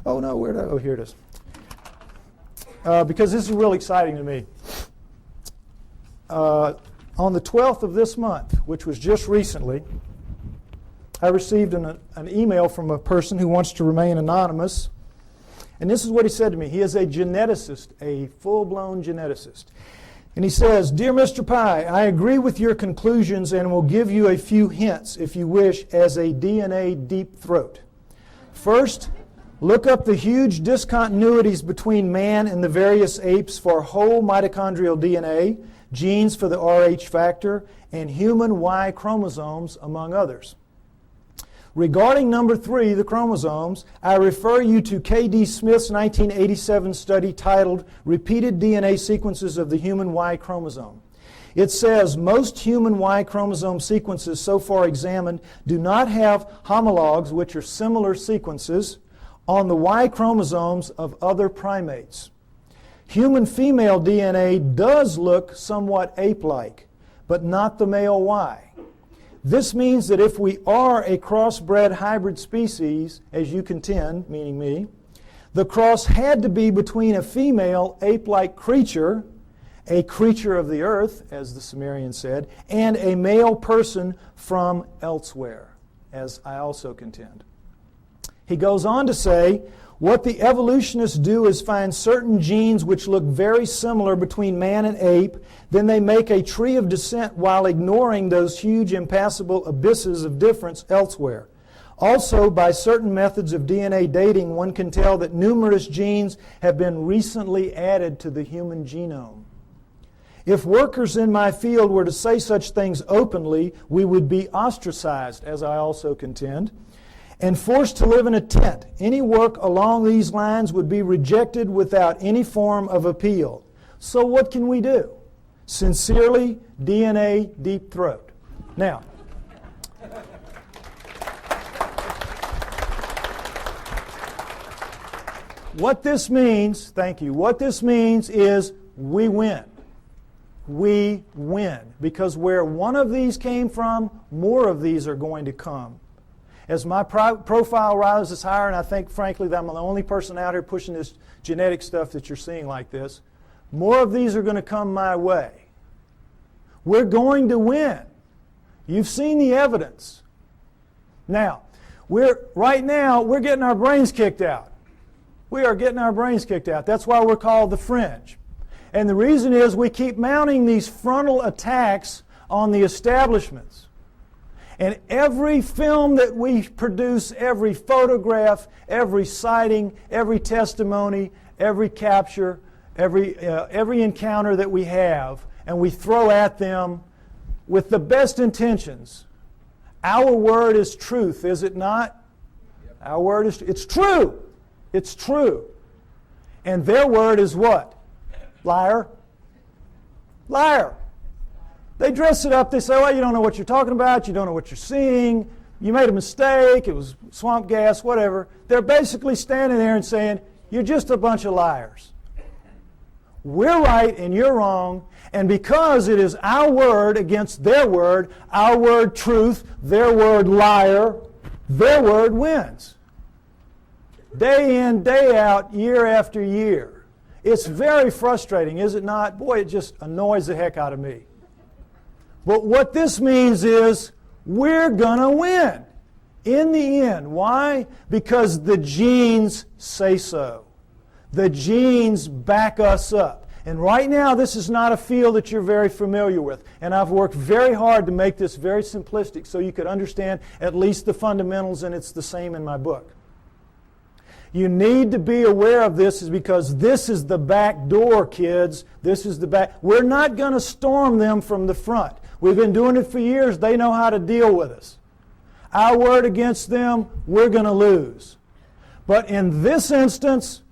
Oh, no, here it is. Because this is really exciting to me. On the 12th of this month, which was just recently, I received an email from a person who wants to remain anonymous. And this is what he said to me. He is a geneticist, a full-blown geneticist. And he says, Dear Mr. Pye, I agree with your conclusions and will give you a few hints, if you wish, as a DNA deep throat. First, look up the huge discontinuities between man and the various apes for whole mitochondrial DNA, genes for the Rh factor, and human Y chromosomes, among others. Regarding number 3, the chromosomes, I refer you to K.D. Smith's 1987 study titled Repeated DNA Sequences of the Human Y Chromosome. It says most human Y chromosome sequences so far examined do not have homologs, which are similar sequences, on the Y chromosomes of other primates. Human female DNA does look somewhat ape-like, but not the male Y. This means that if we are a crossbred hybrid species, as you contend, meaning me, the cross had to be between a female ape-like creature, a creature of the earth, as the Sumerians said, and a male person from elsewhere, as I also contend. He goes on to say, what the evolutionists do is find certain genes which look very similar between man and ape, then they make a tree of descent while ignoring those huge impassable abysses of difference elsewhere. Also, by certain methods of DNA dating, one can tell that numerous genes have been recently added to the human genome. If workers in my field were to say such things openly, we would be ostracized, as I also contend, and forced to live in a tent. Any work along these lines would be rejected without any form of appeal. So what can we do? Sincerely, DNA Deep Throat. Now, what this means, thank you, what this means is we win. We win. Because where one of these came from, more of these are going to come. As my profile rises higher, and I think, frankly, that I'm the only person out here pushing this genetic stuff that you're seeing like this, more of these are going to come my way. We're going to win. You've seen the evidence. Now, right now, we're getting our brains kicked out. We are getting our brains kicked out. That's why we're called the fringe. And the reason is we keep mounting these frontal attacks on the establishments. And every film that we produce, every photograph, every sighting, every testimony, every capture, every encounter that we have, and we throw at them with the best intentions. Our word is truth, is it not? Our word is, it's true. It's true. And their word is what? Liar. Liar. They dress it up. They say, well, you don't know what you're talking about. You don't know what you're seeing. You made a mistake. It was swamp gas, whatever. They're basically standing there and saying, you're just a bunch of liars. We're right and you're wrong. And because it is our word against their word, our word truth, their word liar, their word wins. Day in, day out, year after year. It's very frustrating, is it not? Boy, it just annoys the heck out of me. But what this means is we're going to win in the end. Why? Because the genes say so. The genes back us up. And right now, this is not a field that you're very familiar with. And I've worked very hard to make this very simplistic so you could understand at least the fundamentals, and it's the same in my book. You need to be aware of this is because this is the back door, kids. This is the back. We're not going to storm them from the front. We've been doing it for years. They know how to deal with us. Our word against them, we're going to lose. But in this instance,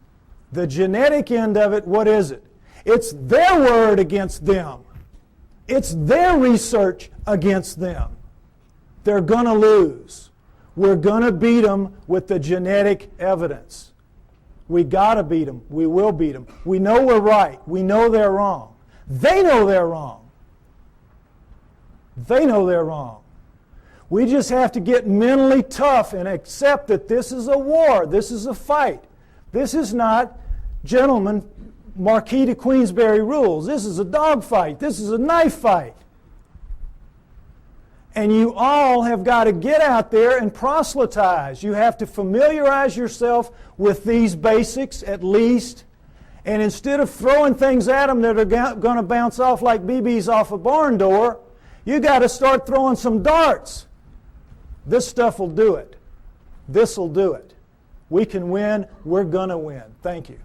the genetic end of it, what is it? It's their word against them. It's their research against them. They're going to lose. We're going to beat them with the genetic evidence. We got to beat them. We will beat them. We know we're right. We know they're wrong. They know they're wrong. They know they're wrong. We just have to get mentally tough and accept that this is a war. This is a fight. This is not, gentlemen, Marquis de Queensberry rules. This is a dog fight. This is a knife fight. And you all have got to get out there and proselytize. You have to familiarize yourself with these basics at least. And instead of throwing things at them that are going to bounce off like BBs off a barn door, you got to start throwing some darts. This stuff will do it. This will do it. We can win. We're going to win. Thank you.